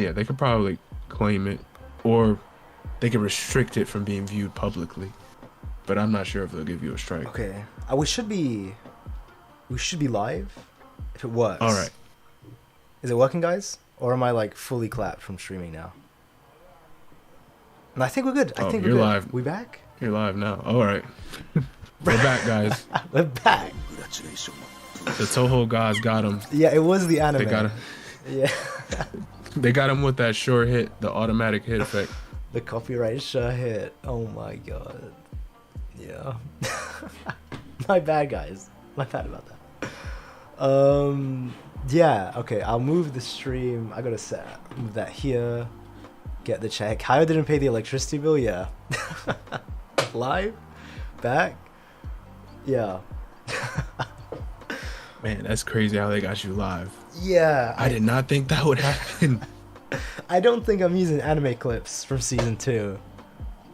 Yeah, they could probably claim it, or they could restrict it from being viewed publicly. But I'm not sure if they'll give you a strike. Okay, we should be live if it works. All right. Is it working, guys? Or am I like fully clapped from streaming now? And I think we're good. I think we're you're good. live. We back? You're live now. All right. We're back, guys. We're back. The Toho guys got him. Yeah, it was the anime. They got him. Yeah. They got him with that short hit, the automatic hit effect. The copyright short hit. Oh my god. Yeah. My bad, guys. My bad about that. Yeah. Okay. I'll move the stream. I gotta move that here. Get the check. How didn't pay the electricity bill? Yeah. Live. Back. Yeah. Man, that's crazy how they got you live. Yeah. I did not think that would happen. I don't think I'm using anime clips from season 2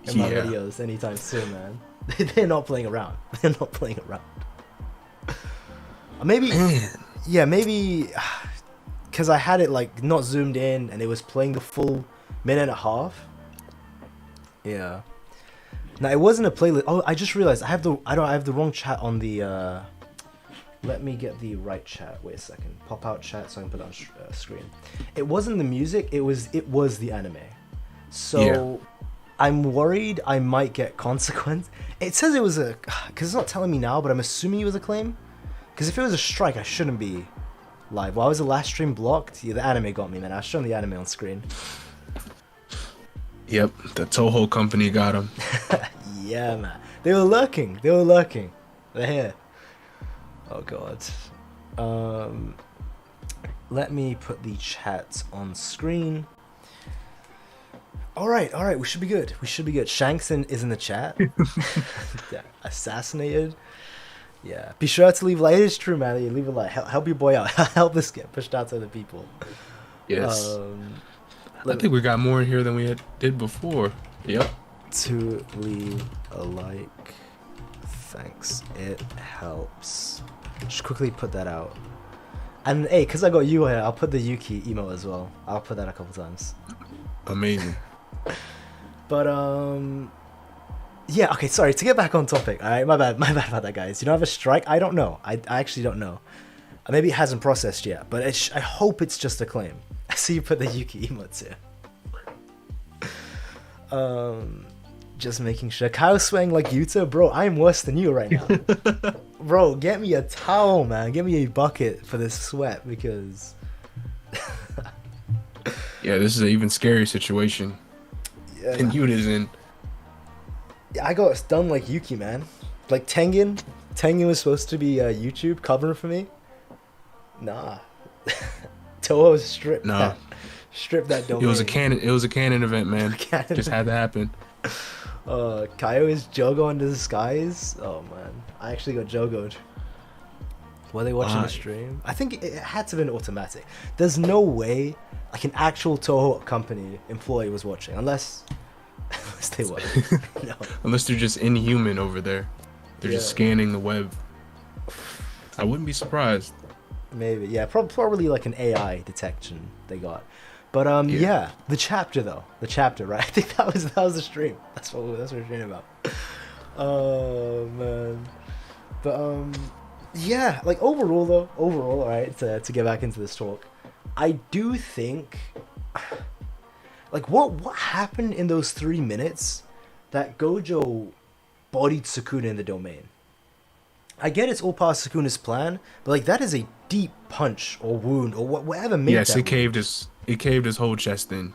in my Yeah. videos anytime soon, man. They're not playing around. They're not playing around. Maybe, Man. yeah, maybe, because I had it like not zoomed in and it was playing the full minute and a half. Yeah. Now it wasn't a playlist. Oh, I just realized I have the wrong chat on the. Let me get the right chat. Wait a second. Pop out chat so I can put it on screen. It wasn't the music. It was the anime. So Yeah. I'm worried I might get consequence. It says it was because it's not telling me now, but I'm assuming it was a claim. Because if it was a strike, I shouldn't be live. Why was the last stream blocked? Yeah, the anime got me, man. I was showing the anime on screen. Yep, the Toho company got him. Yeah, man. They were lurking. They're here. Oh god. Let me put the chat on screen. All right. We should be good. Shanks is in the chat. Yeah, assassinated. Yeah. Be sure to leave a like. It is true, man. You leave a like. Help your boy out. Help this get pushed out to other people. Yes. I think we got more in here than we did before. Yep. To leave a like. Thanks. It helps. Just quickly put that out. And hey, because I got you here, I'll put the Yuki email as well. I'll put that a couple times. Amazing. But yeah, okay, sorry, to get back on topic. Alright, my bad about that, guys. You don't have a strike? I don't know. I actually don't know. Maybe it hasn't processed yet, but I hope it's just a claim. I see you put the Yuki emotes here. Just making sure. Kyle swaying like Yuta? Bro, I am worse than you right now. Bro, get me a towel, man. Get me a bucket for this sweat, because... Yeah, this is an even scarier situation. Yeah. And Yuta's in. I got done like Yuki, man. Like Tengen. Tengen was supposed to be YouTube covering for me. Nah. Toho stripped that domain. It was a canon event, man. Just had to happen. Kaio is Jogo in disguise. Oh man, I actually got Jogo'd. Were they watching the stream? I think it had to have been automatic. There's no way like an actual Toho company employee was watching, unless they were. No. Unless they're just inhuman over there. They're just scanning the web. I wouldn't be surprised. Maybe, yeah, probably like an AI detection they got. But yeah, the chapter, right? I think that was the stream. That's what we're streaming about. Oh man, but yeah, like overall, all right. To get back into this talk, I do think, like, what happened in those 3 minutes that Gojo bodied Sukuna in the domain. I get it's all part of Sukuna's plan, but like that is a deep punch or wound or whatever made yes, that. Yes, it caved his whole chest in.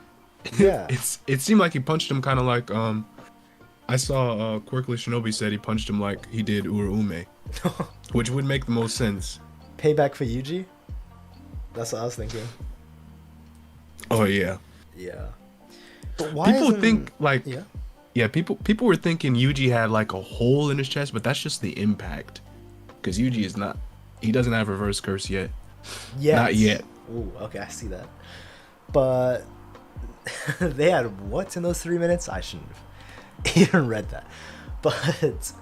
Yeah. It seemed like he punched him kind of like I saw Quirkly Shinobi said he punched him like he did Uruume, which would make the most sense. Payback for Yuji? That's what I was thinking. Oh yeah. Yeah. But why people think like people were thinking Yuji had like a hole in his chest, but that's just the impact. Because Yuji is not, he doesn't have reverse curse yet. Yes. Not yet. Ooh, okay, I see that. But they had what in those 3 minutes? I shouldn't have even read that. But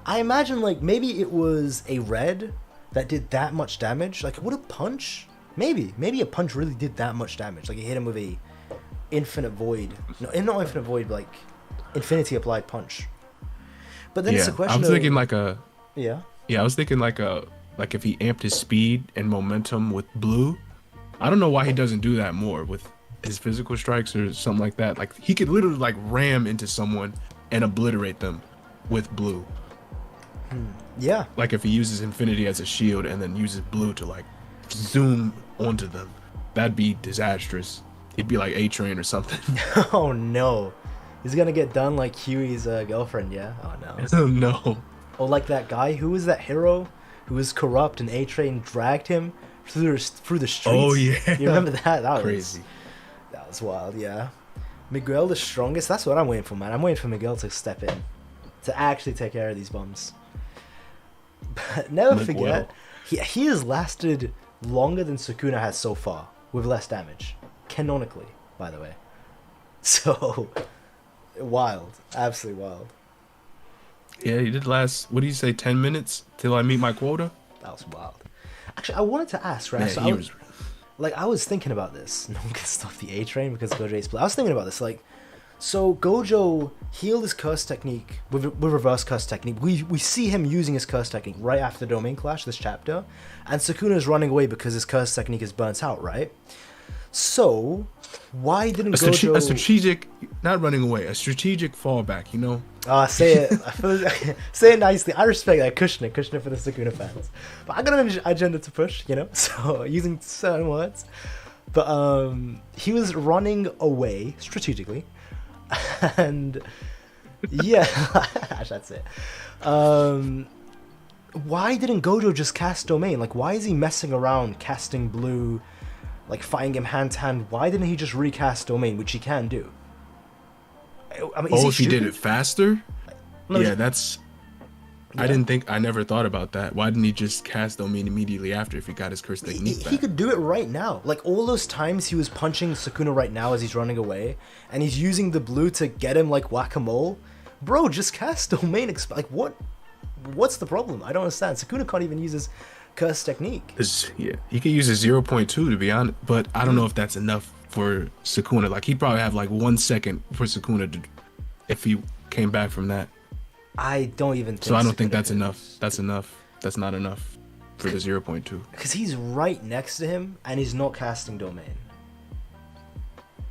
I imagine like maybe it was a red that did that much damage. Like would a punch Maybe a punch really did that much damage. Like it hit him with a infinite void. No, not infinite void, but like infinity applied punch. But then it's a question. I was thinking like a. Yeah. Yeah, I was thinking like if he amped his speed and momentum with blue. I don't know why he doesn't do that more with his physical strikes or something like that. Like he could literally like ram into someone and obliterate them with blue. Yeah. Like if he uses infinity as a shield and then uses blue to like zoom onto them, that'd be disastrous. He'd be like A-Train or something. Oh no. He's gonna get done like Huey's girlfriend, yeah? Oh no. Oh no. Or like that guy, who was that hero who was corrupt and A-Train dragged him through the streets? Oh yeah. You remember that? That was crazy. That was wild, yeah. Miguel the strongest, that's what I'm waiting for, man. I'm waiting for Miguel to step in. To actually take care of these bums. But never forget, he has lasted longer than Sukuna has so far, with less damage. Canonically, by the way. So, wild. Absolutely wild. Yeah, he did last, what do you say, 10 minutes till I meet my quota? That was wild. Actually, I wanted to ask, right? Man, So I was thinking about this. No one can stop the A-Train because Gojo is split. I was thinking about this, like, so Gojo healed his curse technique with reverse curse technique. We see him using his curse technique right after the domain clash this chapter, and Sukuna is running away because his curse technique is burnt out, right? So why didn't Gojo a strategic, not running away, a strategic fallback, you know? Say it say it nicely. I respect that. Cushion for the Sukuna fans. But I got an agenda to push, you know, so using certain words. But he was running away strategically. And yeah, that's it. Why didn't Gojo just cast domain? Like, why is he messing around casting blue, like fighting him hand to hand? Why didn't he just recast domain, which he can do? I mean, if he did it faster? No, yeah, that's. Yeah. I never thought about that. Why didn't he just cast domain immediately after if he got his curse technique back? He could do it right now. Like all those times he was punching Sukuna right now as he's running away, and he's using the blue to get him like whack-a-mole. Bro, just cast domain. Like what's the problem? I don't understand. Sukuna can't even use his curse technique. Yeah, he could use his 0.2 to be honest, but I don't know if that's enough for Sukuna. Like he'd probably have like 1 second for Sukuna to, if he came back from that. I don't even think so. I don't think that's enough. That's enough. That's not enough for the 0.2. Because he's right next to him and he's not casting domain.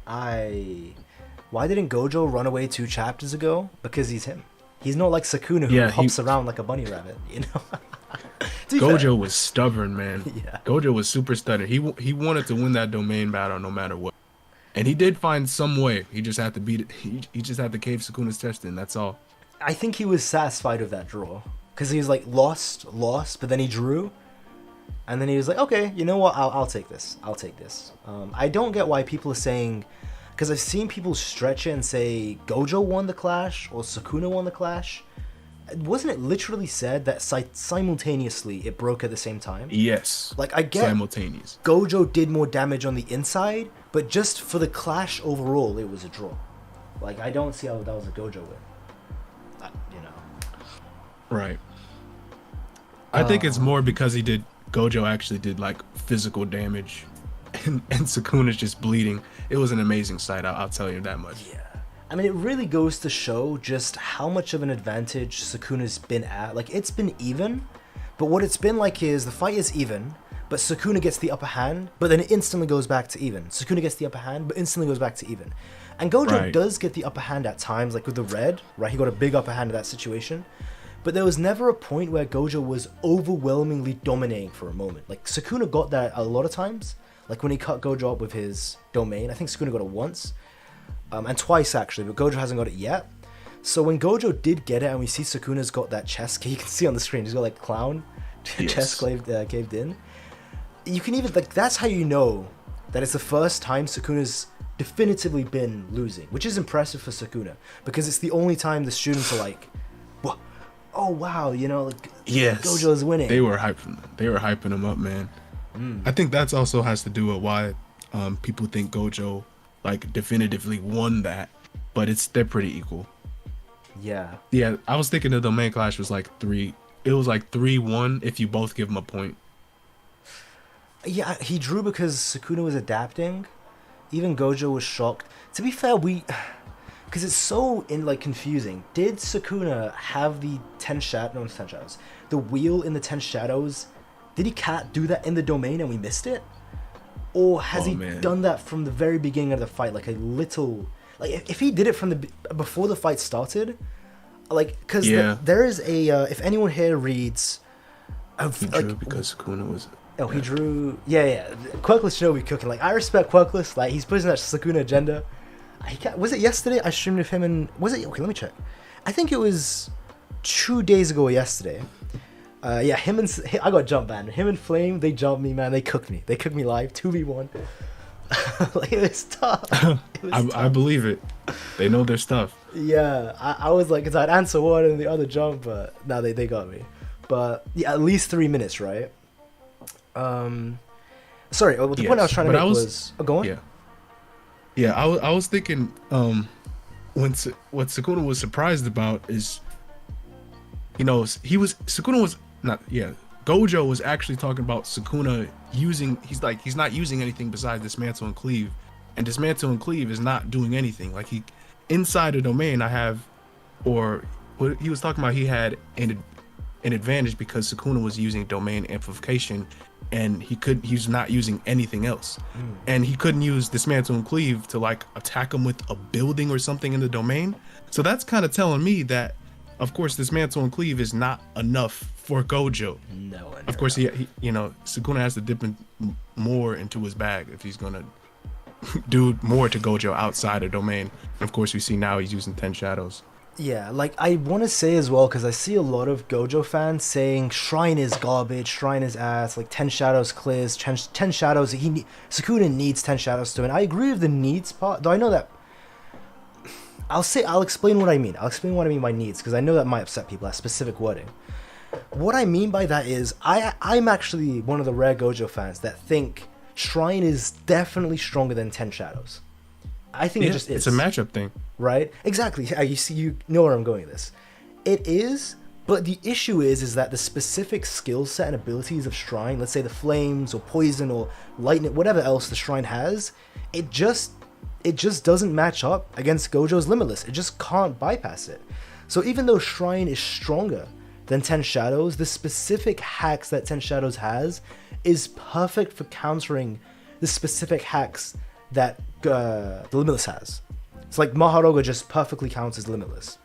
Why didn't Gojo run away 2 chapters ago? Because he's him. He's not like Sukuna who hops around like a bunny rabbit, you know? Gojo was stubborn, man. Yeah. Gojo was super stubborn. He wanted to win that domain battle no matter what. And he did find some way. He just had to beat it. He just had to cave Sukuna's chest in. That's all. I think he was satisfied with that draw. Because he was like, lost, but then he drew. And then he was like, okay, you know what? I'll take this. I'll take this. I don't get why people are saying... Because I've seen people stretch it and say Gojo won the clash or Sukuna won the clash. Wasn't it literally said that simultaneously it broke at the same time? Yes. Like, I get simultaneous. Gojo did more damage on the inside, but just for the clash overall, it was a draw. Like, I don't see how that was a Gojo win. You know. Right. I think it's more because Gojo actually did like physical damage and Sukuna's just bleeding. It was an amazing sight, I'll tell you that much. Yeah. I mean, it really goes to show just how much of an advantage Sukuna's been at. Like, it's been even, but what it's been like is the fight is even, but Sukuna gets the upper hand, but then it instantly goes back to even. Sukuna gets the upper hand, but instantly goes back to even. And Gojo does get the upper hand at times, like with the red, right? He got a big upper hand in that situation. But there was never a point where Gojo was overwhelmingly dominating for a moment. Like, Sukuna got that a lot of times. Like, when he cut Gojo up with his domain, I think Sukuna got it once. And twice, actually, but Gojo hasn't got it yet. So when Gojo did get it, and we see Sukuna's got that chest, you can see on the screen, he's got, like, clown chest caved in. You can even, like, that's how you know that it's the first time Sukuna's definitively been losing, which is impressive for Sukuna, because it's the only time the students are like, "What? Oh wow, you know, like, yes, Gojo's winning." They were hyping him up, man. I think that's also has to do with why people think Gojo like definitively won that, but they're pretty equal. Yeah, I was thinking the domain clash was like 3. It was like 3-1 if you both give them a point. Yeah, he drew because Sukuna was adapting. Even Gojo was shocked. To be fair, because it's so confusing. Did Sukuna have the 10 shadows? The wheel in the 10 shadows. Did he do that in the domain and we missed it? Or has he done that from the very beginning of the fight, like a little, like if he did it from before the fight started, like because there is a if anyone here reads, because Sukuna was. Oh, he drew. Yeah. Quirkless Shinobi cooking. Like I respect Quirkless. Like he's pushing that Sukuna agenda. Was it yesterday? I streamed with him and was it? Okay, let me check. I think it was 2 days ago or yesterday. I got jump banned. Him and Flame, they jumped me, man. They cooked me. They cooked me live, 2v1. Like, it was tough. I believe it. They know their stuff. Yeah, I was like, because I'd answer one and the other jump, but no, they got me. But yeah, at least 3 minutes, right? Sorry, the point I was trying to make was go on. Yeah. I was thinking, what Sukuna was surprised about is, Gojo was actually talking about Sukuna he's not using anything besides Dismantle and Cleave, and Dismantle and Cleave is not doing anything. Like inside a domain he was talking about, he had an advantage because Sukuna was using domain amplification and he's not using anything else. And he couldn't use Dismantle and Cleave to attack him with a building or something in the domain. So that's kind of telling me that, of course, Dismantle and Cleave is not enough for Gojo. No. Of course, he Sukuna has to dip more into his bag if he's gonna do more to Gojo outside of domain. Of course, we see now he's using 10 shadows. Yeah, I want to say as well, because I see a lot of Gojo fans saying Shrine is garbage, Shrine is ass, 10 shadows clears, 10 shadows, Sukuna needs 10 shadows to win. I agree with the needs part, though I know that, I'll explain what I mean. I'll explain what I mean by needs, because I know that might upset people, that specific wording. What I mean by that is, I'm actually one of the rare Gojo fans that think Shrine is definitely stronger than 10 shadows. I think it just is. It's a matchup thing. Right? Exactly. You know where I'm going with this. It is, but the issue is that the specific skill set and abilities of Shrine, let's say the flames or poison or lightning, whatever else the Shrine has, it just doesn't match up against Gojo's Limitless. It just can't bypass it. So even though Shrine is stronger than 10 Shadows, the specific hacks that 10 Shadows has is perfect for countering the specific hacks that the Limitless has. It's like Maharoga just perfectly counts as Limitless.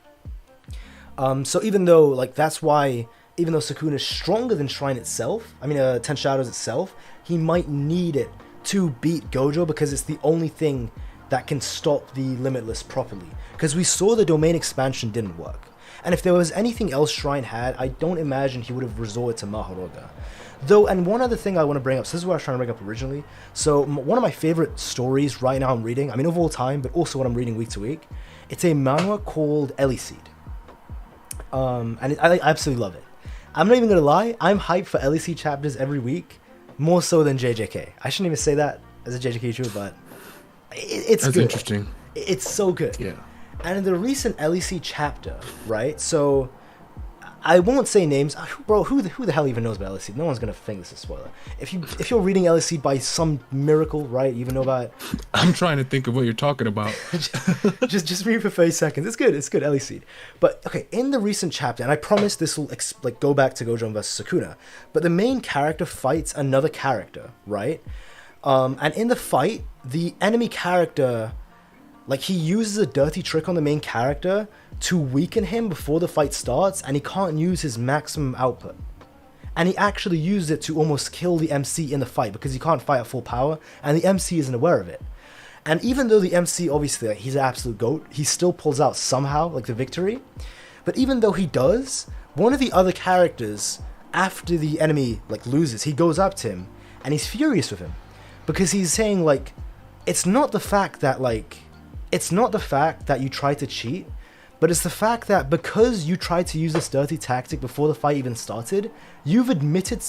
So even though that's why, even though Sukuna is stronger than Shrine itself, 10 Shadows itself, he might need it to beat Gojo because it's the only thing that can stop the Limitless properly. Because we saw the domain expansion didn't work. And if there was anything else Shrine had, I don't imagine he would have resorted to Maharoga. Though, and one other thing I want to bring up, so this is what I was trying to bring up originally. So one of my favorite stories right now I'm reading, of all time, but also what I'm reading week to week, it's a manhwa called Seed. And I absolutely love it. I'm not even going to lie, I'm hyped for Seed chapters every week, more so than JJK. I shouldn't even say that as a JJK YouTuber, but it's That's good. Interesting. It's so good. Yeah. And in the recent Seed chapter, right, so I won't say names, bro. Who the hell even knows about Seed? No one's gonna think this is a spoiler. If you're reading Seed by some miracle, right? You even know about it. I'm trying to think of what you're talking about. just read for 30 seconds. It's good, Seed. But okay, in the recent chapter, and I promise this will go back to Gojo vs Sukuna, but the main character fights another character, right? And in the fight, the enemy character, he uses a dirty trick on the main character to weaken him before the fight starts, and he can't use his maximum output. And he actually used it to almost kill the MC in the fight because he can't fight at full power, and the MC isn't aware of it. And even though the MC, obviously, he's an absolute GOAT, he still pulls out somehow, the victory. But even though he does, one of the other characters, after the enemy, loses, he goes up to him, and he's furious with him. Because he's saying, it's not the fact that, it's not the fact that you try to cheat, but it's the fact that because you tried to use this dirty tactic before the fight even started, you've admitted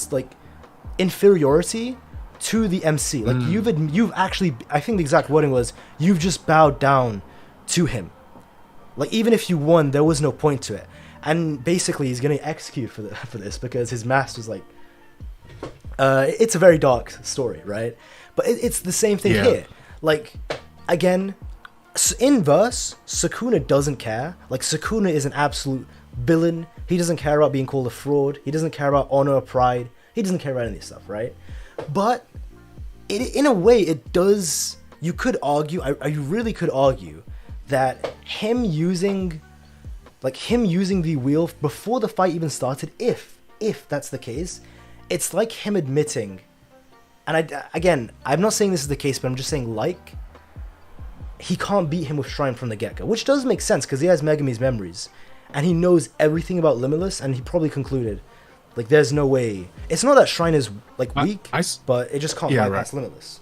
inferiority to the MC. You've actually, I think the exact wording was, you've just bowed down to him. Even if you won, there was no point to it. And basically, he's getting executed for this because his master's It's a very dark story, right? But it's the same thing here. Like, again, in verse, Sukuna doesn't care. Like, Sukuna is an absolute villain. He doesn't care about being called a fraud. He doesn't care about honor or pride. He doesn't care about any of this stuff, right? But in a way, it does. You could argue. I really could argue that him using the wheel before the fight even started, if that's the case, it's like him admitting. And I'm not saying this is the case, but I'm just saying, like, he can't beat him with Shrine from the get-go, which does make sense because he has Megami's memories and he knows everything about Limitless, and he probably concluded, like, there's no way. It's not that Shrine is, like, weak, but it just can't bypass Limitless.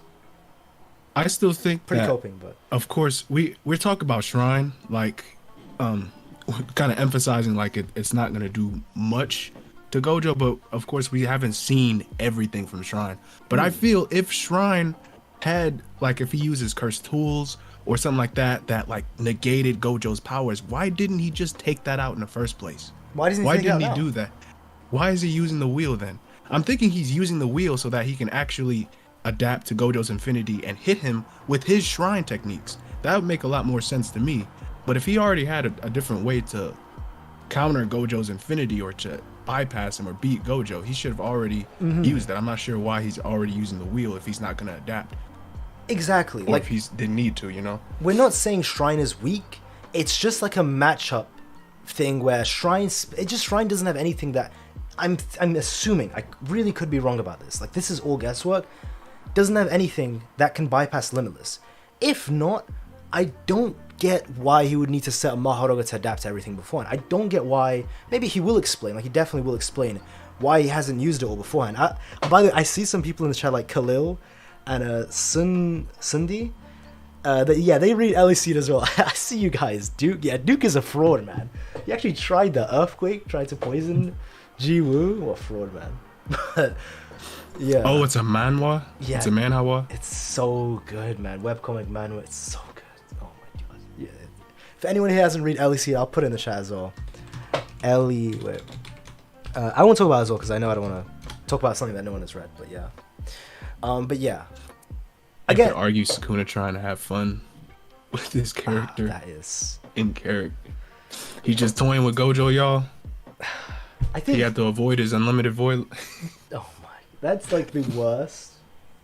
I still think pretty coping, but of course we're talking about Shrine, like, kind of emphasizing like it's not gonna do much to Gojo, but of course we haven't seen everything from Shrine. But I feel if Shrine had, like, if he uses cursed tools or something like that like negated Gojo's powers, why didn't he just take that out in the first place? Why didn't he do that? Why is he using the wheel then? I'm thinking he's using the wheel so that he can actually adapt to Gojo's infinity and hit him with his Shrine techniques. That would make a lot more sense to me. But if he already had a different way to counter Gojo's infinity or to bypass him or beat Gojo, he should have already used that. I'm not sure why he's already using the wheel if he's not going to adapt. Exactly. Or like, if he didn't need to, you know? We're not saying Shrine is weak. It's just like a matchup thing where Shrine doesn't have anything that I'm assuming, I really could be wrong about this. Like, this is all guesswork. Doesn't have anything that can bypass Limitless. If not, I don't get why he would need to set a Mahoruga to adapt to everything beforehand. I don't get why. Maybe he will explain, like he definitely will explain why he hasn't used it all beforehand. By the way, I see some people in the chat like Khalil and Sundi. They read LEC as well. I see you guys. Duke is a fraud, man. He actually tried the Earthquake, tried to poison Ji-woo. What a fraud, man. But yeah. Oh, it's a manhwa? Yeah. It's a manhwa? It's so good, man. Webcomic manhwa, it's so good. Oh my god. Yeah. If anyone here hasn't read LEC, I'll put it in the chat as well. I won't talk about it as well because I know I don't want to talk about something that no one has read, but yeah. Again, I could argue Sukuna trying to have fun with his character. That is in character. He's just toying with Gojo, y'all. I think he had to avoid his unlimited void. Oh my, that's like the worst.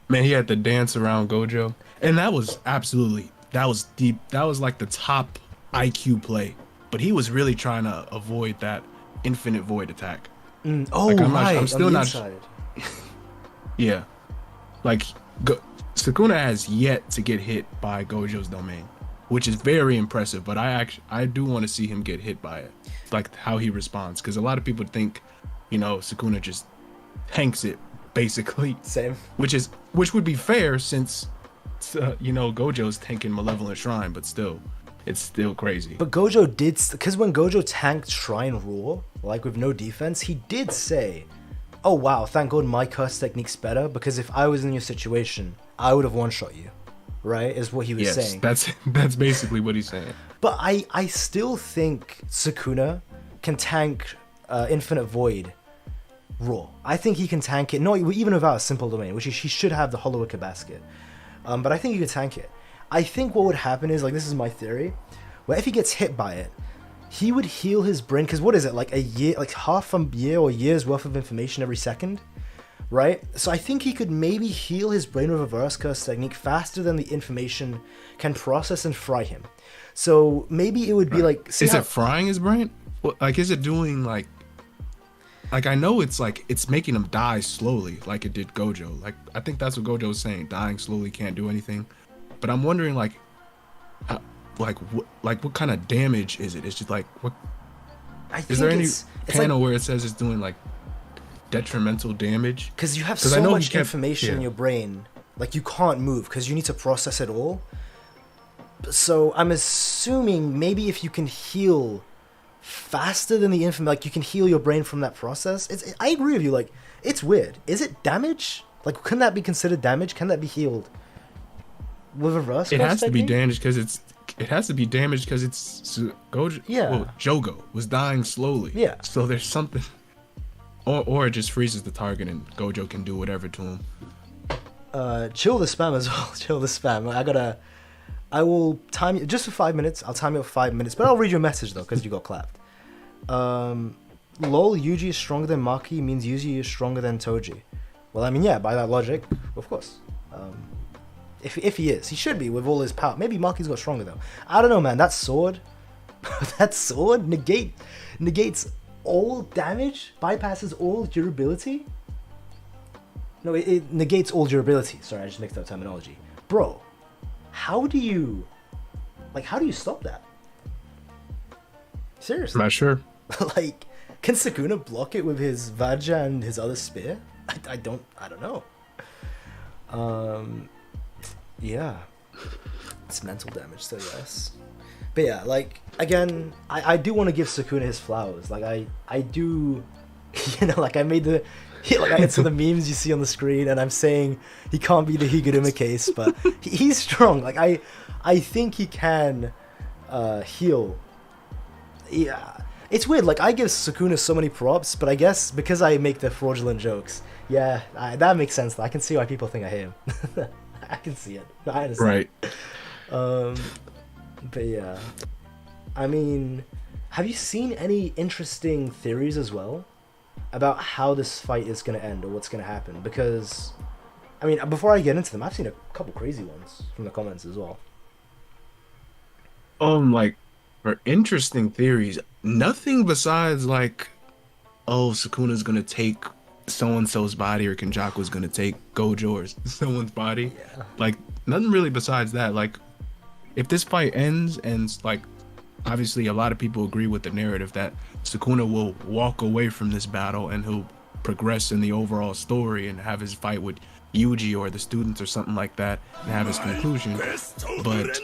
Man, he had to dance around Gojo, and that was deep. That was like the top IQ play. But he was really trying to avoid that infinite void attack. Oh, like, I'm still not. Yeah, like Sukuna has yet to get hit by Gojo's domain, which is very impressive. But I do want to see him get hit by it, like how he responds, because a lot of people think, Sukuna just tanks it basically. Same. Which would be fair since, Gojo's tanking Malevolent Shrine, but still, it's still crazy. But Gojo did, because when Gojo tanked Shrine Raw, like with no defense, he did say, "Oh wow, thank God my curse technique's better, because if I was in your situation, I would have one-shot you." Right? Is what he was saying. That's basically what he's saying. But I still think Sukuna can tank Infinite Void Raw. I think he can tank it, not even without a simple domain, which he should have the Hollow Wicker Basket. But I think he could tank it. I think what would happen is, like, this is my theory, where if he gets hit by it, he would heal his brain, because what is it, like a year, like half a year or year's worth of information every second, right? So I think he could maybe heal his brain with a reverse curse technique faster than the information can process and fry him. So maybe it would be like... Is it frying his brain? Like, is it doing like I know it's like, it's making him die slowly, like it did Gojo. Like, I think that's what Gojo was saying, dying slowly can't do anything. But I'm wondering, what kind of damage is it? It's just like, what? Is there any panel where it says it's doing like detrimental damage? Because you have so much information in your brain, like you can't move because you need to process it all. So I'm assuming maybe if you can heal faster than the information, like you can heal your brain from that process. I agree with you. Like, it's weird. Is it damage? Like, can that be considered damage? Can that be healed with a reverse? It has to be damaged because it's. It has to be damaged because it's Gojo. Yeah. Well, Jogo was dying slowly. Yeah. So there's something. or it just freezes the target and Gojo can do whatever to him. Chill the spam as well. Chill the spam. I will time you just for 5 minutes. I'll time you for 5 minutes, but I'll read your message though, because you got clapped. Lol, Yuji is stronger than Maki means Yuji is stronger than Toji. Well, I mean, yeah, by that logic, of course. If he is, he should be with all his power. Maybe Maki's got stronger though. I don't know, man. That sword, that sword negates all damage, bypasses all durability. No, it negates all durability. Sorry, I just mixed up terminology, bro. How do you stop that? Seriously, I'm not sure. Like, can Sukuna block it with his Vajra and his other spear? I don't know. Yeah, it's mental damage, so yes. But yeah, like, again, I do want to give Sukuna his flowers. Like, I do, you know, like I made the, like I answer the memes you see on the screen, and I'm saying he can't be the Higuruma case, but he's strong. Like, I think he can heal. Yeah, it's weird. Like, I give Sukuna so many props, but I guess because I make the fraudulent jokes, yeah, that makes sense. I can see why people think I hate him. I can see it. I understand. Right. But yeah, I mean, have you seen any interesting theories as well about how this fight is going to end or what's going to happen? Because, I mean, before I get into them, I've seen a couple crazy ones from the comments as well. Like, for interesting theories, nothing besides like, oh, Sukuna's gonna take so-and-so's body, or Kenjaku's gonna take Gojo or someone's body. Yeah. Like, nothing really besides that. Like, if this fight ends and, like, obviously a lot of people agree with the narrative that Sukuna will walk away from this battle and he'll progress in the overall story and have his fight with Yuji or the students or something like that and have his conclusion. But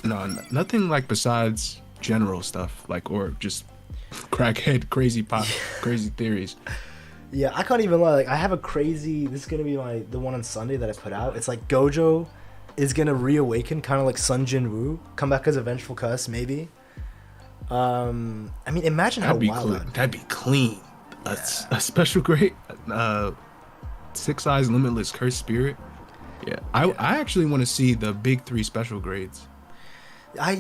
no, nothing like besides general stuff, like, or just crackhead crazy theories. Yeah, I can't even lie. Like, I have a crazy. This is gonna be the one on Sunday that I put out. It's like Gojo is gonna reawaken, kind of like Sun Jin-woo, come back as a vengeful curse, maybe. I mean, imagine how wild that'd be clean. Yeah. A special grade, 6 Eyes Limitless Curse Spirit. Yeah, I actually want to see the big 3 special grades. I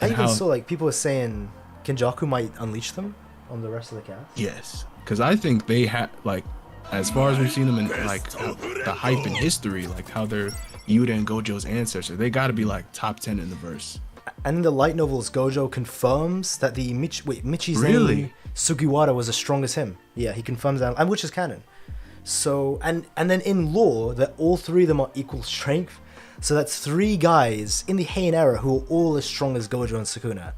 even saw, like, people were saying Kenjaku might unleash them on the rest of the cast. Yes, because I think they have, like, as far as we've seen them in, like, the hype in history, like how they're Yuta and Gojo's ancestor, they got to be like top 10 in the verse. And in the light novels, Gojo confirms that the Michi's really? Sugiwara was as strong as him. Yeah, he confirms that, and which is canon. So, and then in lore, that all 3 of them are equal strength. So that's 3 guys in the Heian era who are all as strong as Gojo and Sukuna.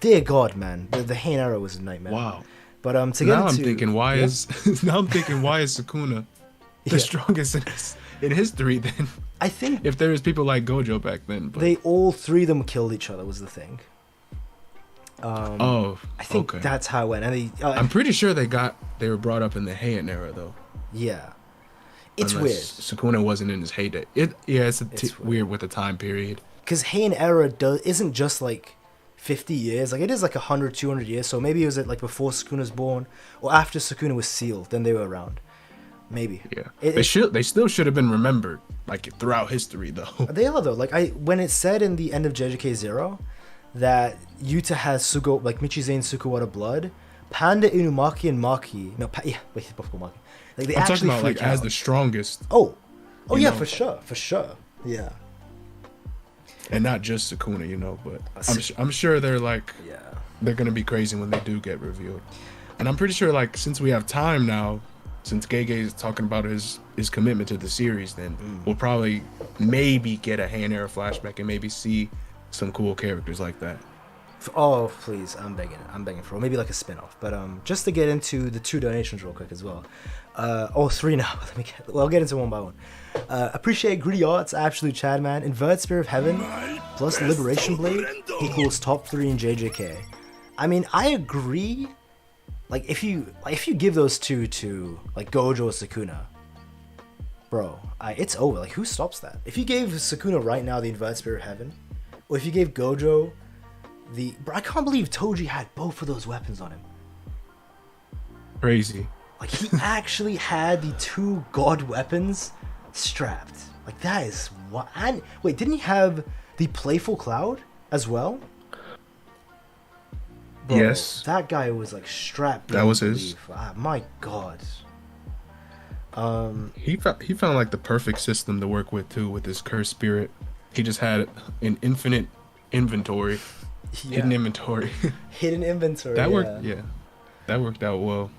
Dear God, man, the Heian era was a nightmare. Wow. But I'm thinking, why is Sukuna the strongest in history then? I think if there was people like Gojo back then, but they all 3 of them killed each other was the thing. I think that's how it went. And I'm pretty sure they were brought up in the Heian era though. Yeah, it's unless weird. Sukuna wasn't in his heyday. It's weird with the time period. Because Heian era isn't just like 50 years, like it is like 100, 200 years. So maybe it was like before Sukuna's born or after Sukuna was sealed. Then they were around. Maybe. Yeah. They still should have been remembered, like, throughout history though. They are though. Like, when it said in the end of JJK 0 that Yuta has Michizane's Sukuwara blood, Panda, Inumaki, and Maki. No, before Maki. Like, they I'm actually talking about, like, as the strongest. Oh yeah, for sure. Yeah. And not just Sukuna, you know, but I'm sure they're like, they're gonna be crazy when they do get revealed. And I'm pretty sure, like, since we have time now, since Gege is talking about his commitment to the series, then we'll probably maybe get a Heian era flashback and maybe see some cool characters like that. Oh, please, I'm begging for maybe like a spin-off. But just to get into the 2 donations real quick as well. 3 now. I'll get into one by one. Appreciate Gritty Arts, Absolute Chad Man, Invert Spear of Heaven, plus Liberation Blade equals top 3 in JJK. I mean, I agree. Like, if you give those 2 to, like, Gojo or Sukuna, bro, it's over. Like, who stops that? If you gave Sukuna right now the Invert Spear of Heaven, or if you gave Gojo bro, I can't believe Toji had both of those weapons on him. Crazy. Like, he actually had the 2 god weapons strapped. Like, that is what. And wait, didn't he have the playful cloud as well? Bro, Yes. that guy was like strapped. That was his. My God. He found like the perfect system to work with too, with his cursed spirit. He just had an infinite inventory, hidden inventory. Hidden inventory. That worked. Yeah, that worked out well.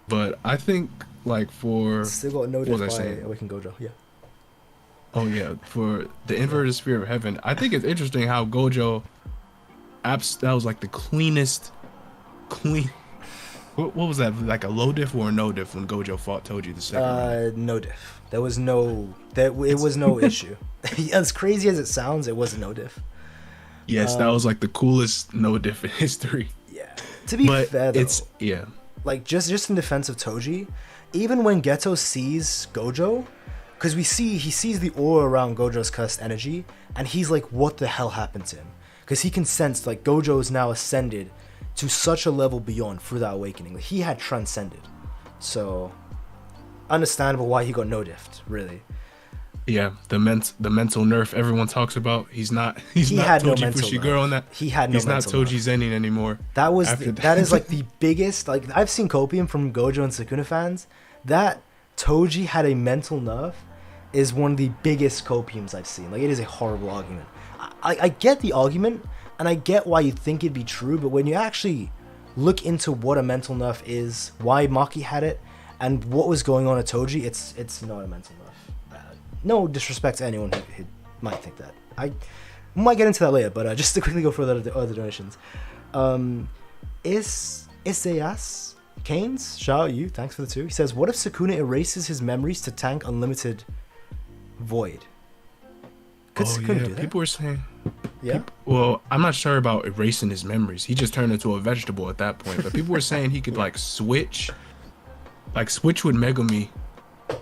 But I think like for still got noticed by Awakened Gojo. Yeah. Oh yeah, for the inverted spirit of heaven, I think it's interesting how Gojo, that was like the cleanest. What was that? Like a low diff or a no diff when Gojo fought Toji the second round? No diff. There was no. It was no issue. As crazy as it sounds, it was no diff. Yes, that was like the coolest no diff in history. Yeah. To be fair, though, like just in defense of Toji, even when Geto sees Gojo, because he sees the aura around Gojo's cursed energy, and he's like, what the hell happened to him? Because he can sense like Gojo is now ascended to such a level beyond through that awakening. Like, he had transcended. So, understandable why he got no diffed, really. Yeah, the mental nerf everyone talks about. He had no Toji mental Fushiguro on that. He had no He's not mental Toji Zenin anymore. That is like the biggest. Like, I've seen copium from Gojo and Sukuna fans. That Toji had a mental nerf is one of the biggest copiums I've seen. Like, it is a horrible argument. I get the argument, and I get why you think it'd be true, but when you actually look into what a mental nerf is, why Maki had it, and what was going on at Toji, it's not a mental nerf. No disrespect to anyone who might think that. I might get into that later, but just to quickly go through the other donations. Isayas Keynes, shout out you, thanks for the 2. He says, what if Sukuna erases his memories to tank unlimited void? Could Sukuna do that? People were saying... Yeah. Well, I'm not sure about erasing his memories. He just turned into a vegetable at that point. But people were saying he could like switch with Megumi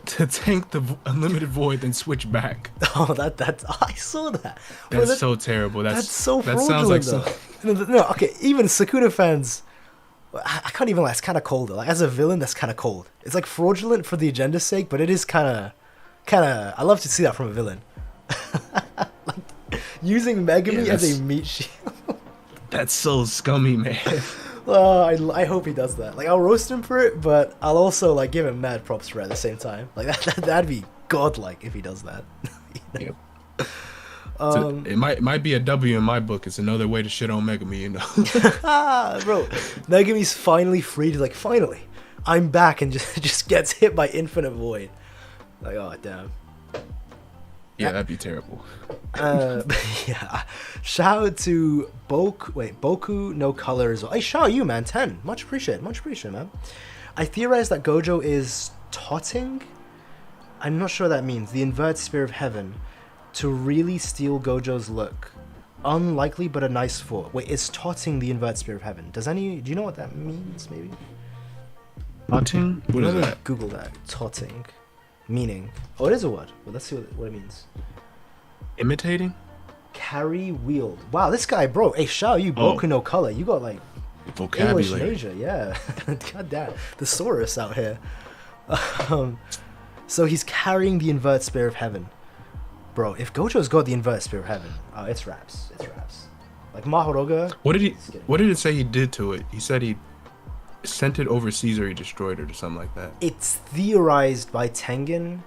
to tank the unlimited void, then switch back. Oh, that's I saw that. That's so terrible. That's so that fraudulent. Sounds like no, okay. Even Sukuna fans, I can't even lie. It's kind of cold. Like, as a villain, that's kind of cold. It's like fraudulent for the agenda's sake, but it is kind of. I love to see that from a villain. Using Megami as a meat shield. That's so scummy, man. Oh, I hope he does that. Like, I'll roast him for it, but I'll also like give him mad props for it at the same time. Like, that'd be godlike if he does that. You know? Yep. So it might be a W in my book. It's another way to shit on Megami, you know. Bro, Megami's finally free to like, finally, I'm back, and just gets hit by infinite void. Like, oh damn. Yeah, that'd be terrible. Yeah. Shout out to Boku no Color as well. Hey, shout out you, man. 10. Much appreciated, man. I theorize that Gojo is totting. I'm not sure what that means. The inverted spirit of heaven to really steal Gojo's look. Unlikely, but a nice thought. Wait, is totting the inverted spirit of heaven? Do you know what that means, maybe? Totting? What is that? Google that. Totting. Meaning. Oh, it is a word. Well, let's see what it means. Imitating? Carry wield. Wow, this guy, bro. Hey, shout out you, Boku no Color. You got like vocabulary. English major, yeah. God damn, thesaurus out here. So he's carrying the inverted spirit of heaven, bro. If Gojo's got the inverted spirit of heaven, it's raps. Like Mahoroga. What did it say he did to it? He said he sent it overseas or he destroyed it or something like that. It's theorized by Tengen.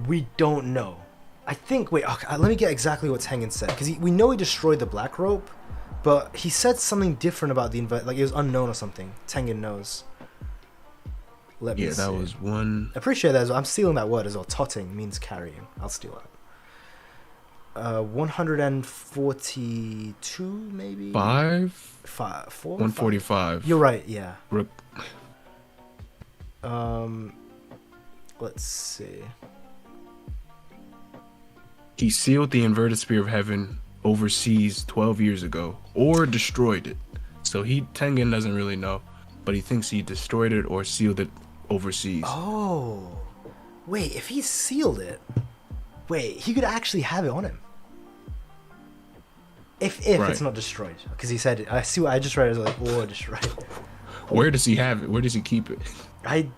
We don't know. I think, wait, okay, let me get exactly what Tengen said, because we know he destroyed the black rope, but he said something different about the like it was unknown or something. Tengen knows. Let me see. That was one. I appreciate that as well. I'm stealing that word as well. Totting means carrying. I'll steal that. 142 maybe? 4? 145. You're right, yeah. Let's see. He sealed the inverted spirit of heaven overseas 12 years ago, or destroyed it. So Tengen doesn't really know, but he thinks he destroyed it or sealed it overseas. Oh, wait, if he sealed it, he could actually have it on him. If right. It's not destroyed, because he said it. I see what I just read as like, or destroyed. Where does he have it? Where does he keep it? I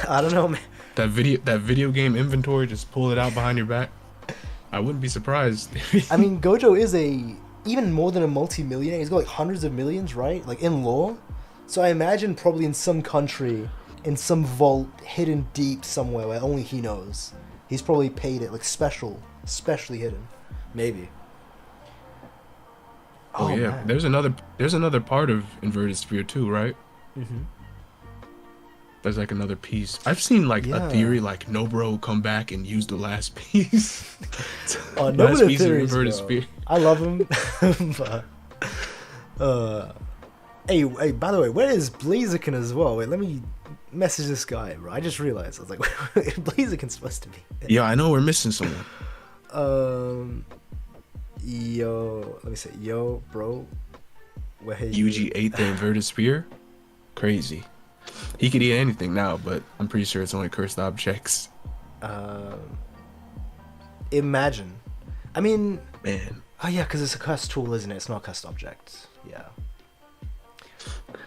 don't know, man. That video game inventory, just pull it out behind your back. I wouldn't be surprised. I mean, Gojo is even more than a multi-millionaire. He's got like hundreds of millions, right? Like in law. So I imagine probably in some country, in some vault hidden deep somewhere where only he knows, he's probably paid it like specially hidden, maybe. Oh yeah, man. there's another part of Inverted Sphere too, right? Mm-hmm. There's like another piece. I've seen like a theory like Nobro come back and use the last piece. Last piece of Inverted Sphere. I love him. But, hey, by the way, where is Blaziken as well? Wait, let me message this guy, bro. I just realized. I was like, Blaziken's supposed to be. Yeah, I know we're missing someone. Yo, let me say, yo, bro. Where Yuji ate the Inverted Sphere? Crazy. He could eat anything now, but I'm pretty sure it's only cursed objects. Imagine. I mean... Man. Oh yeah, because it's a cursed tool, isn't it? It's not a cursed object. Yeah.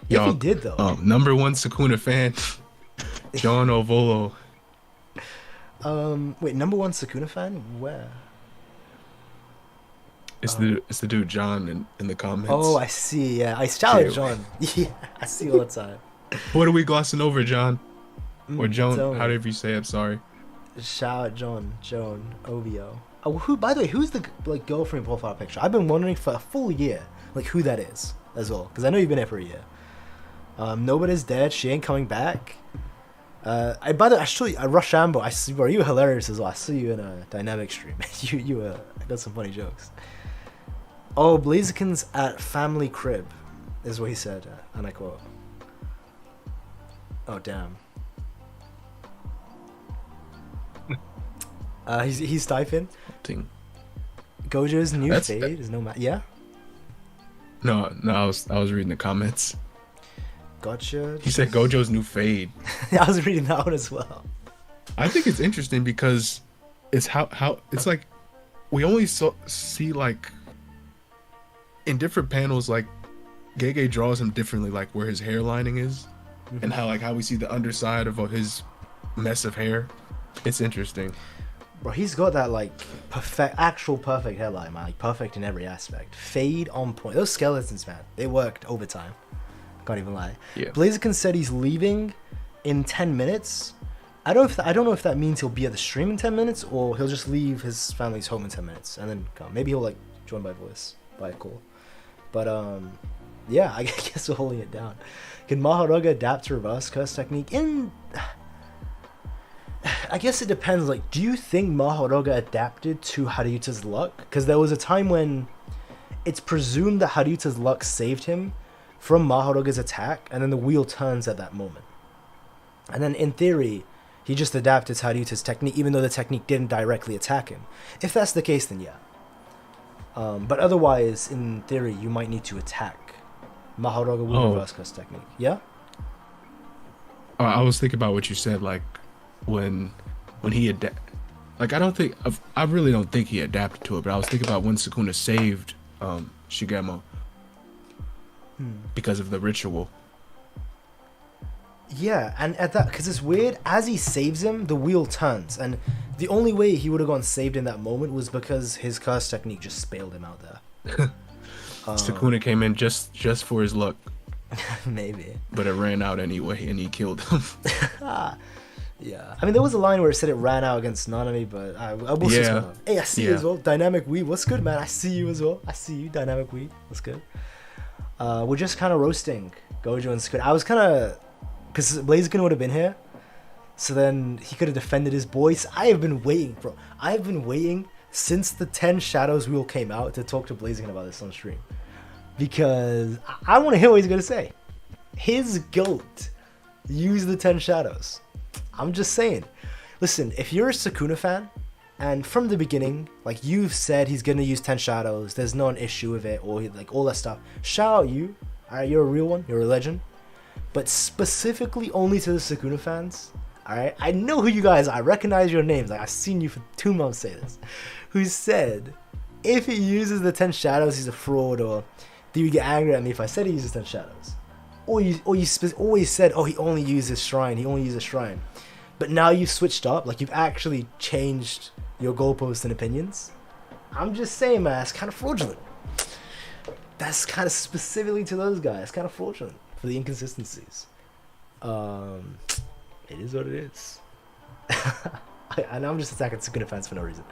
Yo, if he did, though. Number one Sukuna fan, John Ovolo. Wait, number one Sukuna fan? Where? It's the dude John in the comments. Oh, I see. Yeah, I shout out John. Yeah, I see all the time. What are we glossing over, John? Or Joan? Don't. However you say it. I'm sorry. Shout out Joan, OVO. Oh, who? By the way, who's the like girlfriend profile picture? I've been wondering for a full year, like who that is as well, because I know you've been here for a year. Nobody's dead. She ain't coming back. By the way, I Rush Ambo. I see, bro. You were hilarious as well. I saw you in a dynamic stream. you got some funny jokes. Oh, Blaziken's at family crib, is what he said, and I quote. Oh damn. He's typing. Gojo's new fade is no yeah. No, I was reading the comments. Gotcha. He said Gojo's new fade. I was reading that one as well. I think it's interesting because it's how it's like we only see like in different panels like Gege draws him differently, like where his hairlining is, and how we see the underside of his mess of hair. It's interesting. Bro, he's got that like perfect hairline, man. Like perfect in every aspect. Fade on point. Those skeletons, man, they worked overtime. Can't even lie. Yeah. Blaziken said he's leaving in 10 minutes. I don't know if that means he'll be at the stream in 10 minutes or he'll just leave his family's home in 10 minutes and then come. Maybe he'll like join by voice, by a call. But yeah, I guess we're holding it down. Can Mahoruga adapt to reverse curse technique? I guess it depends. Like, do you think Mahoruga adapted to Haryuta's luck? Because there was a time when it's presumed that Haryuta's luck saved him from Mahoruga's attack, and then the wheel turns at that moment. And then, in theory, he just adapted to Haryuta's technique, even though the technique didn't directly attack him. If that's the case, then yeah. But otherwise, in theory, you might need to attack Mahoruga with reverse curse technique. Yeah? I was thinking about what you said, like, when he like I really don't think he adapted to it, but I was thinking about when Sukuna saved Shigemo because of the ritual. Yeah, and at that, because it's weird, as he saves him, the wheel turns, and the only way he would have gone saved in that moment was because his curse technique just bailed him out there. Sukuna came in just for his luck. Maybe. But it ran out anyway, and he killed him. Yeah, I mean, there was a line where it said it ran out against Nanami, but I will see what's going on. Hey, I see you as well. Dynamic Weed, what's good, man? I see you as well. I see you, Dynamic Weed. What's good? We're just kind of roasting Gojo and Sukuna. I was kind of... Because Blaziken would have been here, so then he could have defended his boys. I have been waiting, bro. I have been waiting since the 10 Shadows wheel came out to talk to Blaziken about this on stream. Because I want to hear what he's going to say. His GOAT used the 10 Shadows. I'm just saying. Listen, if you're a Sukuna fan, and from the beginning, like you've said he's going to use 10 Shadows, there's no an issue with it, or like all that stuff, shout out you. Alright, you're a real one, you're a legend. But specifically only to the Sukuna fans, alright? I know who you guys are, I recognize your names, like I've seen you for 2 months say this. Who said, if he uses the 10 Shadows, he's a fraud, or do you get angry at me if I said he uses 10 Shadows? always said, oh, he only uses shrine, he only uses shrine. But now you've switched up, like you've actually changed your goalposts and opinions. I'm just saying, man, it's kind of fraudulent. That's kind of specifically to those guys. Kind of fraudulent for the inconsistencies. It is what it is. I know I'm just attacking Sukuna fans for no reason.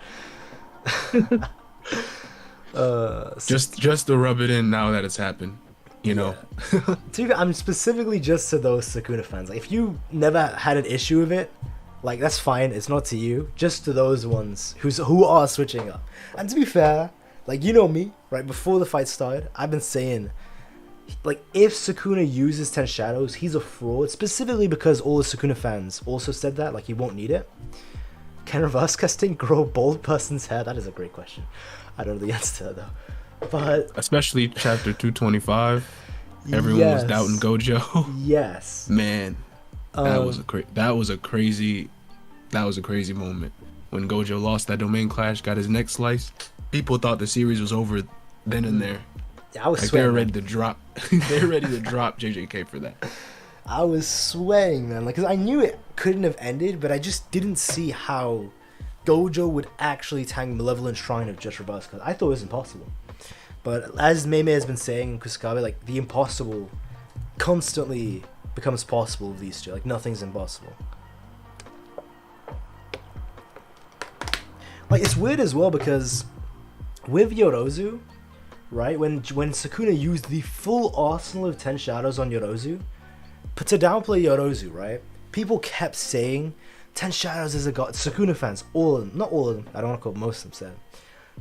Just to rub it in now that it's happened, you know. I'm specifically just to those Sukuna fans. Like, if you never had an issue with it, like, that's fine. It's not to you. Just to those ones who are switching up. And to be fair, like, you know me, right? Before the fight started, I've been saying, like, if Sukuna uses 10 Shadows, he's a fraud. Specifically because all the Sukuna fans also said that, like, he won't need it. Can reverse casting grow bald person's hair? That is a great question. I don't know the answer to that, though. But especially chapter 225, everyone was doubting Gojo. Yes. Man, that was a crazy moment when Gojo lost that domain clash, got his neck sliced. People thought the series was over then and there. Yeah, I was like sweating. They're ready to drop. They're ready to drop JJK for that. I was sweating, man. Like, 'cause I knew it couldn't have ended, but I just didn't see how Gojo would actually tank Malevolent Shrine of just reverse. Cause I thought it was impossible. But as Meme has been saying, Kusakabe, like, the impossible constantly becomes possible with these two. Like, nothing's impossible. Like, it's weird as well because with Yorozu, right, when Sukuna used the full arsenal of 10 Shadows on Yorozu, but to downplay Yorozu, right, people kept saying 10 Shadows is a god. Sukuna fans, all of them, not all of them, I don't want to quote, most of them said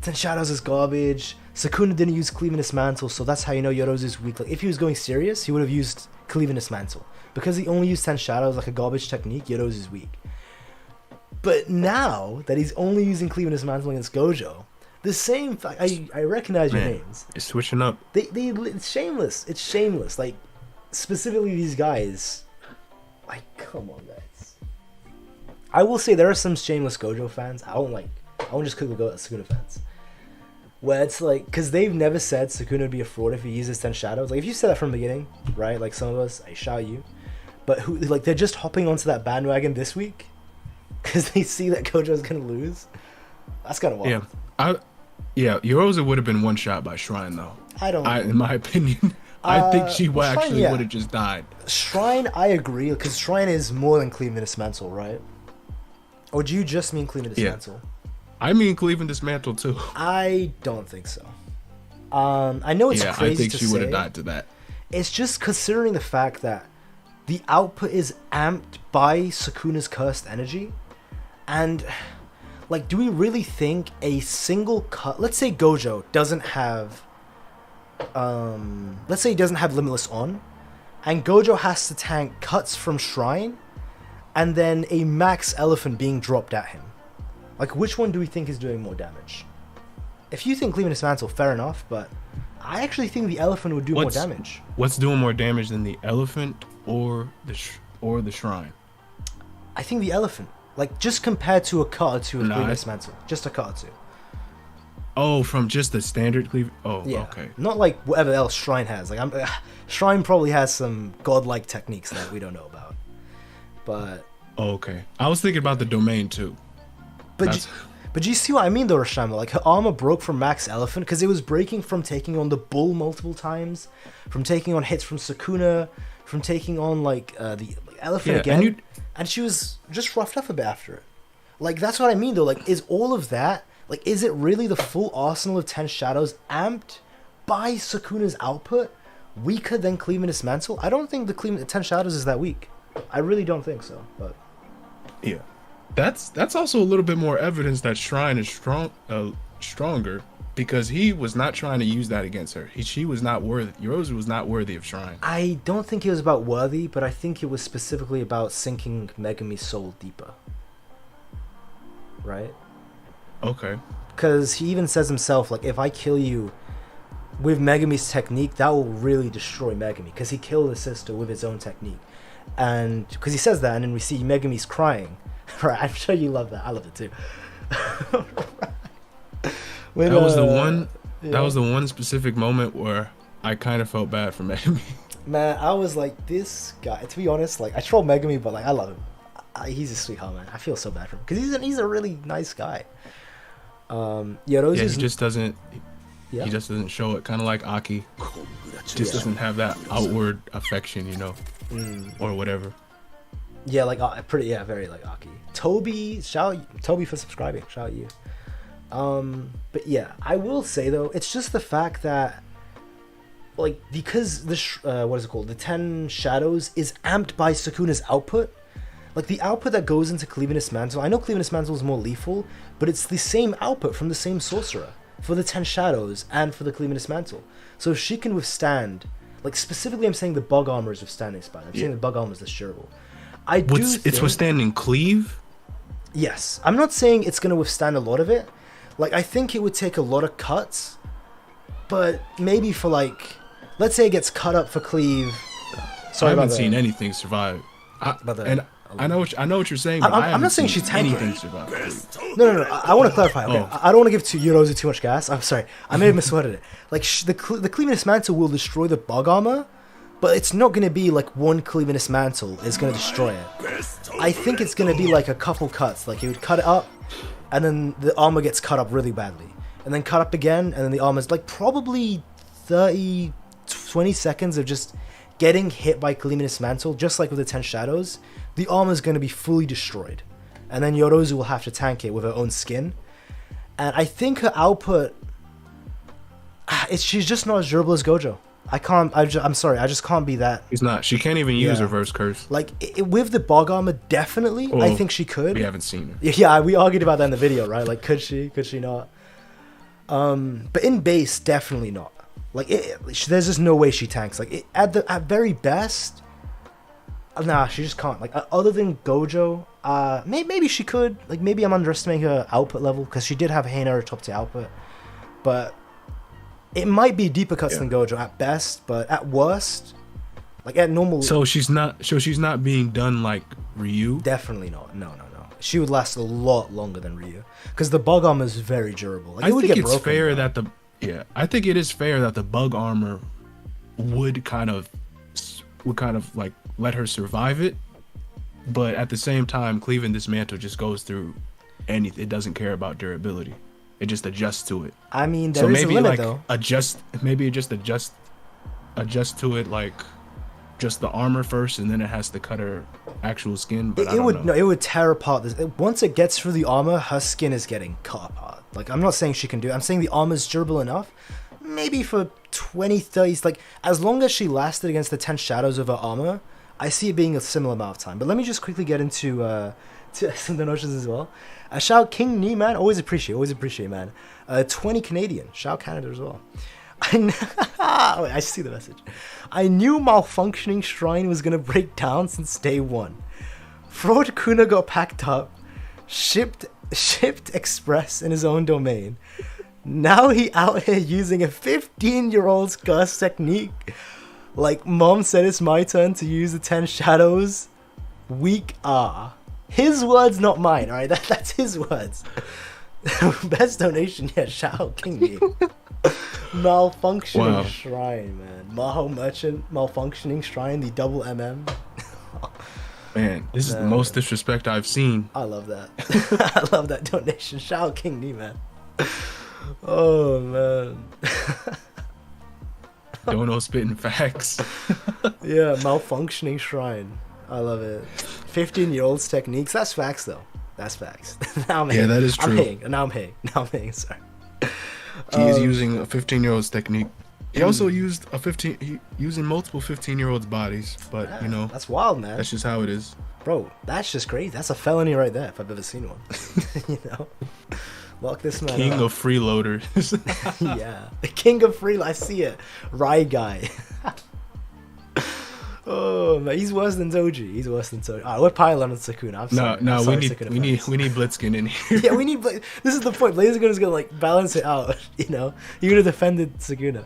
10 Shadows is garbage. Sukuna didn't use Cleaviness Mantle, so that's how you know Yorozu is weak. Like, if he was going serious, he would have used Cleaviness Mantle. Because he only used 10 Shadows like a garbage technique, Yorozu is weak. But now that he's only using Cleaviness Mantle against Gojo, the same fact, I recognize your names. It's switching up. It's shameless. It's shameless. Like, specifically these guys. Like, come on, guys. I will say there are some shameless Gojo fans. I won't just quickly go at Sukuna fans. Where it's like, because they've never said Sukuna would be a fraud if he uses 10 Shadows. Like, if you said that from the beginning, right? Like, some of us, I shout you. But who, like, they're just hopping onto that bandwagon this week because they see that Gojo's gonna lose. That's kind of wild. Yeah, Yorozu would have been one shot by Shrine though. In my opinion, I think she would have just died. Shrine, I agree, because Shrine is more than Cleaviness Mantle, right? Or do you just mean Cleaviness Mantle? I mean Cleaviness Mantle too. I don't think so. I know it's crazy to say. I think she would have died to that. It's just considering the fact that the output is amped by Sukuna's cursed energy, and like, do we really think a single cut? Let's say Gojo doesn't have, let's say he doesn't have Limitless on, and Gojo has to tank cuts from Shrine, and then a max Elephant being dropped at him. Like, which one do we think is doing more damage? If you think Cleaviness Mantle, fair enough, but I actually think the Elephant would do more damage. What's doing more damage than the Elephant or the Shrine? I think the Elephant. Like, just compared to a cut or two of Cleaviness Mantle. Just a cut or two. Oh, from just the standard cleave? Oh, yeah. Okay. Not like whatever else Shrine has. Like, Shrine probably has some godlike techniques that we don't know about. But... Oh, okay. I was thinking about the domain, too. But do you see what I mean, though, Rashama? Like, her armor broke from Max Elephant because it was breaking from taking on the Bull multiple times, from taking on hits from Sukuna, from taking on, like, the Elephant again. And she was just roughed up a bit after it. Like, that's what I mean, though. Like, is all of that... Like, is it really the full arsenal of 10 Shadows amped by Sukuna's output weaker than Cleaviness Mantle? I don't think the 10 Shadows is that weak. I really don't think so, but... Yeah. That's also a little bit more evidence that Shrine is stronger, because he was not trying to use that against her. She was not worthy. Yorozu was not worthy of Shrine. I don't think it was about worthy, but I think it was specifically about sinking Megami's soul deeper. Right? Okay. Because he even says himself, like, if I kill you with Megami's technique, that will really destroy Megami. Because he killed his sister with his own technique. And because he says that, and then we see Megami's crying. Right, I'm sure you love that. I love it too. That was the one specific moment where I kind of felt bad for Megami. Man, I was like, this guy. To be honest, like I troll Megami, but like I love him. He's a sweetheart, man. I feel so bad for him because he's a really nice guy. Yeah, he just doesn't. Yeah. He just doesn't show it. Kind of like Aki. Just doesn't have that outward affection, you know, or whatever. Yeah, like very like Aki. Toby, Toby for subscribing. Shout out you. But yeah, I will say though, it's just the fact that, like, because the what is it called? The 10 Shadows is amped by Sukuna's output. Like the output that goes into Cleaviness Mantle. I know Cleaviness Mantle is more lethal, but it's the same output from the same sorcerer for the 10 Shadows and for the Cleaviness Mantle. So she can withstand, like specifically, I'm saying the bug armor is withstanding spell. I'm saying the bug armor is less durable. It's withstanding cleave? Yes. I'm not saying it's going to withstand a lot of it. Like, I think it would take a lot of cuts. But maybe for, like, let's say it gets cut up for cleave. Sorry, I haven't seen anything survive. I know what you're saying, but I'm not saying she's anything survive. No. I want to clarify. Okay, I don't want to give Yorozu too much gas. I'm sorry. I may have misworded it. Like, the Cleaviness Mantle will destroy the bug armor, but it's not going to be like one Cleaviness Mantle is going to destroy it. I think it's going to be like a couple cuts. Like, you would cut it up, and then the armor gets cut up really badly. And then cut up again, and then the armor's like probably 20 seconds of just getting hit by Cleaviness Mantle, just like with the 10 Shadows. The armor's going to be fully destroyed. And then Yorozu will have to tank it with her own skin. And I think her output... she's just not as durable as Gojo. I'm sorry, I just can't be that. She's not. She can't even use reverse curse. Like, with the bog armor, definitely, I think she could. We haven't seen her. Yeah, we argued about that in the video, right? Like, could she? Could she not? But in base, definitely not. Like, there's just no way she tanks. Like, at very best, nah, she just can't. Like, other than Gojo, maybe she could. Like, maybe I'm underestimating her output level because she did have Heian top tier output, but it might be deeper cuts than Gojo at best. But at worst, like at normal. So she's not being done like Ryu. Definitely not. No. She would last a lot longer than Ryu because the bug armor is very durable. Like, I think it's fair that I think it is fair that the bug armor would kind of like let her survive it, but at the same time, Cleaving this mantle just goes through anything. It doesn't care about durability. It just adjusts to it. I mean, there is a limit, though. Maybe it just adjust to it, like just the armor first, and then it has to cut her actual skin. But it would tear apart this. Once it gets through the armor, her skin is getting cut apart. Like, I'm not saying she can do it. I'm saying the armor is durable enough. Maybe for 20, 30, like, as long as she lasted against the 10 Shadows of her armor, I see it being a similar amount of time. But let me just quickly get into to some of the notions as well. Shout out King Nee, man. Always appreciate, man. 20 Canadian. Shout out Canada as well. I see the message. I knew malfunctioning shrine was gonna break down since day one. Fraud Kuna got packed up, shipped express in his own domain. Now he out here using a 15-year-old's curse technique. Like mom said, it's my turn to use the 10 Shadows. Weak ah. His words, not mine. All right, that's his words. Best donation yet. Shout out King Nee. Malfunctioning shrine, man. Maho Merchant, malfunctioning shrine, the double MM. Man, this is the most disrespect I've seen. I love that. I love that donation. Shout out King Nee, man. Oh, man. Dono spitting facts. Yeah, malfunctioning shrine. I love it. 15-year-olds techniques. That's facts, though. That's facts. Now I'm yeah, that is true. Now I'm paying. Sorry. He is using a 15-year-old's technique. He also used using multiple 15-year-olds' bodies, but you know, that's wild, man. That's just how it is, bro. That's just crazy. That's a felony right there, if I've ever seen one. You know, lock this man King up. of freeloaders. Yeah, the king of freeloaders. I see it. Rye guy. Oh man, he's worse than Toji. Alright, we're piling on Sukuna. I'm sorry. No, we need Blitzkin in here. Yeah, we need. This is the point. Blazer is gonna like balance it out. You know, you're gonna defend Sukuna.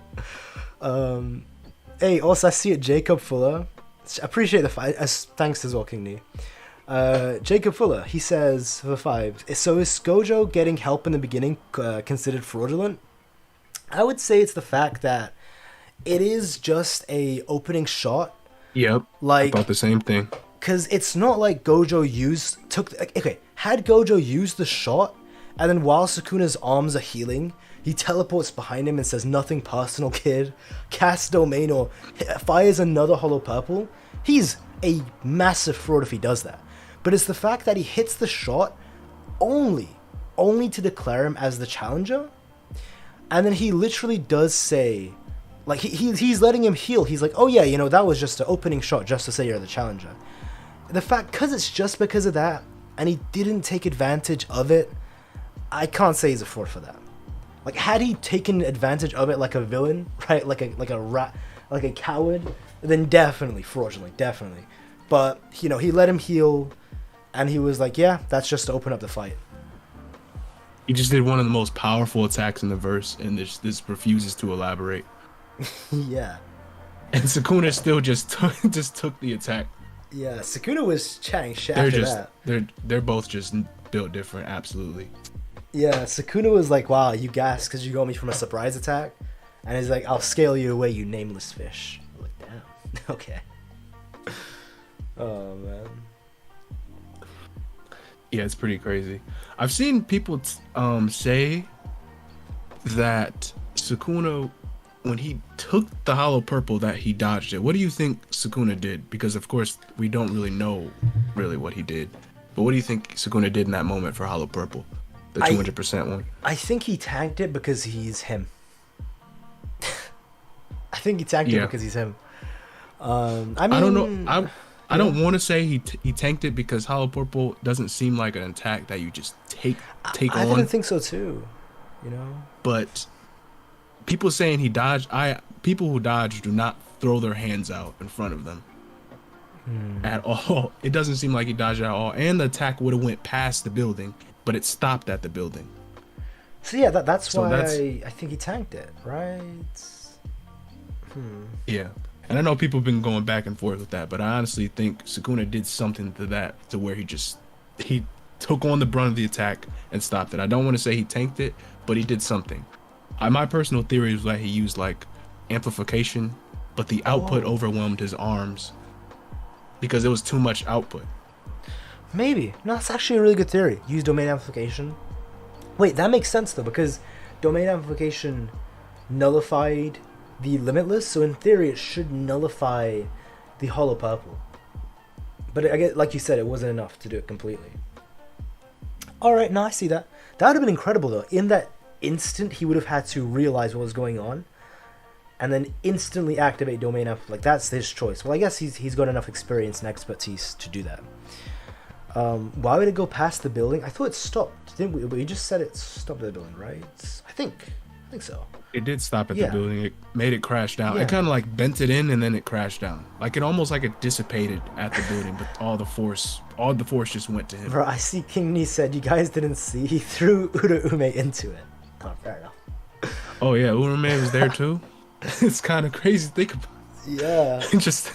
Hey, also I see it. Jacob Fuller. Appreciate the fight. Thanks as well, King Nee. Jacob Fuller. He says for 5. So is Gojo getting help in the beginning considered fraudulent? I would say it's the fact that it is just a opening shot. Yep. Like, I thought the same thing. because it's not like Gojo had Gojo used the shot, and then while Sukuna's arms are healing, he teleports behind him and says, "Nothing personal, kid," casts domain or fires another hollow purple, he's a massive fraud if he does that. But it's the fact that he hits the shot only to declare him as the challenger, and then he literally does say, like, he's letting him heal. He's like, "Oh yeah, you know, that was just an opening shot just to say you're the challenger." The fact, because of that, and he didn't take advantage of it, I can't say he's a fraud for that. Like, had he taken advantage of it like a villain, right, like a rat, like a coward, then definitely fraudulent, definitely. But you know, he let him heal, and he was like, "Yeah, that's just to open up the fight." He just did one of the most powerful attacks in the verse, and this refuses to elaborate. Yeah. And Sukuna still just took the attack. Yeah, Sukuna was chatting shit after that. They're both just built different, absolutely. Yeah, Sukuna was like, "Wow, you gassed because you got me from a surprise attack," and he's like, "I'll scale you away, you nameless fish." I'm like, damn. Okay. Oh man. Yeah, it's pretty crazy. I've seen people say that Sukuna, when he took the hollow purple, that he dodged it. What do you think Sukuna did? Because of course we don't really know what he did. But what do you think Sukuna did in that moment for hollow purple, the 200% one? I think he tanked it because he's him. I think he tanked it because he's him. I mean, I don't know. I don't want to say he tanked it because hollow purple doesn't seem like an attack that you just take on. I didn't think so too. You know. But people saying he dodged. People who dodge do not throw their hands out in front of them at all. It doesn't seem like he dodged at all, and the attack would have went past the building, but it stopped at the building. So yeah, that's why I think he tanked it, right? Yeah, and I know people have been going back and forth with that, but I honestly think Sukuna did something to where he took on the brunt of the attack and stopped it. I don't want to say he tanked it, but he did something. My personal theory is that he used like amplification, but the output overwhelmed his arms because there was too much output. Maybe. No, that's actually a really good theory. Use domain amplification. Wait, that makes sense though, because domain amplification nullified the limitless, so in theory it should nullify the hollow purple. But I guess, like you said, it wasn't enough to do it completely. Alright, now I see that. That would have been incredible though. In that instant, he would have had to realize what was going on and then instantly activate domain amplification. Like, that's his choice. Well, I guess he's got enough experience and expertise to do that. Why would it go past the building? I thought it stopped. Didn't we? We just said it stopped at the building, right? I think so. It did stop at the building. It made it crash down. Yeah. It kind of like bent it in and then it crashed down. Like, it almost like it dissipated at the building, but all the force just went to him. Bro, I see King Nee said you guys didn't see. He threw Urume into it. Oh, fair enough. Oh yeah, Urume was there too. It's kind of crazy to think about. Yeah. just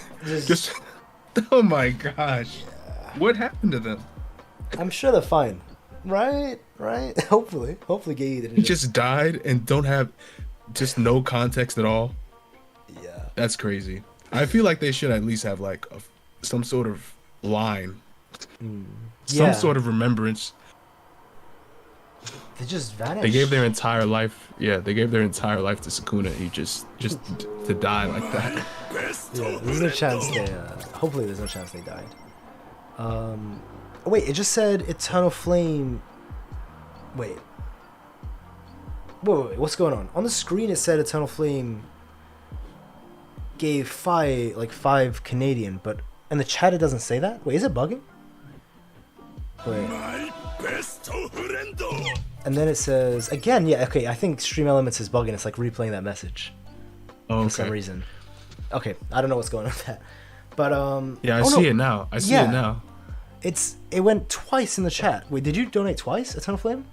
oh my gosh. Yeah. What happened to them? I'm sure they're fine. Right? Hopefully Gay didn't just died and don't have just no context at all. Yeah. That's crazy. I feel like they should at least have like some sort of line. Some sort of remembrance. They just vanished. They gave their entire life. Yeah, they gave their entire life to Sukuna. He just to die like that. Yeah, there's no chance they. Hopefully, there's no chance they died. Wait, it just said Eternal Flame. Wait, what's going on? On the screen, it said Eternal Flame gave 5 Canadian, but in the chat it doesn't say that. Wait, is it bugging? Wait. And then it says again, yeah, okay. I think Stream Elements is bugging. It's like replaying that message for some reason. Okay, I don't know what's going on with that, but yeah, I see it now. I see it now. It went twice in the chat. Wait, did you donate twice, Eternal Flame?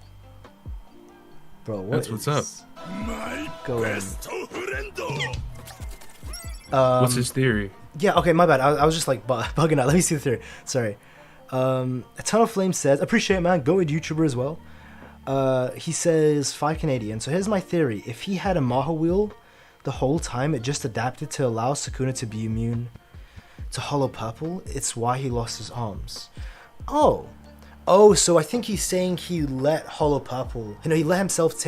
Bro, that's what's up. Go what's his theory? Yeah, okay, my bad. I was just like bugging out. Let me see the theory. Sorry. Eternal Flame says, appreciate it, man. Go with YouTuber as well. He says 5 Canadian. So here's my theory. If he had a Maha wheel the whole time it just adapted to allow Sukuna to be immune to hollow purple. It's why he lost his arms. Oh, so I think he's saying he let hollow purple, he let himself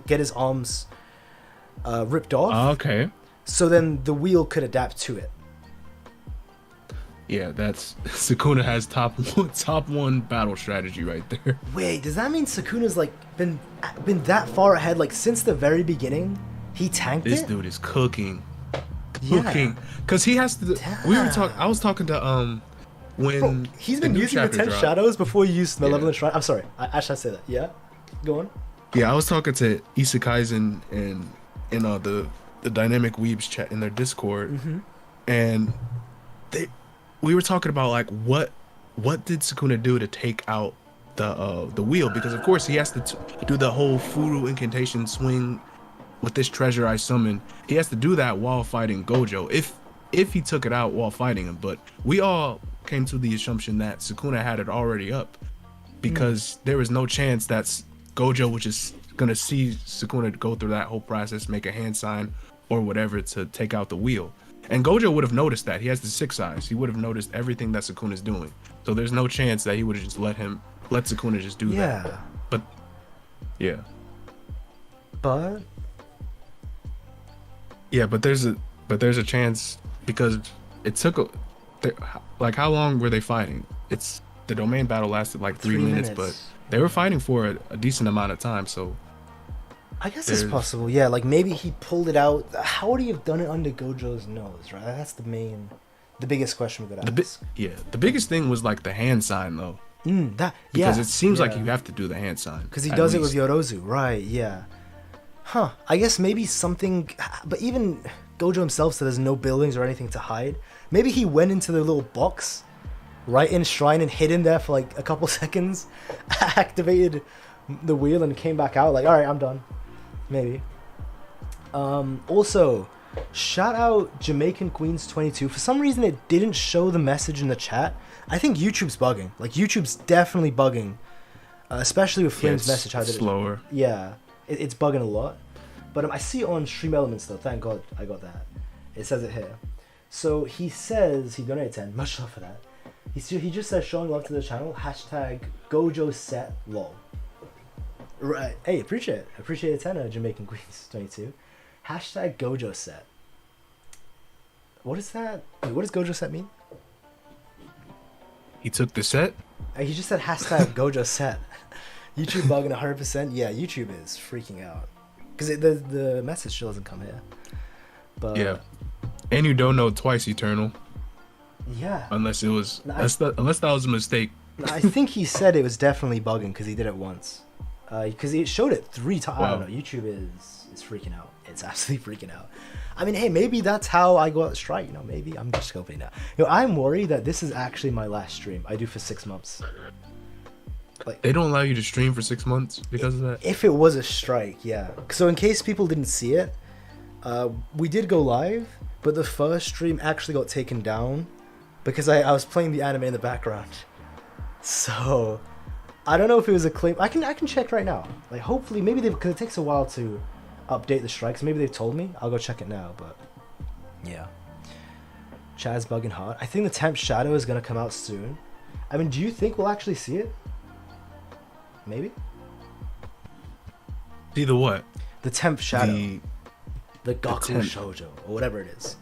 get his arms ripped off. Okay. So then the wheel could adapt to it. Yeah, that's Sukuna has top one battle strategy right there. Wait, does that mean Sukuna's been that far ahead? Like since the very beginning, he tanked This it. dude is cooking, Yeah. because he has to. I was talking to when Bro, he's been the new using the chapter 10 dropped. shadows before he used Malevolent Shrine. I'm sorry, I should say that. Yeah, go on. Yeah, I was talking to JJK Kaisen and the Dynamic Weebs chat in their Discord, and we were talking about like what did Sukuna do to take out the wheel, because of course he has to do the whole Furu incantation swing with this treasure I summoned. He has to do that while fighting Gojo if he took it out while fighting him, but we all came to the assumption that Sukuna had it already up because there was no chance that Gojo was just gonna see Sukuna go through that whole process, make a hand sign or whatever to take out the wheel. And Gojo would have noticed that. He has the 6 eyes. He would have noticed everything that Sukuna's doing. So there's no chance that he would have just let Sukuna just do that. But yeah. But Yeah, but there's a chance because it took like how long were they fighting? It's the domain battle lasted like 3 minutes, but they were fighting for a decent amount of time, so I guess it's possible. Yeah, like maybe he pulled it out. How would he have done it under Gojo's nose, right? That's the biggest question we could ask. The biggest thing was like the hand sign though. Because it seems like you have to do the hand sign. Because he does it with Yorozu, right? Yeah. Huh. I guess maybe something. But even Gojo himself said there's no buildings or anything to hide. Maybe he went into the little box right in Shrine and hid in there for like a couple seconds, activated the wheel and came back out like, all right, I'm done. Maybe. Also, shout out Jamaican Queens 22. For some reason, it didn't show the message in the chat. I think YouTube's bugging. Like YouTube's definitely bugging, especially with Flame's message. How did slower? It's bugging a lot. But I see it on Stream Elements though. Thank God I got that. It says it here. So he says he donated 10. Much love for that. He just says showing love to the channel. Hashtag Gojo set lol. Right. Hey, appreciate it. Appreciate a 10, Jamaican Queens 22. Hashtag Gojo set. What is that? Wait, what does Gojo set mean? He took the set? He just said hashtag Gojo set. YouTube bugging 100%. Yeah, YouTube is freaking out. Because the message still doesn't come here. But yeah. And you don't know twice eternal. Yeah. Unless it was unless that was a mistake. I think he said it was definitely bugging because he did it once. Because he showed it 3 times. Wow. I don't know. YouTube is freaking out. It's absolutely freaking out. I mean, hey, maybe that's how I got strike. Maybe I'm just hoping now. I'm worried that this is actually my last stream I do for 6 months. Like, they don't allow you to stream for 6 months because of that. If it was a strike, yeah. So in case people didn't see it, we did go live, but the first stream actually got taken down because I was playing the anime in the background. So I don't know if it was a claim. I can check right now. Like hopefully, maybe because it takes a while to update the strikes. Maybe they've told me. I'll go check it now. But yeah, Chad's bugging hard. I think the 10th shadow is gonna come out soon. I mean, do you think we'll actually see it? Maybe. See the what? The 10th shadow. The Gaku Shoujo or whatever it is.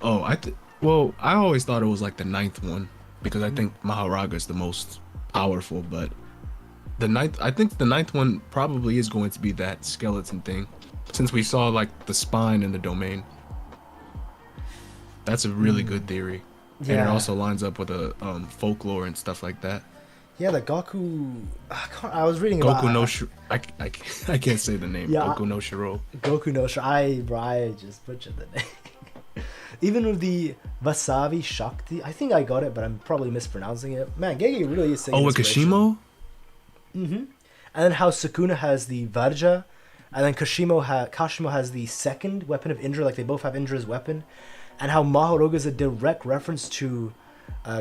Oh, I always thought it was like the 9th one because I think Maharaga is the most powerful, but I think the 9th one probably is going to be that skeleton thing, since we saw like the spine in the domain. That's a really good theory, and it also lines up with a folklore and stuff like that. Yeah, the Gaku. I was reading about Goku no I can't say the name. Yeah, Goku no Shiro. Goku no Shiro. I just butchered the name. Even with the Wasabi Shakti, I think I got it, but I'm probably mispronouncing it. Man, Gege really is saying. Oh, with Kashimo? And then how Sukuna has the Varja, and then Kashimo has the second weapon of Indra, like they both have Indra's weapon, and how Mahoroga is a direct reference to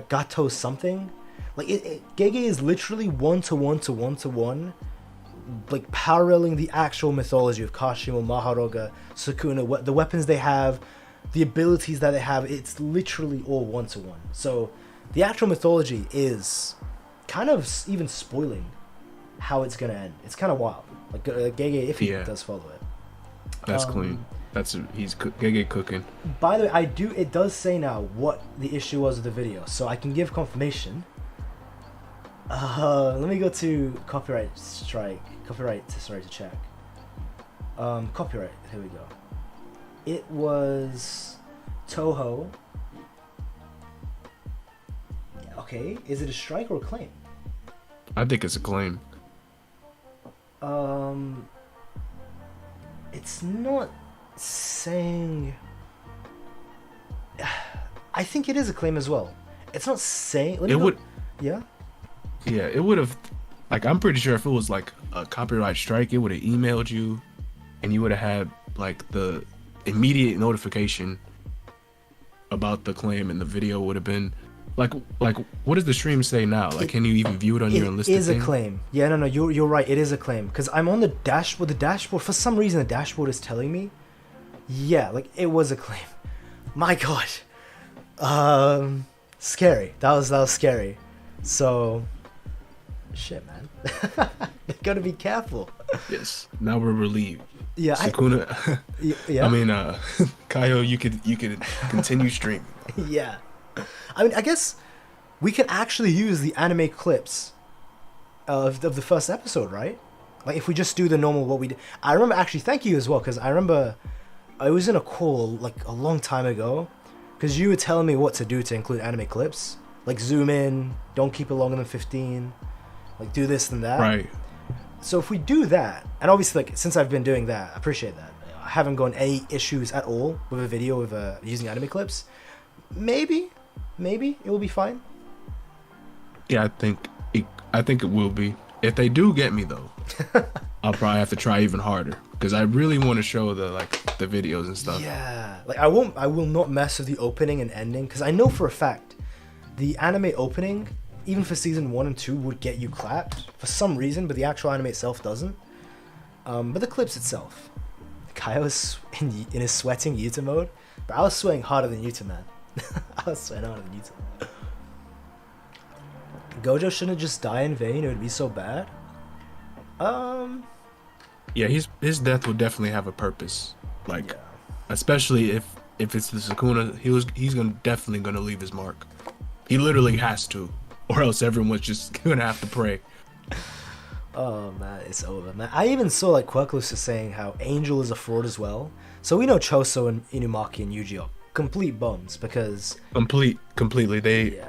Gato something. Like Gege is literally 1-to-1-to-1-to-1 like paralleling the actual mythology of Kashimo, Maharoga, Sukuna, the weapons they have, the abilities that they have. It's literally all one-to-one. So the actual mythology is kind of even spoiling how it's gonna end. It's kind of wild. Like Gege, if he does follow it. That's clean. He's Gege cooking. By the way, it does say now what the issue was with the video, so I can give confirmation. Let me go to copyright strike to check. Copyright, here we go. It was Toho. Okay, is it a strike or a claim? I think it's a claim. It's not saying. I think it is a claim as well. It's not saying. Yeah. Yeah, it would have. Like, I'm pretty sure if it was like a copyright strike, it would have emailed you, and you would have had like the immediate notification about the claim, and the video would have been like what does the stream say now? Like, can you even view it on your listed? It is a claim. Yeah, no, you're right. It is a claim because I'm on the dashboard. The dashboard, for some reason, the dashboard is telling me, yeah, like it was a claim. My God, scary. That was scary. So, shit, man, gotta be careful. Yes. Now we're relieved. Yeah, Sukuna. Yeah. I mean, Kaio, you could continue streaming. Yeah. I mean, I guess we can actually use the anime clips of the first episode, right? Like, if we just do the normal what we did. I remember, actually, thank you as well, because I remember I was in a call, like, a long time ago, because you were telling me what to do to include anime clips. Like, zoom in, don't keep it longer than 15, like, do this and that. Right. So if we do that, and obviously, like, since I've been doing that, I appreciate that. I haven't gotten any issues at all with a video with using anime clips. Maybe it will be fine. Yeah, I think it will be. If they do get me though, I'll probably have to try even harder because I really want to show the videos and stuff. Yeah, like I will not mess with the opening and ending because I know for a fact the anime opening, even for season 1 and 2, would get you clapped for some reason, but the actual anime itself doesn't. But the clips itself, Kai was in his sweating Yuta mode, but I was sweating harder than Yuta, man. I was sweating harder than Yuta. Gojo shouldn't just die in vain. It would be so bad. Yeah, his death would definitely have a purpose. Like, especially if it's the Sukuna, he's definitely gonna leave his mark. He literally has to, or else everyone's just gonna have to pray. Oh man, it's over, man. I even saw like Quirkless is saying how Angel is a fraud as well. So we know Choso and Inumaki and Yuji are complete bums because completely they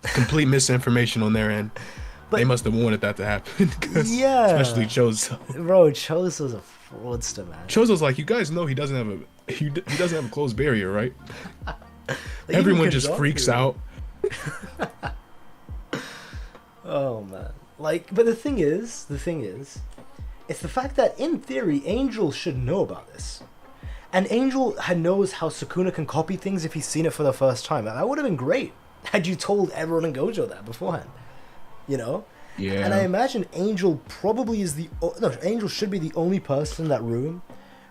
complete misinformation on their end. But they must have wanted that to happen. Especially Choso. Bro, Choso's a fraudster, man. Choso's like, you guys know he doesn't have a closed barrier, right? Like, everyone just freaks out. Oh man. Like, but the thing is, it's the fact that in theory, Angel should know about this. And Angel knows how Sukuna can copy things if he's seen it for the first time. That would have been great had you told everyone in Gojo that beforehand. You know? Yeah. And I imagine Angel probably is Angel should be the only person in that room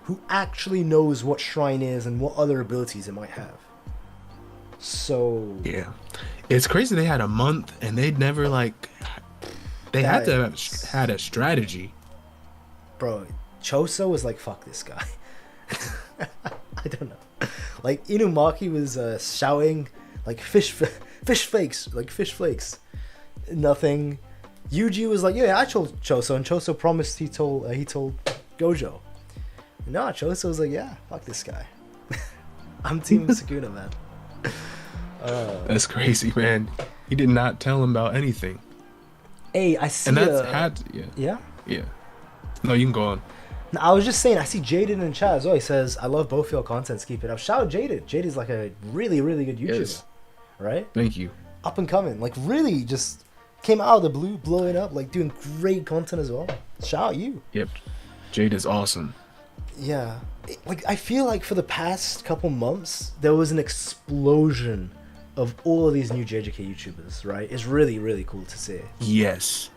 who actually knows what Shrine is and what other abilities it might have. So... Yeah. It's crazy they had a month and they'd never, like... They had to have had a strategy. Bro, Choso was like, fuck this guy. I don't know. Like, Inumaki was shouting, like, fish flakes. Nothing. Yuji was like, yeah, I told Choso, and Choso promised he told Gojo. No, Choso was like, yeah, fuck this guy. I'm team Sukuna, man. That's crazy, man. He did not tell him about anything. Hey, I see. And that's Yeah. No, you can go on. No, I was just saying, I see Jaded in the chat as well. He says, I love both your contents. Keep it up. Shout out Jaded. Jaded's like a really, really good YouTuber. Yes. Right? Thank you. Up and coming. Like, really just came out of the blue, blowing up, like doing great content as well. Shout out you. Yep. Jade is awesome. Yeah. Like, I feel like for the past couple months, there was an explosion of all of these new JJK YouTubers, right? It's really, really cool to see. Yes.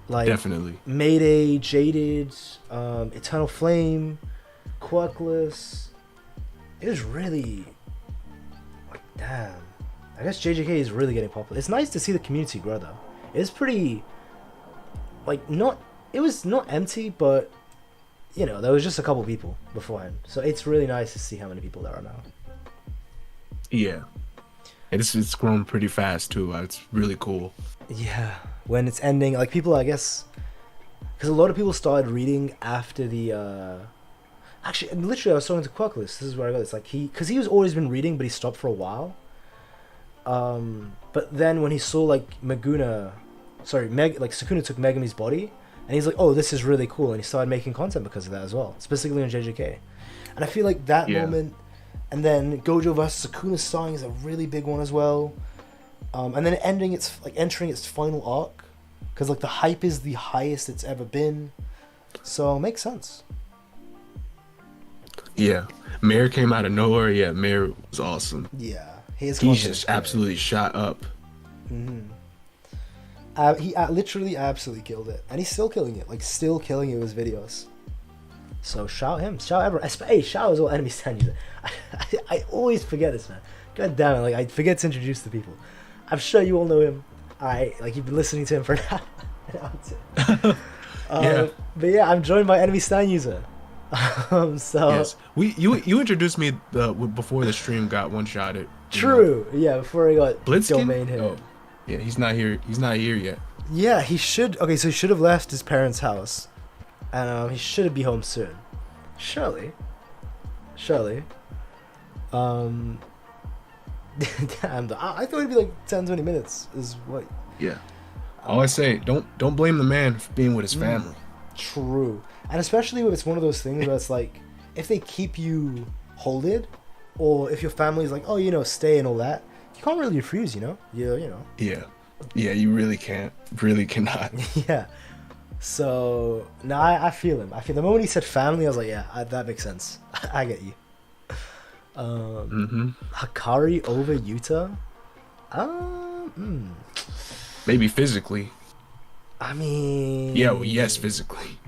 Like Definitely. Mayday, Jaded, Eternal Flame, Quirkless. It was really like, damn. I guess JJK is really getting popular. It's nice to see the community grow though. It's pretty like not. It was not empty, but you know there was just a couple people beforehand. So it's really nice to see how many people there are now. Yeah. It's grown pretty fast too. It's really cool. Yeah, when it's ending, like people, I guess, because a lot of people started reading after the. Actually, literally, I was talking to Quirkless. This is where I got this. Like because he was always been reading, but he stopped for a while. But then when he saw like like Sukuna took Megami's body, and he's like, oh, this is really cool, and he started making content because of that as well, specifically on JJK. And I feel like that moment, and then Gojo vs Sukuna starting is a really big one as well. And then entering its final arc, because like the hype is the highest it's ever been, so it makes sense. Yeah, Mare came out of nowhere. Yeah, Mare was awesome. Yeah, he's just absolutely shot up. Mm-hmm. He literally absolutely killed it, and he's still killing it. Like still killing it with his videos. So shout him, shout everyone. Hey, shout as well, enemy stand user. I always forget this, man. God damn it, like I forget to introduce the people. I'm sure you all know him. Like you've been listening to him for now. Yeah. But yeah, I'm joined by enemy stand user. So yes, you introduced me before the stream got one shotted. True. Yeah, before he got Blitzkin? domain hit. Oh, yeah, he's not here. He's not here yet. Yeah, he should. Okay, so he should have left his parents' house, and he should be home soon. Surely. Damn, I thought it'd be like 10-20 minutes is what. Yeah. All I say, don't blame the man for being with his family. True. And especially when it's one of those things where it's like, if they keep you holded, or if your family's like, oh, stay and all that, you can't really refuse, you know? Yeah. Yeah, you really can't. Really cannot. Yeah. So, no, I feel him. The moment he said family, I was like, yeah, that makes sense. I get you. Hakari over Yuta? Maybe physically. I mean... Yeah, well, yes, physically.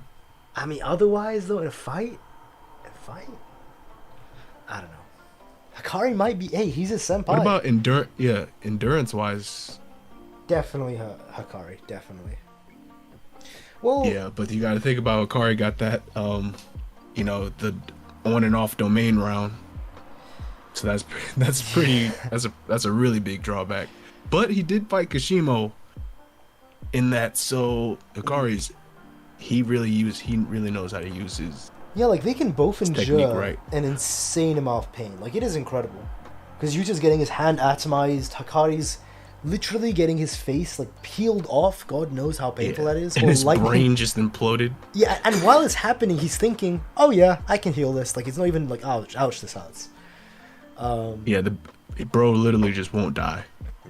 I mean, otherwise, though, in a fight? I don't know. Hakari might be... Hey, he's a senpai. What about endurance-wise? Definitely Hakari, definitely. Well... Yeah, but you gotta think about Hakari got that, the on and off domain round. So that's a really big drawback. But he did fight Kashimo in that, so Hikari's he really knows how to use his like they can both endure right. an insane amount of pain. Like it is incredible. Because Yuta's getting his hand atomized, Hakari's literally getting his face like peeled off. God knows how painful that is. And his brain just imploded. Yeah, and while it's happening, he's thinking, oh yeah, I can heal this. Like it's not even like ouch, this hurts. The bro literally just won't die.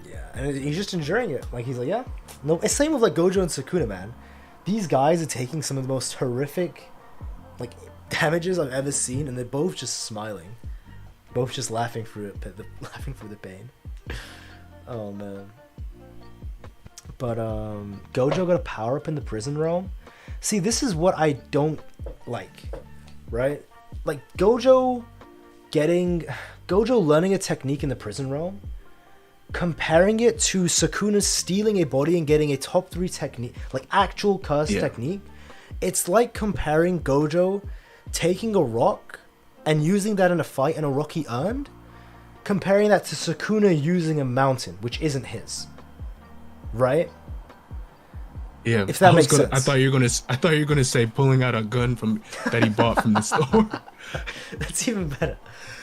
Yeah, and he's just enjoying it. Like he's like, yeah, no. It's same with like Gojo and Sukuna, man. These guys are taking some of the most horrific, like damages I've ever seen, and they're both just smiling, both just laughing through the pain. Oh man. But Gojo got a power up in the prison realm. See, this is what I don't like, right? Like Gojo learning a technique in the prison realm, comparing it to Sukuna stealing a body and getting a top 3 technique, like actual curse technique. It's like comparing Gojo taking a rock and using that in a fight and a rock he earned, comparing that to Sukuna using a mountain, which isn't his. Right? Yeah. If that makes sense. I thought you were gonna say pulling out a gun that he bought from the store. That's even better.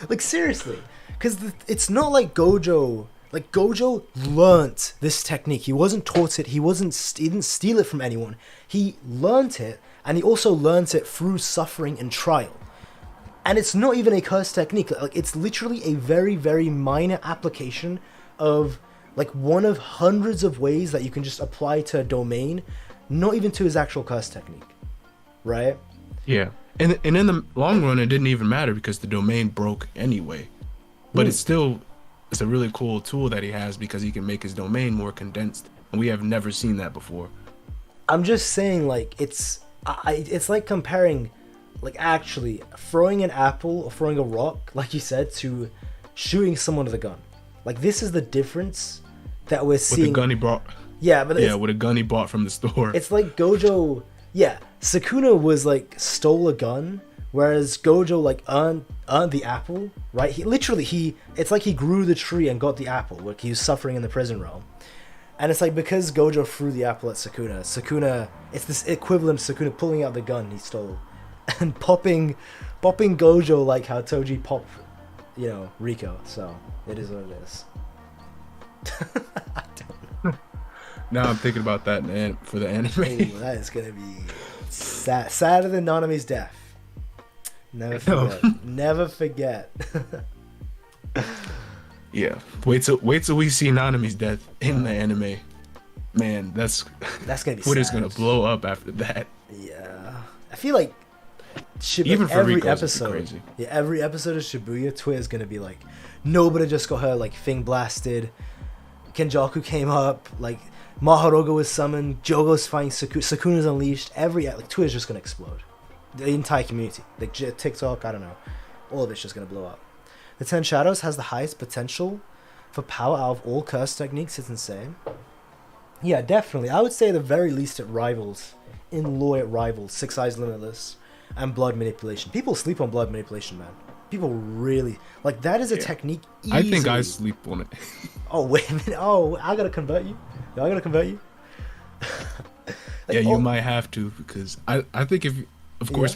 Like seriously, because it's not like Gojo. Like Gojo learnt this technique. He wasn't taught it. He didn't steal it from anyone. He learnt it, and he also learnt it through suffering and trial. And it's not even a curse technique. Like it's literally a very, very minor application of like one of hundreds of ways that you can just apply to a domain, not even to his actual curse technique, right? Yeah. And in the long run, it didn't even matter because the domain broke anyway. But it's a really cool tool that he has because he can make his domain more condensed. And we have never seen that before. I'm just saying, like, it's like comparing, like, actually throwing an apple or throwing a rock, like you said, to shooting someone with a gun. Like, this is the difference that we're seeing. With the gun he brought. Yeah, but with a gun he bought from the store. It's like Gojo. Yeah, Sukuna was like stole a gun, whereas Gojo like earned the apple, right? It's like he grew the tree and got the apple. Like he was suffering in the prison realm, and it's like because Gojo threw the apple at Sukuna, it's this equivalent of Sukuna pulling out the gun he stole, and popping Gojo like how Toji popped, Riko. So it is what it is. I don't know. Now I'm thinking about that for the anime. Hey, that is gonna be sadder than Nanami's death. Never forget. Never forget. Yeah. Wait till we see Nanami's death in the anime. Man, that's gonna be Twitter's sad. gonna blow up after that. Yeah. I feel like even for every Rico's episode. crazy. Yeah, every episode of Shibuya, Twitter's gonna be like, nobody just got her like thing blasted. Kenjaku came up, like Maharoga was summoned, Jogo's fighting Sukuna's unleashed. Twitter's just gonna explode. The entire community, like TikTok, I don't know, all of it's just gonna blow up. The Ten Shadows has the highest potential for power out of all curse techniques. It's insane. Yeah, definitely. I would say at the very least it rivals, in lore it rivals Six Eyes Limitless and Blood Manipulation. People sleep on Blood Manipulation, man. People really like that is a technique. Easily. I think I sleep on it. Oh wait a minute! Oh, I gotta convert you. Like, yeah, you might have to because I think if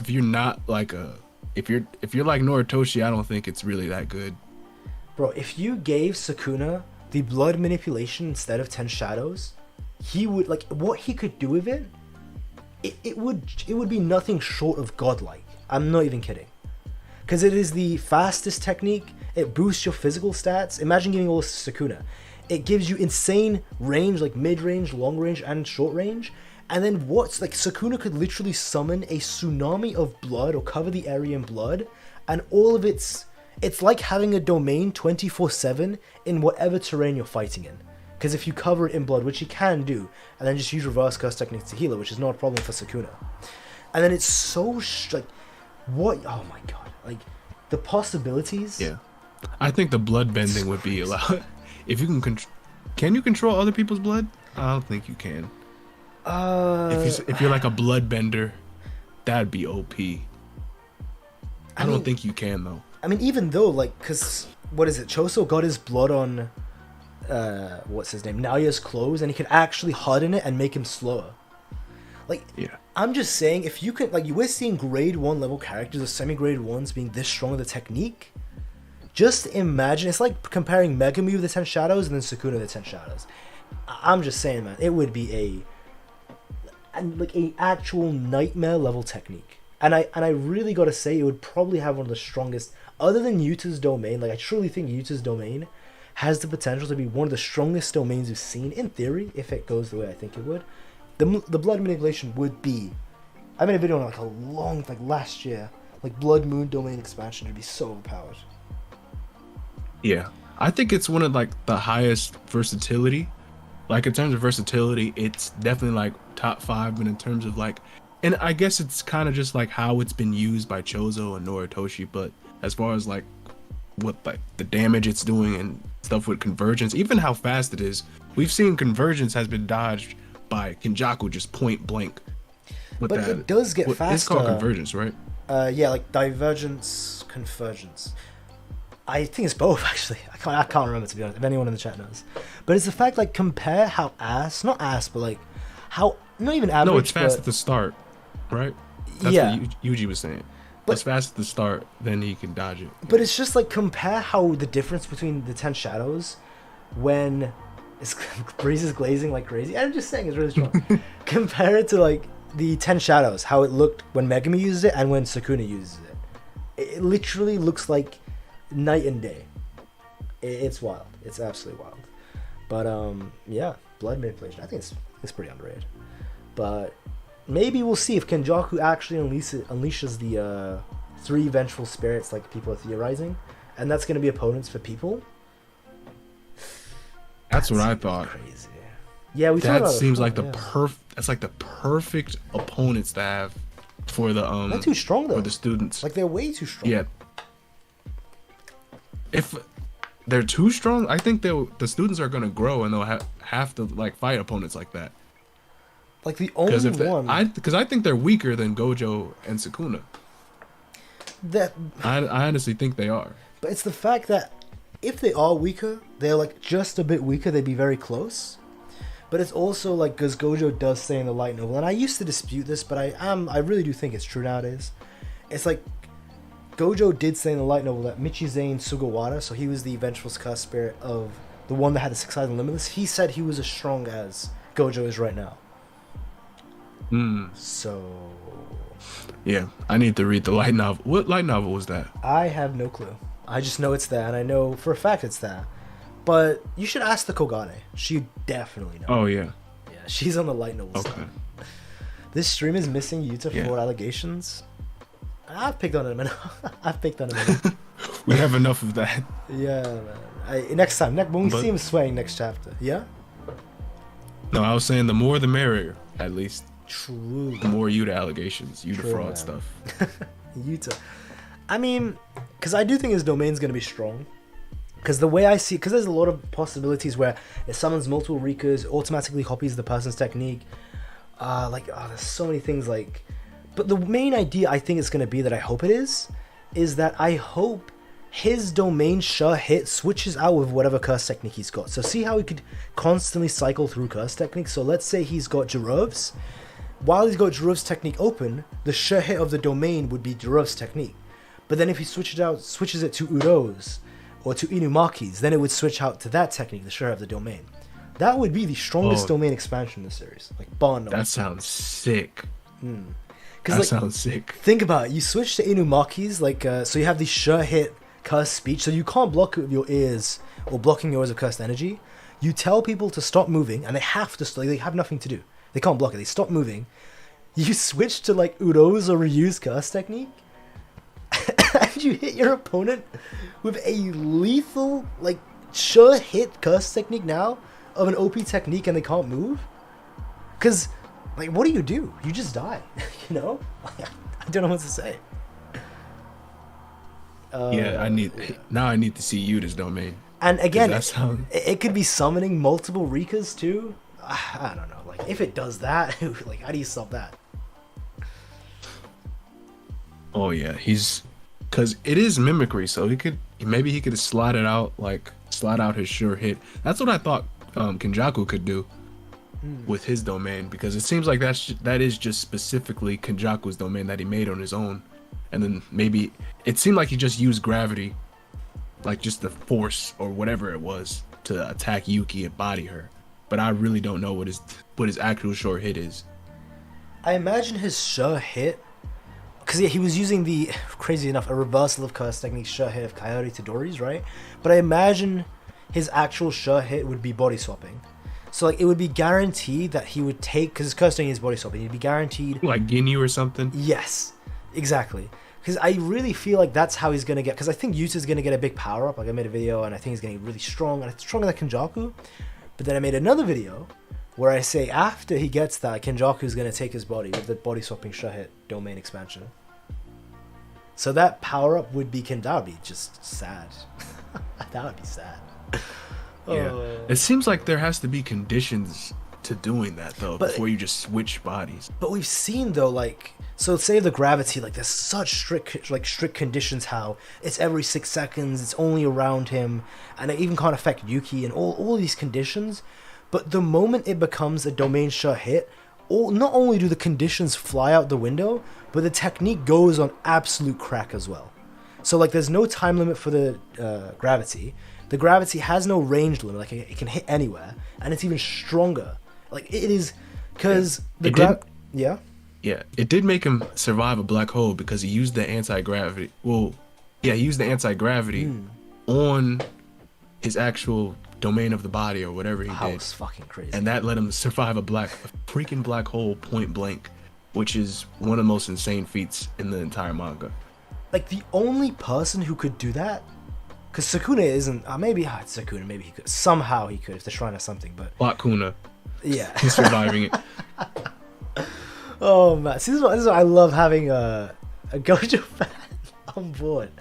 you're not like if you're like Noritoshi, I don't think it's really that good. Bro, if you gave Sukuna the blood manipulation instead of 10 shadows, he would like what he could do with it. It would be nothing short of godlike. I'm not even kidding. Because it is the fastest technique. It boosts your physical stats. Imagine giving all this to Sukuna. It gives you insane range, like mid-range, long-range, and short-range. And then Sukuna could literally summon a tsunami of blood or cover the area in blood. And all of it's like having a domain 24/7 in whatever terrain you're fighting in. Because if you cover it in blood, which you can do, and then just use reverse curse techniques to heal it, which is not a problem for Sukuna. And then it's so what? Oh my god! Like the possibilities. Yeah, I think the blood bending would be allowed. If you can you control other people's blood? I don't think you can. If you're like a blood bender, that'd be OP. I don't think you can though. I mean, even though because what is it? Choso got his blood on, what's his name? Naoya's clothes, and he can actually harden it and make him slower. Yeah. I'm just saying, if you can, we're seeing grade 1 level characters or semi-grade 1s being this strong with the technique. Just imagine, it's like comparing Megumi with the 10 Shadows and then Sukuna with the 10 Shadows. I'm just saying, man, it would be a actual nightmare level technique. And I really gotta say, it would probably have one of the strongest, other than Yuta's domain. I truly think Yuta's domain has the potential to be one of the strongest domains we've seen, in theory, if it goes the way I think it would. The blood manipulation would be, I made a video on last year, Blood Moon domain expansion. It'd be so overpowered. Yeah, I think it's one of the highest versatility. In terms of versatility, it's definitely top 5. But in terms of and I guess it's kind of just how it's been used by Chozo and Noritoshi. But as far as what the damage it's doing and stuff with convergence, even how fast it is, we've seen convergence has been dodged by Kenjaku just point blank. But it does get faster. It's called convergence, right? Yeah, divergence, convergence. I think it's both, actually. I can't remember, to be honest, if anyone in the chat knows. But it's the fact, compare how how, not even average, no, it's fast at the start, right? That's what Yuji was saying. But it's fast at the start, then he can dodge it. But it's just, compare how the difference between the 10 Shadows, when Breeze is glazing like crazy. I'm just saying, it's really strong. Compare it to, the 10 Shadows, how it looked when Megumi uses it and when Sukuna uses it. It literally looks like night and day. It's wild. It's absolutely wild. But yeah, blood manipulation, I think it's pretty underrated. But maybe we'll see if Kenjaku actually unleashes the 3 vengeful spirits like people are theorizing, and that's going to be opponents for people. That's what I thought. Crazy. Yeah, we talked That about seems it like the before, that's like the perfect opponents to have for the They're too strong though. for the students. Like they're way too strong. Yeah. If they're too strong, I think the students are gonna grow and they'll have to like fight opponents like that. Like the only one. Because I think they're weaker than Gojo and Sukuna. That. I honestly think they are. But it's the fact that if they are weaker, they're like just a bit weaker. They'd be very close. But it's also like, because Gojo does say in the light novel, and I used to dispute this, but I really do think it's true nowadays. It's like Gojo did say in the light novel that Michizane Sugawara, so he was the vengeful cursed spirit of the one that had the 6 eyes and limitless. He said he was as strong as Gojo is right now. So yeah, I need to read the light novel. What light novel was that? I have no clue. I just know it's there, and I know for a fact it's there. But you should ask the Kogane. She definitely knows. Oh yeah. Yeah, she's on the light novel stuff. This stream is missing Yuta for allegations. I've picked on him enough. I've picked on him enough. We have enough of that. Yeah, man. Next time, when we see him sweating next chapter. Yeah? No, I was saying the more the merrier, at least. True. The more Yuta allegations, Yuta fraud man. stuff. Yuta. I mean, because I do think his domain's going to be strong. Because the way I see it, because there's a lot of possibilities where it summons multiple Rikas, automatically copies the person's technique. There's so many things like... But the main idea I think it's going to be, that I hope it is that I hope his domain hit switches out with whatever curse technique he's got. So see how he could constantly cycle through curse techniques? So let's say he's got Jirov's. While he's got Jirov's technique open, the hit of the domain would be Jirov's technique. But then if he switches it to Uro's or to Inumaki's, then it would switch out to that technique, the share of the domain. That would be the strongest domain expansion in the series. Like, Bond. That sounds sick. That sounds sick. Think about it. You switch to Inumaki's, so you have the sure hit cursed speech, so you can't block it with your ears or blocking yours of cursed energy. You tell people to stop moving, and they have to. They have nothing to do. They can't block it. They stop moving. You switch to like Uro's or Ryu's curse technique, and you hit your opponent with a lethal, like, sure hit curse technique now of an OP technique, and they can't move. Because, like, what do? You just die. You know? I don't know what to say. I need to see Yuta's domain. And again, it could be summoning multiple Rikas too. I don't know. Like, if it does that, like, how do you stop that? Oh yeah, because it is mimicry, so he could slide out his sure hit. That's what I thought Kenjaku could do with his domain, because it seems like that is just specifically Kenjaku's domain that he made on his own, and then maybe it seemed like he just used gravity, like just the force or whatever it was, to attack Yuki and body her. But I really don't know what his actual sure hit is. I imagine his sure hit, because he was using crazy enough, a reversal of curse technique sure hit of Coyote to Dory's, right? But I imagine his actual sure hit would be body swapping. So like, it would be guaranteed that he would take, because his curse technique is body swapping, he'd be guaranteed... Like Ginyu or something? Yes, exactly. Because I really feel like that's how he's going to get... Because I think Yuta's going to get a big power-up. Like, I made a video, and I think he's getting really strong, and it's stronger than Kenjaku. But then I made another video where I say after he gets that, Kenjaku's going to take his body with the body-swapping Shahit domain expansion. So that power-up would be... That would be just sad. That would be sad. Yeah. It seems like there has to be conditions to doing that, though, before you just switch bodies. But we've seen, though, like... So say the gravity, like, there's such strict conditions how it's every 6 seconds, it's only around him, and it even can't affect Yuki, and all these conditions. But the moment it becomes a domain shut hit, not only do the conditions fly out the window, but the technique goes on absolute crack as well. So, like, there's no time limit for the gravity. The gravity has no range limit, like, it can hit anywhere, and it's even stronger. Like, it is, because Yeah? Yeah, it did make him survive a black hole because he used the anti-gravity. Well, yeah, he used the anti-gravity on his actual domain of the body or whatever he did. That was fucking crazy. And that let him survive a freaking black hole point blank, which is one of the most insane feats in the entire manga. Like, the only person who could do that, because Sukuna isn't, maybe it's Sukuna, maybe he could. Somehow he could if the shrine has something, but... Plot Kuna. Yeah. He's surviving it. Oh man, see, this is why I love having a Gojo fan on board.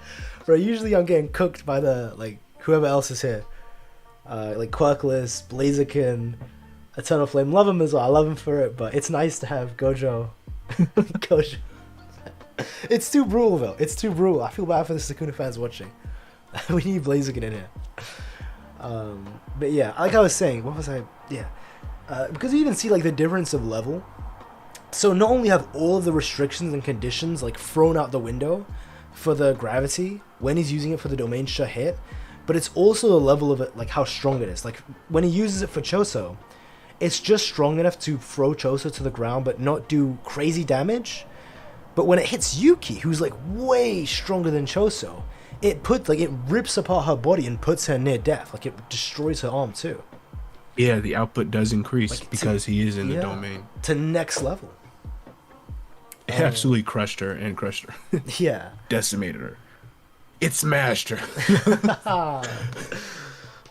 Bro, usually I'm getting cooked by the whoever else is here. Like Quirkless, Blaziken, Eternal Flame. Love him as well. I love him for it, but it's nice to have Gojo. Gojo. It's too brutal though. It's too brutal. I feel bad for the Sukuna fans watching. We need Blaziken in here. But yeah, like I was saying, what was I? Yeah, because you even see like the difference of level. So not only have all of the restrictions and conditions like thrown out the window for the gravity when he's using it for the domain shut hit, but it's also the level of it, like how strong it is. Like when he uses it for Choso, it's just strong enough to throw Choso to the ground but not do crazy damage. But when it hits Yuki, who's like way stronger than Choso, it rips apart her body and puts her near death. Like it destroys her arm too. Yeah, the output does increase because he is in the domain. To next level. It absolutely crushed her. Yeah. Decimated her. It smashed her.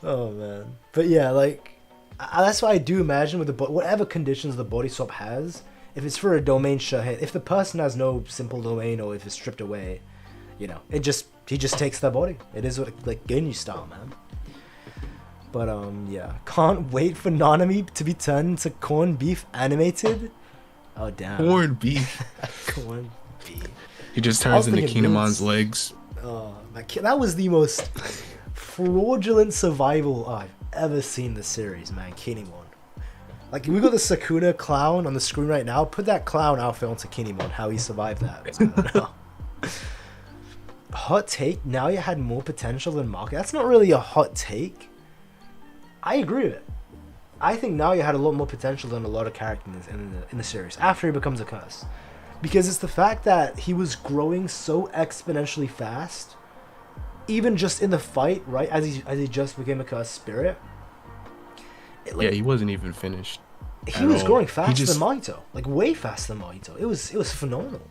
Oh man. But yeah, like that's why I do imagine with whatever conditions the body swap has, if it's for a domain shut hit, if the person has no simple domain or if it's stripped away, he just takes their body. It is like Ginyu style, man. But yeah, can't wait for Nanami to be turned into corned beef animated. Oh damn. Corned beef. Corned beef. He just turns into Kinemon's legs. Oh, that was the most fraudulent survival I've ever seen in the series, man. Kinemon. Like we got the Sukuna clown on the screen right now. Put that clown outfit onto Kinemon. How he survived that? I don't know. Hot take. Now you had more potential than Maki. That's not really a hot take. I agree with it. I think now you had a lot more potential than a lot of characters in the series after he becomes a curse, because it's the fact that he was growing so exponentially fast, even just in the fight, right? As he just became a cursed spirit. He wasn't even finished. He was growing faster than Mahito, like way faster than Mahito. It was phenomenal.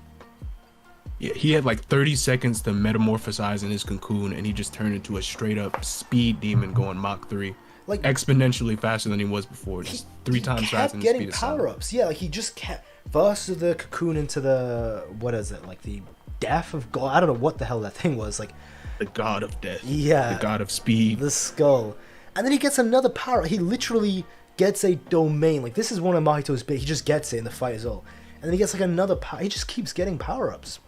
Yeah, he had like 30 seconds to metamorphosize in his cocoon, and he just turned into a straight up speed demon going Mach 3. Like exponentially faster than he was before, just 3 times faster than the speed of sound. Power ups, yeah. Like he just kept first to the cocoon into the like the death of God. I don't know what the hell that thing was. Like the god of death. Yeah. The god of speed. The skull, and then he gets another power. He literally gets a domain. Like this is one of Mahito's big. He just gets it in the fight as well, and then he gets like another power. He just keeps getting power ups,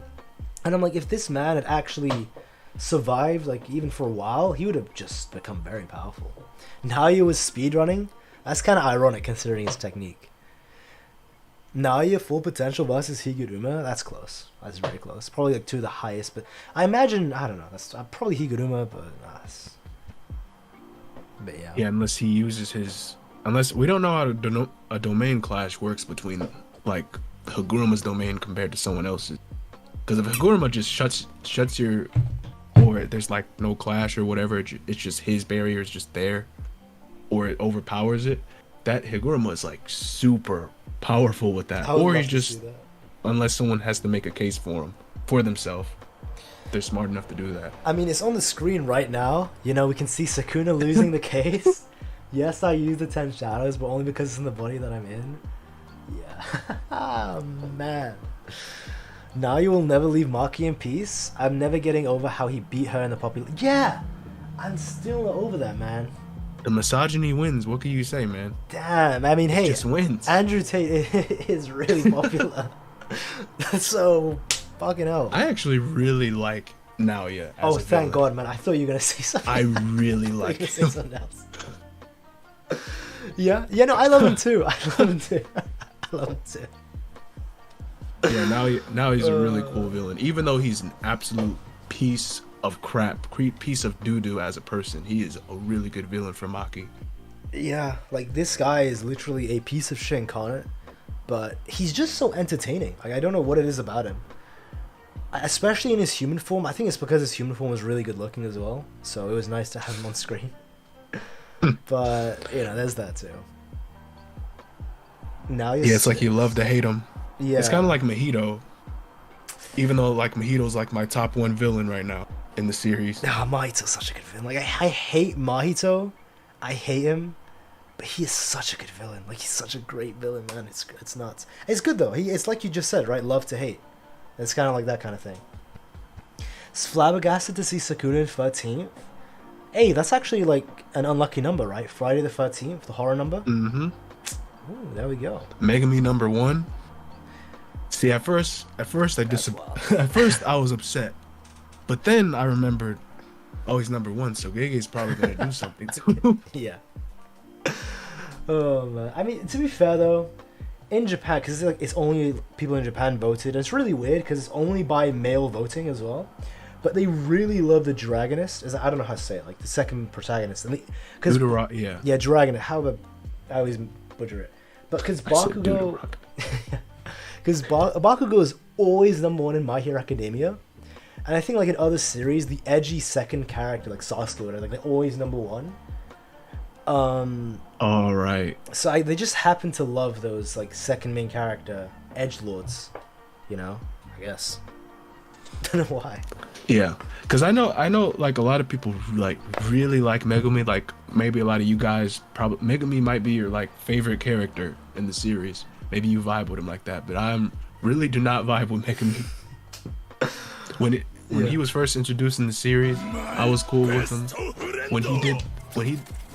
and I'm like, if this man had actually survived, like even for a while, he would have just become very powerful. Naoya was speedrunning. That's kind of ironic considering his technique. Naoya full potential versus Higuruma. That's close. That's very close. Probably like 2 of the highest, but I imagine, I don't know. That's probably Higuruma, but yeah. Yeah, unless he uses unless we don't know how a domain clash works between like Higuruma's domain compared to someone else's. Because if Higuruma just shuts your, or there's like no clash or whatever, it's just his barrier is just there, or it overpowers it, that Higuruma is like super powerful with that. Or he's just, unless someone has to make a case for themselves, they're smart enough to do that. I mean, it's on the screen right now. We can see Sukuna losing the case. Yes, I use the 10 shadows, but only because it's in the body that I'm in. Yeah. Oh, man. Now you will never leave Maki in peace. I'm never getting over how he beat her in the popular. Yeah, I'm still not over that, man. The misogyny wins. What can you say, man? Damn. I mean, hey, just wins. Andrew Tate is really popular. So, fucking hell. I actually really like Naoya. Oh, thank God, man. I thought you were gonna say something. I really like him. Say something else. Yeah. No, I love him too. Yeah, now he's a really cool villain. Even though he's an absolute piece of crap, piece of doo-doo as a person, he is a really good villain for Maki. Yeah, like this guy is literally a piece of shit incarnate, but he's just so entertaining. Like I don't know what it is about him. Especially in his human form. I think it's because his human form was really good looking as well, so it was nice to have him on screen. But, there's that too. Now it's like you love to hate him. Yeah. It's kind of like Mahito. Even though like Mahito's like my top 1 villain right now in the series. Mahito's such a good villain. Like I hate Mahito. I hate him. But he is such a good villain. Like, he's such a great villain, man. It's nuts. It's good though. It's like you just said, right? Love to hate. It's kind of like that kind of thing. It's flabbergasted to see Sukuna in 13th. Hey, that's actually like an unlucky number, right? Friday the 13th, the horror number. Mm-hmm. Ooh, there we go. Megami number 1. See, at first at first I was upset, but then I remembered, oh, he's number 1, so Gege's probably gonna do something too. Yeah. Oh man. I mean, to be fair though, in Japan, because it's only people in Japan voted, and it's really weird because it's only by male voting as well. But they really love the dragonist. I don't know how to say it, like the second protagonist. And yeah, dragonist. I always butcher it. But because Bakugo, because Bakugo is always number 1 in My Hero Academia, and I think like in other series, the edgy second character like Sasuke or whatever, like they're always number 1. All right. So they just happen to love those like second main character edgelords, you know. I guess. Don't know why. Yeah, because I know like a lot of people like really like Megumi. Like maybe a lot of you guys probably Megumi might be your like favorite character in the series. Maybe you vibe with him like that, but I really do not vibe with Megumi. When he was first introduced in the series, I was cool with him.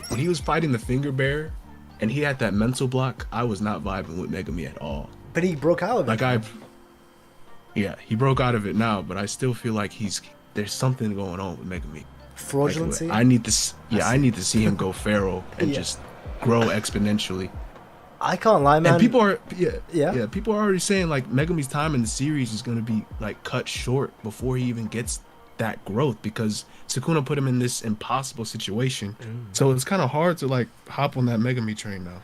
When he was fighting the Finger Bear, and he had that mental block, I was not vibing with Megumi at all. But he broke out of it. Yeah, he broke out of it now, but I still feel like there's something going on with Megumi. Fraudulency? Like, I need to see him go feral and just grow exponentially. I can't lie, man. And people are people are already saying like Megumi's time in the series is going to be like cut short before he even gets that growth, because Sukuna put him in this impossible situation. So it's kind of hard to like hop on that Megumi train now.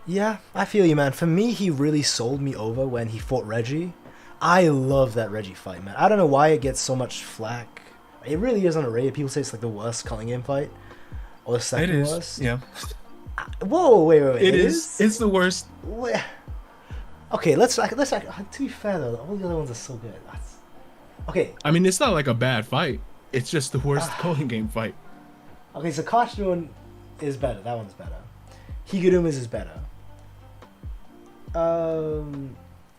Yeah, I feel you, man. For me, he really sold me over when he fought Reggie. I love that Reggie fight, man. I don't know why it gets so much flack. It really is underrated. People say it's like the worst Culling Game fight, or the second worst. Yeah. Whoa, wait. It is. It's the worst. Okay, let's. To be fair though, all the other ones are so good. Okay. I mean, it's not like a bad fight. It's just the worst Culling Game fight. Okay, so Kashin is better. That one's better. Higuruma's is better.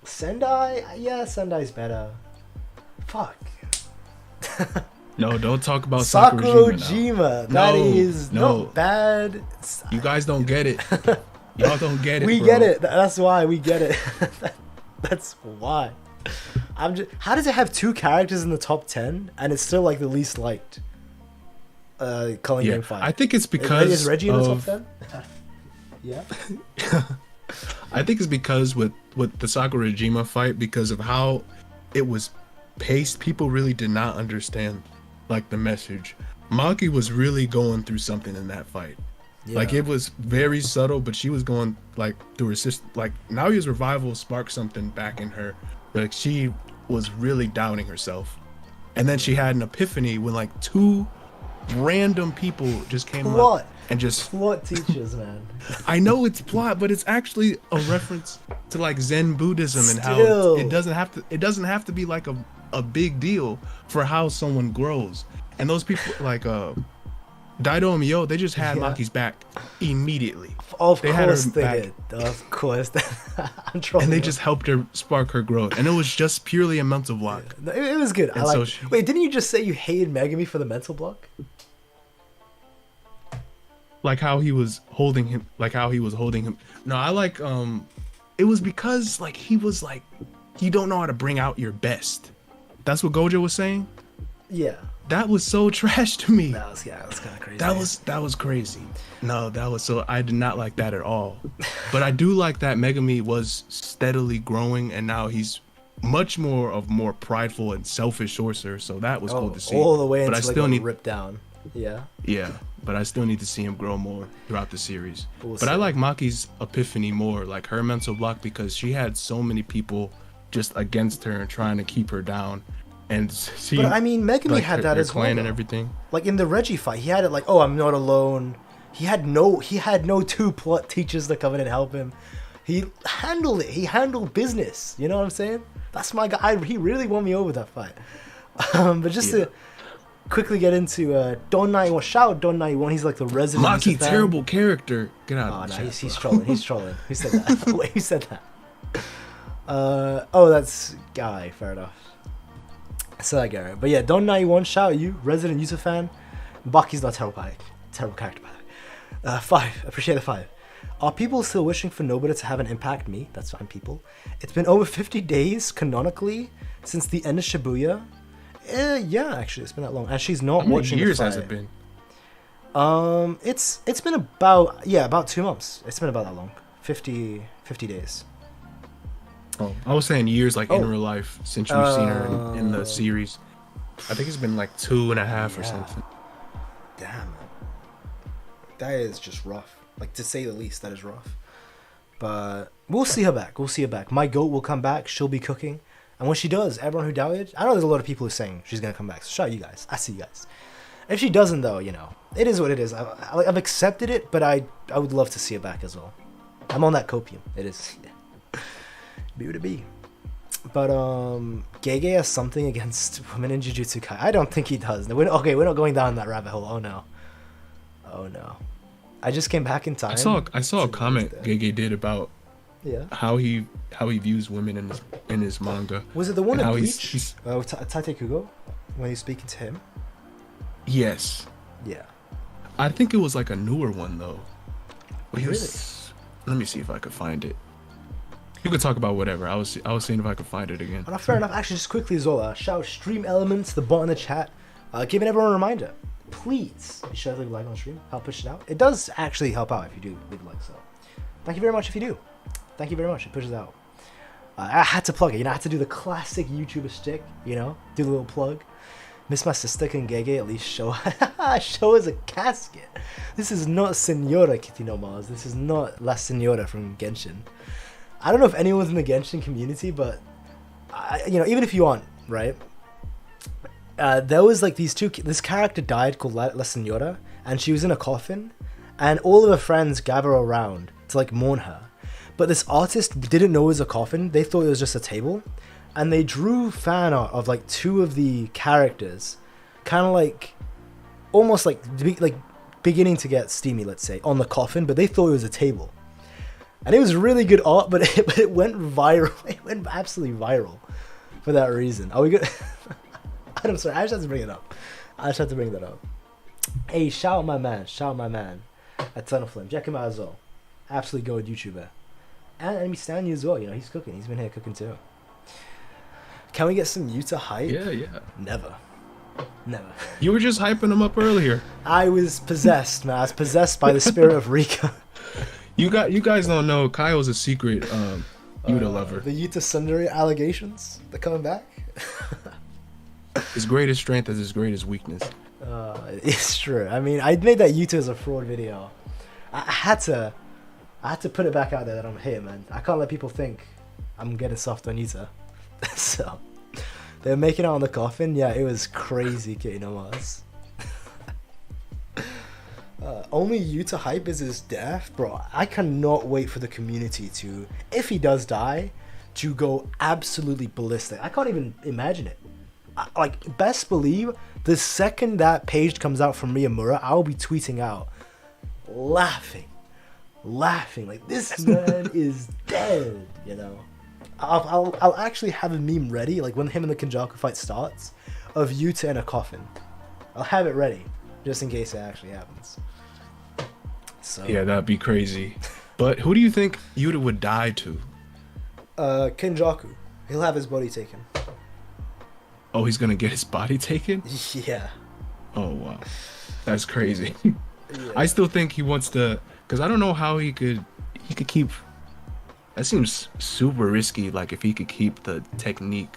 Sendai? Yeah, Sendai's better. Fuck. No, don't talk about Sakurajima. That is not bad. You guys don't get it. Y'all don't get it. We get it. That's why we get it. That's why. How does it have 2 characters in the top 10 and it's still like the least liked Culling Game fight? I think it's because is Reggie in the top 10? Yeah. I think it's because with the Sakurajima fight, because of how it was paced, people really did not understand like the message. Maki was really going through something in that fight. Yeah. Like it was very subtle, but she was going like through her sister. Like Naoya's revival sparked something back in her. Like she was really doubting herself, and then she had an epiphany when like 2 random people just came up and just plot teachers, man. I know it's plot, but it's actually a reference to like Zen Buddhism and how it doesn't have to be like a big deal for how someone grows. And those people like Daido and Mio, they just had Maki's back immediately. Of course they did. Of course. I'm trolling. And they just helped her spark her growth, and it was just purely a mental block. Yeah. It was good. Wait, didn't you just say you hated Megumi for the mental block? Like how he was holding him. No, I like it was because like he was like, you don't know how to bring out your best. That's what Gojo was saying. Yeah. That was so trash to me. That was kind of crazy. That was crazy. No, I did not like that at all. But I do like that Megumi was steadily growing, and now he's much more prideful and selfish sorcerer. So that was cool to see. All the way but until I still need ripped down. Yeah. Yeah, but I still need to see him grow more throughout the series. But I like Maki's epiphany more, like her mental block, because she had so many people just against her and trying to keep her down. And see, but I mean, Megumi like had that as well, and everything. Like in the Reggie fight, he had it like, "Oh, I'm not alone." He had no 2 plot teachers that come in and help him. He handled it. He handled business. You know what I'm saying? That's my guy. He really won me over that fight. But just to quickly get into Don 91. Shout out Don 91. He's like the resident. Maki, terrible character. Get out. Oh of the no, chat, he's bro. trolling. He's trolling. Who said that? Wait, who said that? Oh, that's Guy. Fair enough. So that Gary. But yeah, Don 91. Shout out you, resident user fan. Baki's not terrible character. 5. Appreciate the 5. Are people still wishing for Nobita to have an impact? Me. That's fine, people. It's been over 50 days canonically since the end of Shibuya. Yeah, actually, it's been that long. And she's not How many watching. years the has fight. it been? It's been about 2 months. It's been about that long. 50 days. Oh, I was saying years, like in Oh. real life, since you've seen her in the series. I think it's been like 2.5 or Yeah. something. Damn. That is just rough. Like, to say the least, that is rough. But we'll see her back. My goat will come back. She'll be cooking. And when she does, everyone who doubted, I know there's a lot of people who are saying she's going to come back. So shout out you guys. I see you guys. If she doesn't, though, you know, it is what it is. I've accepted it, but I would love to see her back as well. I'm on that copium. It is. Yeah. Be what it be. But Gege has something against women in Jujutsu Kaisen. I don't think he does. No, we're not going down that rabbit hole. Oh no. I just came back in time. I saw a comment Gege did about how he views women in his manga. Was it the one and at how Bleach? he's Tate Kugo? When he's speaking to him? yes. Yeah. I think it was like a newer one though. Really? Let me see if I could find it. You could talk about whatever. I was seeing if I could find it again. Oh, no, fair enough. Actually, just quickly as well, shout out Stream Elements, the bot in the chat, giving everyone a reminder. Please be sure to leave a like on the stream. Help push it out. It does actually help out if you do leave a like. So, thank you very much if you do. Thank you very much. It pushes out. I had to plug it. You know, I had to do the classic YouTuber shtick. You know, do the little plug. Miss my sister can Gege at least show us a casket. This is not Senora Kitty no Mars. This is not La Senora from Genshin. I don't know if anyone's in the Genshin community, but you know, even if you aren't, right? There was like this character died called La Senora, and she was in a coffin, and all of her friends gather around to like mourn her. But this artist didn't know it was a coffin. They thought it was just a table, and they drew fan art of like 2 of the characters, kind of like almost like beginning to get steamy, let's say, on the coffin, but they thought it was a table. And it was really good art, but it went viral. It went absolutely viral for that reason. Are we good? I'm sorry, I just had to bring it up. Hey, shout out my man. Eternal Flame. Check him out as well. Absolutely good YouTuber. And Enemy Stanley as well. You know, he's cooking. He's been here cooking too. Can we get some Yuta hype? Yeah. Never. You were just hyping him up earlier. I was possessed, man. I was possessed by the spirit of Rika. You guys don't know Kyle's a secret Yuta lover. The Yuta Sundari allegations, they're coming back. His greatest strength is his greatest weakness. It's true. I mean, I made that Yuta as a fraud video. I had to put it back out there that I'm here, man. I can't let people think I'm getting soft on Yuta. So they're making out on the coffin. Yeah, it was crazy, Kitty no Mars. Only Yuta hype is his death, bro. I cannot wait for the community to, if he does die, to go absolutely ballistic. I can't even imagine it. Like, best believe the second that page comes out from Miyamura, I'll be tweeting out, laughing, like this man is dead. You know, I'll actually have a meme ready, like when him and the Kenjaku fight starts, of Yuta in a coffin. I'll have it ready just in case it actually happens. So Yeah, that'd be crazy. But who do you think Yuta would die to? Kenjaku. He'll have his body taken. Oh, he's gonna get his body taken? Yeah. Oh wow, that's crazy. Yeah. I still think he wants to, because I don't know how he could keep. That seems super risky. Like if he could keep the technique,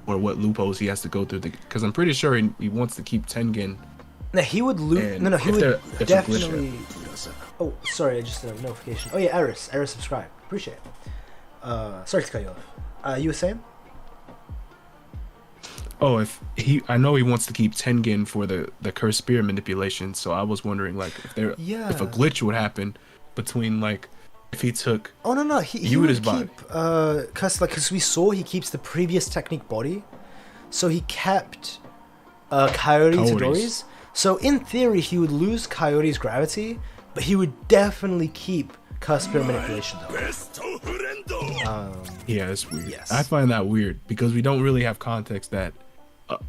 or what loopholes he has to go through. Because I'm pretty sure he wants to keep Tengen. No, he would lose. No, he if would there- if there's a glitch definitely. Oh, sorry, I just a notification. Oh yeah, Eris subscribe. Appreciate it. Sorry to cut you off. You were saying? Oh, I know he wants to keep Tengen for the cursed spear manipulation. So I was wondering, like, if a glitch would happen between, like, if he took. Oh no, he would keep. Cause we saw he keeps the previous technique body, so he kept Coyote to Coyotes. Dory's. So in theory, he would lose Coyote's gravity, but he would definitely keep Curse Spirit Manipulation though. Yeah, it's weird. Yes. I find that weird because we don't really have context that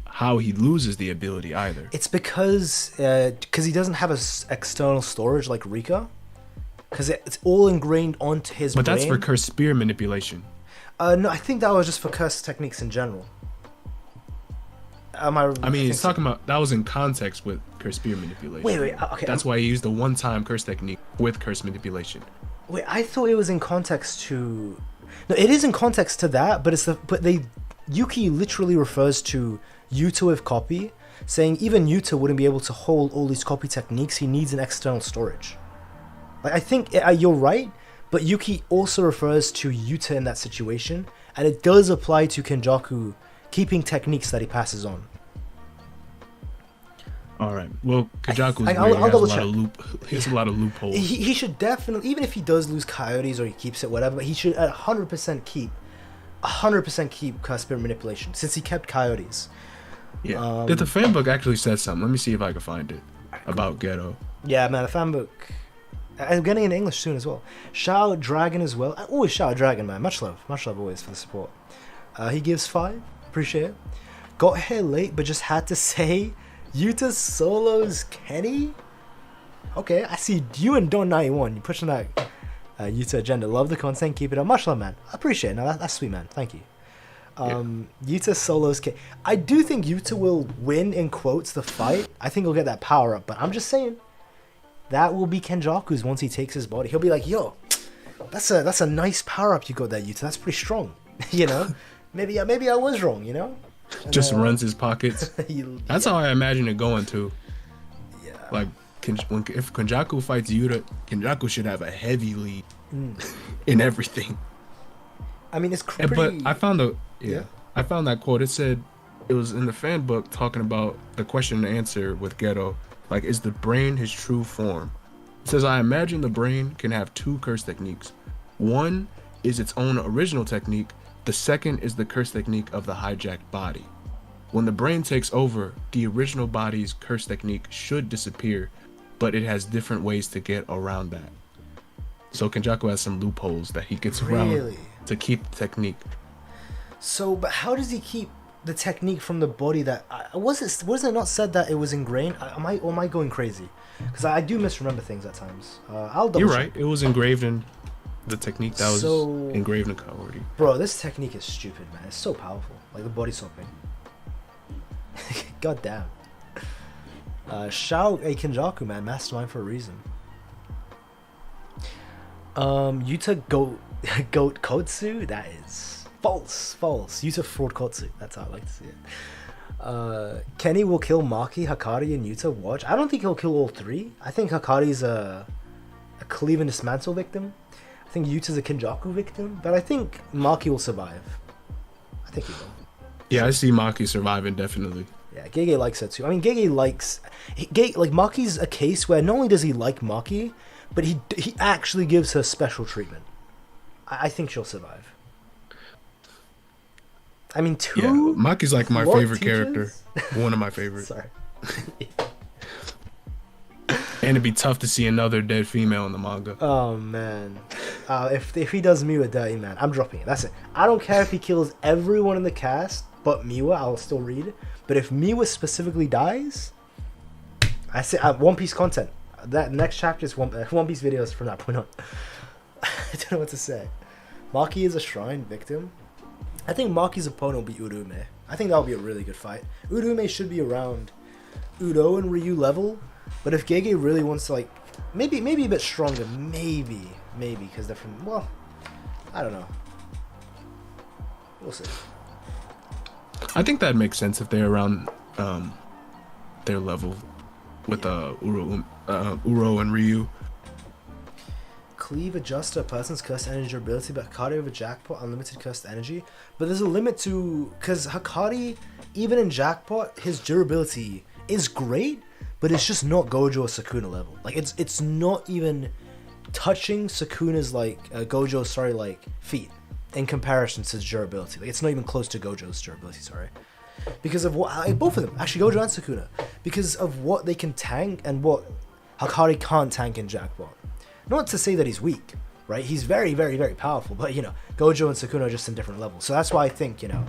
how he loses the ability either. It's because he doesn't have external storage like Rika, because it's all ingrained onto his brain. But that's for Curse Spear Manipulation. No, I think that was just for curse techniques in general. I mean, he's talking about that was in context with Curse Spear Manipulation. Wait, okay. That's why he used the one-time curse technique with Curse Manipulation. Wait, I thought it was in context to. No, it is in context to that, but Yuki literally refers to Yuta with copy, saying even Yuta wouldn't be able to hold all these copy techniques. He needs an external storage. Like, I think you're right, but Yuki also refers to Yuta in that situation, and it does apply to Kenjaku keeping techniques that he passes on. All right. Well, Kenjaku's weird. He has a lot of loopholes. He should definitely, even if he does lose Coyotes or he keeps it, whatever, he should 100% keep Curse Spirit Manipulation, since he kept Coyotes. Yeah. The fan book actually said something. Let me see if I can find it about Geto. Yeah, man, the fan book. I'm getting it in English soon as well. Shout out Dragon as well. I always shout out Dragon, man. Much love always for the support. He gives 5. Appreciate it. Got here late, but just had to say, Yuta solos Kenny. Okay, I see you and Don91. You're pushing that Yuta agenda. Love the content. Keep it up. Much love, man. I appreciate it. No, that's sweet, man. Thank you. Yuta solos Kenny. I do think Yuta will win, in quotes, the fight. I think he'll get that power up, but I'm just saying. That will be Kenjaku's once he takes his body. He'll be like, yo, that's a nice power up you got there, Yuta. That's pretty strong. You know? Maybe I was wrong, you know? And, just runs his pockets. That's how I imagine it going to. Yeah. Like, if Kenjaku fights Yuta, Kenjaku should have a heavy lead in everything. I mean, it's pretty... But I found I found that quote. It said, it was in the fan book talking about the question and answer with Geto. Like, is the brain his true form? It says, I imagine the brain can have 2 curse techniques. One is its own original technique. The second is the curse technique of the hijacked body. When the brain takes over, the original body's curse technique should disappear, but it has different ways to get around that. So Kenjaku has some loopholes that he gets around to keep the technique. So, but how does he keep the technique from the body that was it not said that it was ingrained? Am I going crazy? Because I do misremember things at times. I'll double You're check. right. It was engraved in the technique that was engraved in Coyote. Bro, this technique is stupid, man. It's so powerful. Like the body swapping. God damn. Shout a Kenjaku, man. Mastermind for a reason. Yuta Goat Kotsu? That is false. Yuta Fraud Kotsu. That's how I like to see it. Kenny will kill Maki, Hakari, and Yuta. Watch. I don't think he'll kill all 3. I think Hakari's a cleave and dismantle victim. I think Yuta's a Kenjaku victim. But I think Maki will survive. I think he will. Yeah, I see Maki surviving, definitely. Yeah, Gege likes it too. I mean, Gege likes... like, Maki's a case where not only does he like Maki, but he actually gives her special treatment. I think she'll survive. I mean, 2... Yeah, Maki's like my favorite character. One of my favorites. Sorry. And it'd be tough to see another dead female in the manga. Oh, man. If he does Miwa dirty, man, I'm dropping it. That's it. I don't care if he kills everyone in the cast, but Miwa, I'll still read. But if Miwa specifically dies, I say One Piece content. That next chapter is One Piece videos from that point on. I don't know what to say. Maki is a shrine victim. I think Maki's opponent will be Urume. I think that'll be a really good fight. Urume should be around Udo and Ryu level, but if Gege really wants to, like, maybe a bit stronger, maybe because they're from, well, I don't know. We'll see. I think that makes sense if they're around their level with Uro and Ryu. Cleave adjusts to a person's cursed energy durability, but Hakari over Jackpot, unlimited cursed energy. But there's a limit to... Because Hakari, even in Jackpot, his durability is great, but it's just not Gojo or Sukuna level. Like, it's not even touching Sukuna's, like, feat in comparison to his durability. Like, it's not even close to Gojo's durability, sorry. because of what both of them actually, Gojo and Sukuna, because of what they can tank and what Hakari can't tank in Jackpot. Not to say that he's weak, right? He's very, very, very powerful, but you know, Gojo and Sukuna are just in different levels. So that's why I think, you know,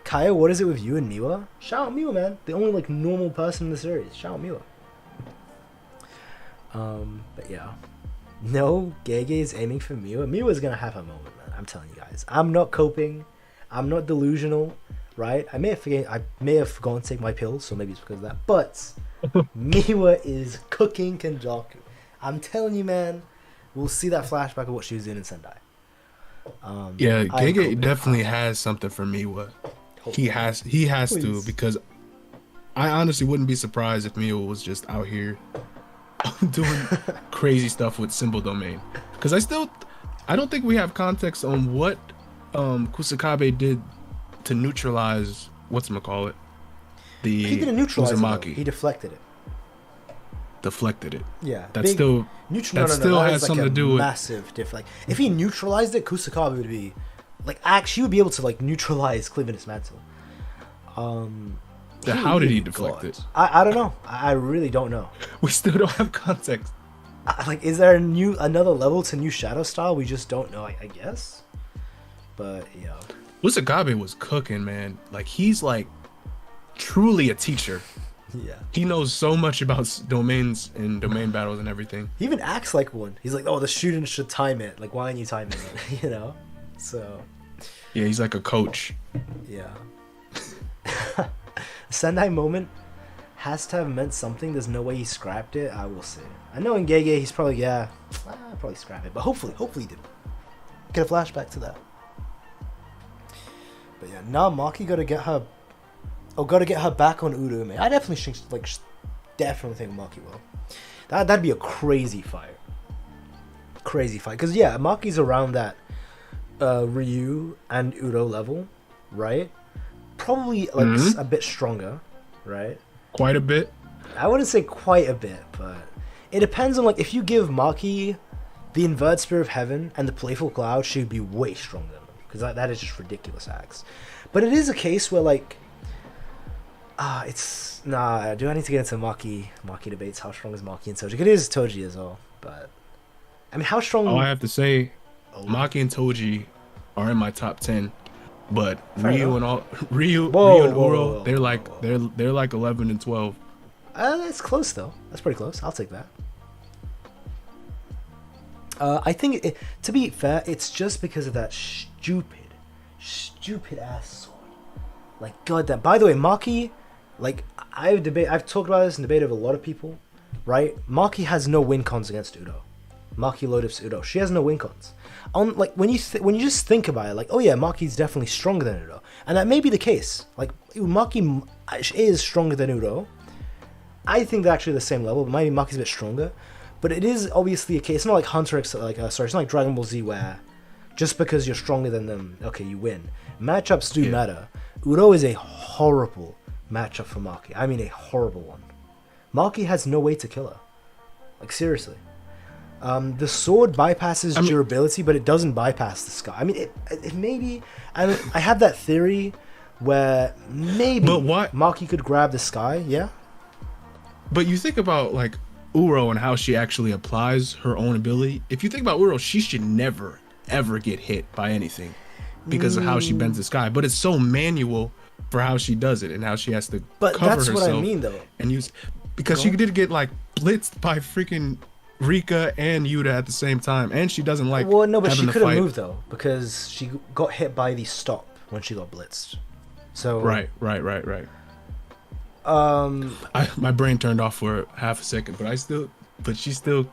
Kaya, what is it with you and Miwa? Shout out Miwa, man. The only like normal person in the series. Shout out Miwa. But yeah. No, Gege is aiming for Miwa. Miwa's gonna have her moment, man. I'm telling you guys. I'm not coping. I'm not delusional, right? I may have forgotten to take my pills, so maybe it's because of that. But Miwa is cooking Kenjaku. I'm telling you, man. We'll see that flashback of what she was doing in Sendai. Yeah, Gege definitely has something for Miwa. He has to, because I honestly wouldn't be surprised if Miwa was just out here doing crazy stuff with symbol domain. Because I don't think we have context on what Kusakabe did to neutralize whatchamacallit. He didn't neutralize Uzumaki. it. He deflected it. Deflected it. Yeah. That still has something to do with massive deflect. If he neutralized it, Kusakabe would be like actually would be able to like neutralize Cleaveness Mantle. How did he deflect it? I don't know. I really don't know. We still don't have context. Like, is there another level to new Shadow Style? We just don't know, I guess. But yeah. Kusakabe was cooking, man. Like, he's like truly a teacher. Yeah. He knows so much about domains and domain battles and everything. He even acts like one. He's like, oh, the student should time it. Like, why aren't you timing it? You know? So. Yeah, he's like a coach. Yeah. Sendai moment has to have meant something. There's no way he scrapped it. I will say. I know in Gege he's probably, probably scrap it. But hopefully he did. Get a flashback to that. But yeah, now Maki gotta get her back on Urume. I definitely think Maki will. That'd be a crazy fight. Because yeah, Maki's around that Ryu and Udo level, right? Probably like a bit stronger, right? Quite a bit. I wouldn't say quite a bit, but it depends on like if you give Maki the Inverted Spear of Heaven and the Playful Cloud, she would be way stronger than them, because that is just ridiculous acts. But it is a case where like do I need to get into Maki debates? How strong is Maki and Toji? It is Toji as well, but I mean, how strong? I have to say, Maki and Toji are in my top 10, but Ryu and Uro, they're like 11 and 12. That's close though. That's pretty close. I'll take that. I think to be fair, it's just because of that stupid ass sword. Like, goddamn. By the way, Maki, like I've talked about this and debated with a lot of people, right? Maki has no win cons against Udo. Maki low-diffs Udo. She has no win cons. Like when you just think about it, like, oh yeah, Maki's definitely stronger than Udo, and that may be the case. Like, Maki is stronger than Udo. I think they're actually the same level, but maybe Maki's a bit stronger. But it is obviously a case. It's not like it's not like Dragon Ball Z where just because you're stronger than them, okay, you win. Matchups do matter. Udo is a horrible matchup for Maki. I mean, a horrible one. Maki has no way to kill her. Like, seriously. The sword bypasses durability, but it doesn't bypass the sky. I mean, it maybe... I have that theory where maybe Maki could grab the sky, yeah? But you think about, like, Uro and how she actually applies her own ability. If you think about Uro, she should never, ever get hit by anything because of how she bends the sky. But it's so manual for how she does it and how she has to cover herself. But that's what I mean, though. And use... Because she did get, like, blitzed by freaking... Rika and Yuta at the same time, and she doesn't like. Well, no, but she could have moved though, because she got hit by the stop when she got blitzed. So right. My brain turned off for half a second, but she still.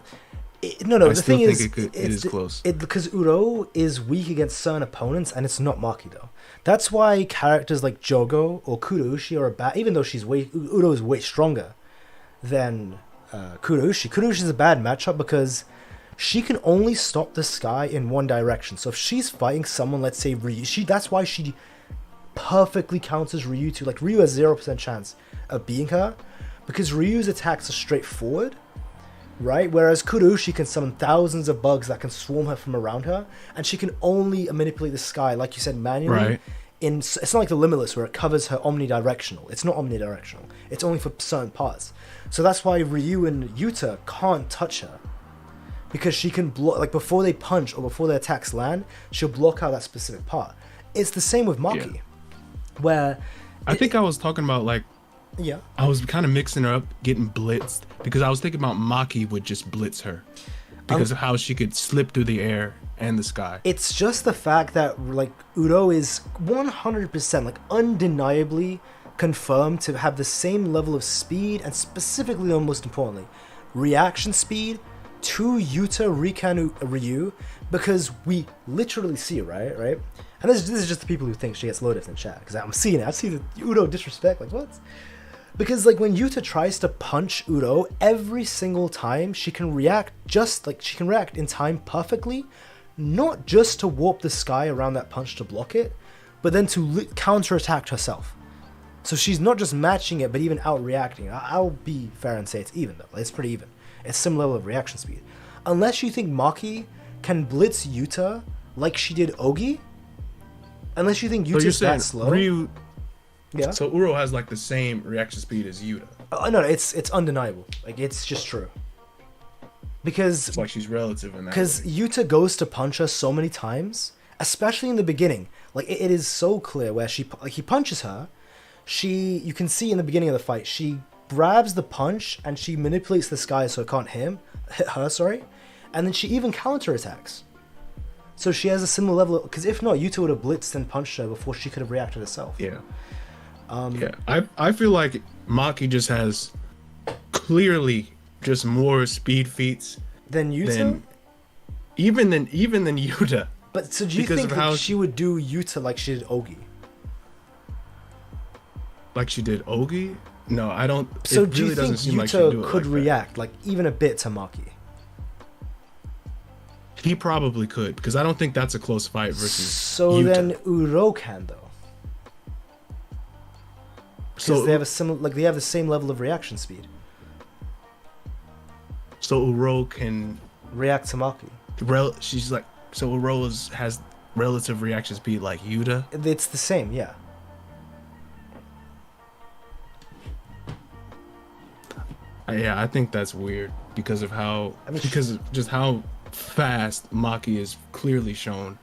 The thing is, it is close. Because Uro is weak against certain opponents, and it's not Maki though. That's why characters like Jogo or Kuroushi are bad, even though Uro is way stronger than. Kuroushi. Kuroushi is a bad matchup because she can only stop the sky in one direction. So if she's fighting someone, let's say Ryu, that's why she perfectly counters Ryu too. Like, Ryu has 0% chance of beating her because Ryu's attacks are straightforward, right? Whereas Kuroushi can summon thousands of bugs that can swarm her from around her, and she can only manipulate the sky, like you said, manually it's not like the Limitless where it covers her omnidirectional. It's not omnidirectional. It's only for certain parts. So that's why Ryu and Yuta can't touch her, because she can block, like before they punch or before their attacks land, she'll block out that specific part. It's the same with Maki, where I think I was talking about like, yeah, I was kind of mixing her up, getting blitzed, because I was thinking about Maki would just blitz her because of how she could slip through the air and the sky. It's just the fact that like Udo is 100% like undeniably confirmed to have the same level of speed, and specifically, and most importantly, reaction speed to Yuta, Rikan, Ryu, because we literally see it, right? And this is just the people who think she gets low diff in chat, because I'm seeing it. I see the Udo disrespect, like what? Because like when Yuta tries to punch Udo, every single time she can react in time perfectly, not just to warp the sky around that punch to block it, but then to counterattack herself. So she's not just matching it, but even out-reacting. I'll be fair and say it's even though. It's pretty even. It's some level of reaction speed. Unless you think Maki can blitz Yuta like she did Ogi, unless you think Yuta's that slow. Ryu, yeah. So Uro has like the same reaction speed as Yuta. No, it's undeniable. Like it's just true. Because it's like she's relative in that. Because Yuta goes to punch her so many times, especially in the beginning. Like it is so clear where he punches her. You can see in the beginning of the fight, she grabs the punch and she manipulates the sky so it can't hit her, and then she even counterattacks. So she has a similar level, because if not, Yuta would have blitzed and punched her before she could have reacted herself. Yeah. I feel like Maki just has clearly just more speed feats than Yuta, even than Yuta. But so do you think that she would do Yuta like she did Ogi? Like she did Ogi? No, I don't. So do you think Yuta could react like even a bit to Maki? He probably could, because I don't think that's a close fight versus So Yuta. then Uro can though. Because they have they have the same level of reaction speed. So Uro can react to Maki. She's like, so Uro has relative reaction speed like Yuta. It's the same, yeah. Yeah, I think that's weird because of how because of just how fast Maki is clearly shown.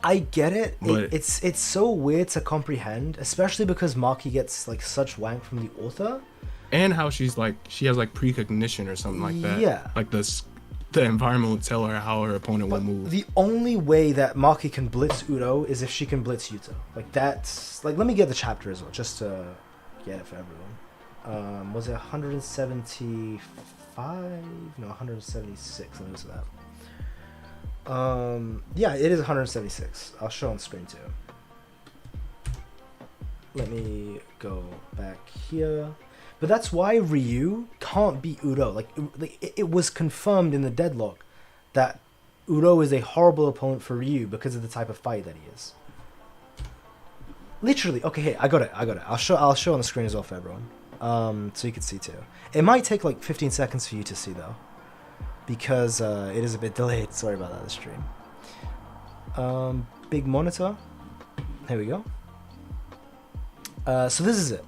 I get it. It's so weird to comprehend, especially because Maki gets like such wank from the author. And how she has like precognition or something like that. Yeah. Like the environment will tell her how her opponent will move. The only way that Maki can blitz Udo is if she can blitz Yuta. Like that's like, let me get the chapter as well, just to get it for everyone. Was it 175? No, 176. Let me look at that. Yeah, it is 176. I'll show on screen too. Let me go back here. But that's why Ryu can't beat Udo. Like it was confirmed in the deadlock that Udo is a horrible opponent for Ryu because of the type of fight that he is. Literally. Okay, hey, I got it. I'll show on the screen as well for everyone. So you can see too. It might take like 15 seconds for you to see though, because it is a bit delayed. Sorry about that, the stream. Big monitor. Here we go. So this is it.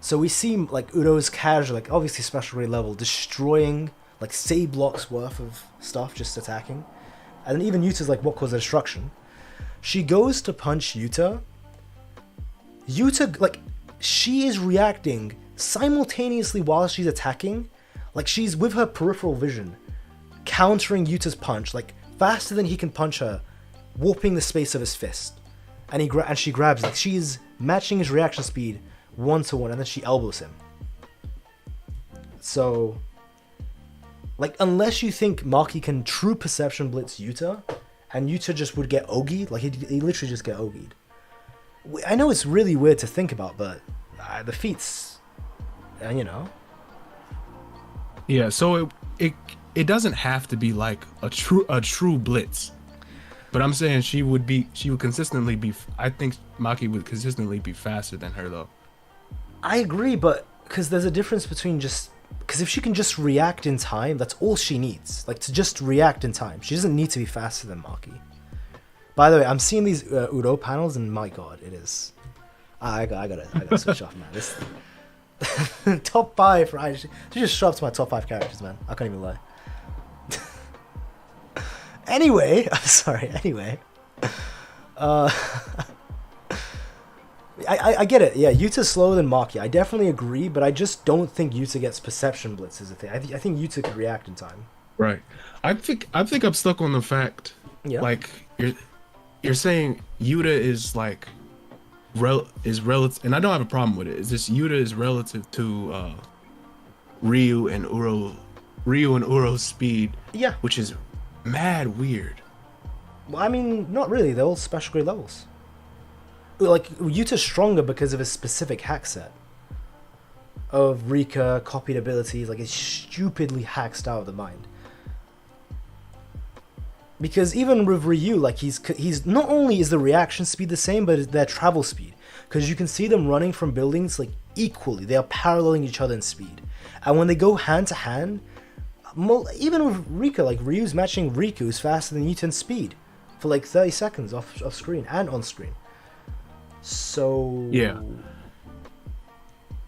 So we see like Udo's casual, like obviously special grade level, destroying like say blocks worth of stuff, just attacking. And then even Yuta's like, what caused the destruction? She goes to punch Yuta. Yuta, like, she is reacting simultaneously while she's attacking. Like she's with her peripheral vision, countering Yuta's punch, like faster than he can punch her, warping the space of his fist. And she grabs, like she's matching his reaction speed 1-to-1, and then she elbows him. So, like, unless you think Maki can true perception blitz Yuta, and Yuta just would get Ogi'd, like he literally just get Ogi'd. I know it's really weird to think about, but the feats, you know. Yeah, so it doesn't have to be like a true blitz. But I'm saying she would consistently be. I think Maki would consistently be faster than her though. I agree, but because there's a difference between because if she can just react in time, that's all she needs. Like to just react in time. She doesn't need to be faster than Maki. By the way, I'm seeing these Uro panels, and my god, it is. I gotta switch off, man. This top 5, right? She just showed up to my top 5 characters, man. I can't even lie. Anyway, sorry. Anyway, I get it. Yeah, Yuta's slower than Maki. I definitely agree, but I just don't think Yuta gets perception blitz as a thing. I think Yuta could react in time. Right. I think I'm stuck on the fact. Yeah. Like you're saying Yuta is like is relative, and I don't have a problem with it. It's just Yuta is relative to Ryu and Uro's speed. Yeah. Which is mad weird. Well, I mean, not really. They're all special grade levels. Like, Yuta's stronger because of his specific hack set of Rika, copied abilities. Like, it's stupidly hacked out of the mind. Because even with Ryu, like, he's not only is the reaction speed the same, but their travel speed. Because you can see them running from buildings, like, equally. They are paralleling each other in speed. And when they go hand to hand, even with Rika, like, Ryu's matching Riku, who's faster than Yuta in speed for, like, 30 seconds off screen and on screen. So yeah,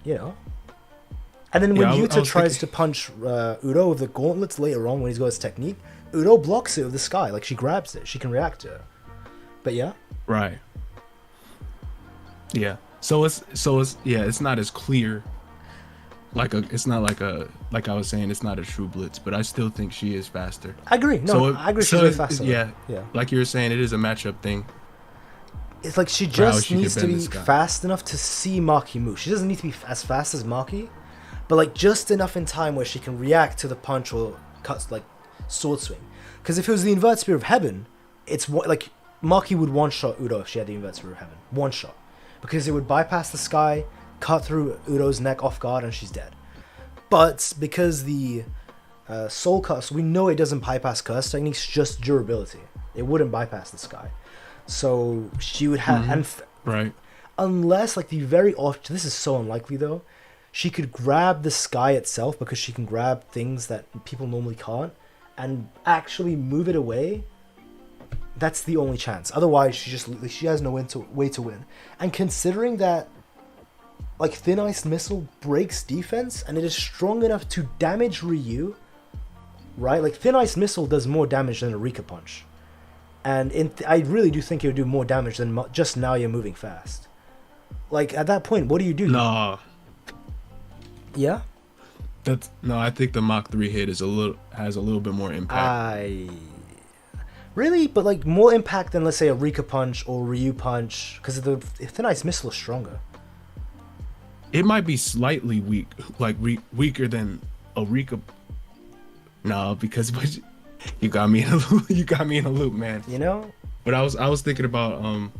you know, and then when Yuta tries to punch Uro with the gauntlets later on when he's got his technique, Uro blocks it with the sky, like she grabs it, she can react to it. But yeah, right, yeah. So it's it's not as clear. Like like I was saying, it's not a true blitz, but I still think she is faster. I agree. No, I agree. She's way faster. Yeah, like you were saying, it is a matchup thing. It's like she just needs to be fast enough to see Maki move. She doesn't need to be as fast as Maki, but like just enough in time where she can react to the punch or cuts like sword swing. Because if it was the inverted spear of heaven, it's like Maki would one-shot Uro if she had the inverted spear of heaven. One shot. Because it would bypass the sky, cut through Uro's neck off guard, and she's dead. But because the soul cuts, we know it doesn't bypass curse techniques, just durability. It wouldn't bypass the sky. So she would have, right? Unless like the very off, this is so unlikely though. She could grab the sky itself because she can grab things that people normally can't, and actually move it away. That's the only chance. Otherwise, she has no way to win. And considering that, like Thin Ice Missile breaks defense and it is strong enough to damage Ryu, right? Like Thin Ice Missile does more damage than a Rika punch. And I really do think it would do more damage than just now you're moving fast. Like, at that point, what do you do? No. Yeah? I think the Mach 3 hit has a little bit more impact. Really? But, like, more impact than, let's say, a Rika punch or Ryu punch? Because the Thin Ice Missile is stronger. It might be slightly weak, like weaker than a Rika. No, because... You got me in a loop, man. You know? But I was thinking about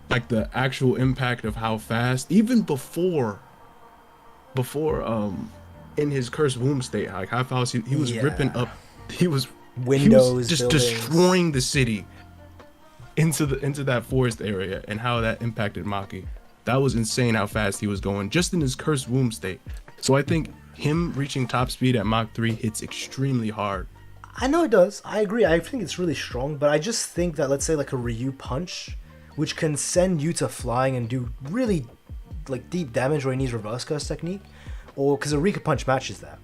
like the actual impact of how fast, even before in his cursed womb state, like how fast he was ripping up, he was just destroying the city into that forest area, and how that impacted Maki. That was insane how fast he was going just in his cursed womb state. So I think him reaching top speed at Mach 3 hits extremely hard. I know it does. I agree. I think it's really strong, but I just think that, let's say, like a Ryu punch, which can send Yuta flying and do really like deep damage where he needs reverse curse technique, or because a Rika punch matches that.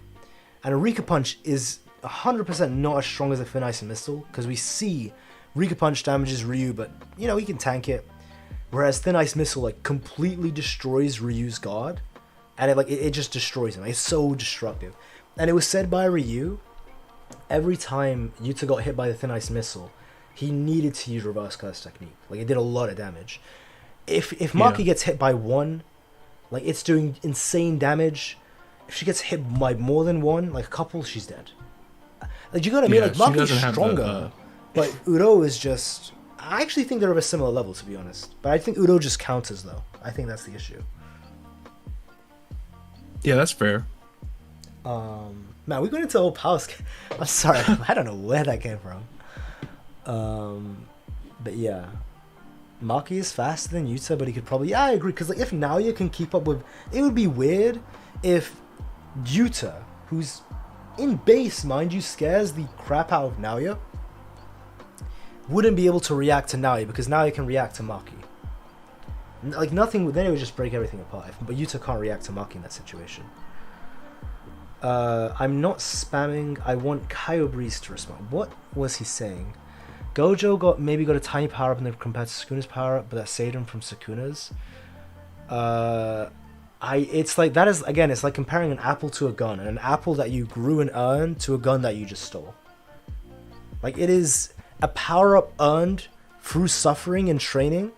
And a Rika punch is 100% not as strong as a Thin Ice Missile, because we see Rika punch damages Ryu, but you know, he can tank it. Whereas Thin Ice Missile like completely destroys Ryu's guard, and it just destroys him. It's so destructive. And it was said by Ryu, every time Yuta got hit by the Thin Ice Missile, he needed to use reverse curse technique. Like, it did a lot of damage. If Maki gets hit by one, like, it's doing insane damage. If she gets hit by more than one, like a couple, she's dead. Like, you know what I mean? Like, Maki's stronger, but Uro is just... I actually think they're of a similar level, to be honest. But I think Uro just counters, though. I think that's the issue. Yeah, that's fair. Man, we're going into old pals. I'm sorry, I don't know where that came from. But yeah, Maki is faster than Yuta, but he could probably... Yeah, I agree, because like, if Naoya can keep up with... It would be weird if Yuta, who's in base, mind you, scares the crap out of Naoya, wouldn't be able to react to Naoi because Naoi can react to Maki. Like nothing, then it would just break everything apart. But Yuta can't react to Maki in that situation. I'm not spamming. I want Kaio Breeze to respond. What was he saying? Gojo maybe got a tiny power up in the compared to Sukuna's power up, but that saved him from Sukuna's. It's like that is again. It's like comparing an apple to a gun, and an apple that you grew and earned to a gun that you just stole. Like it is a power up earned through suffering and training.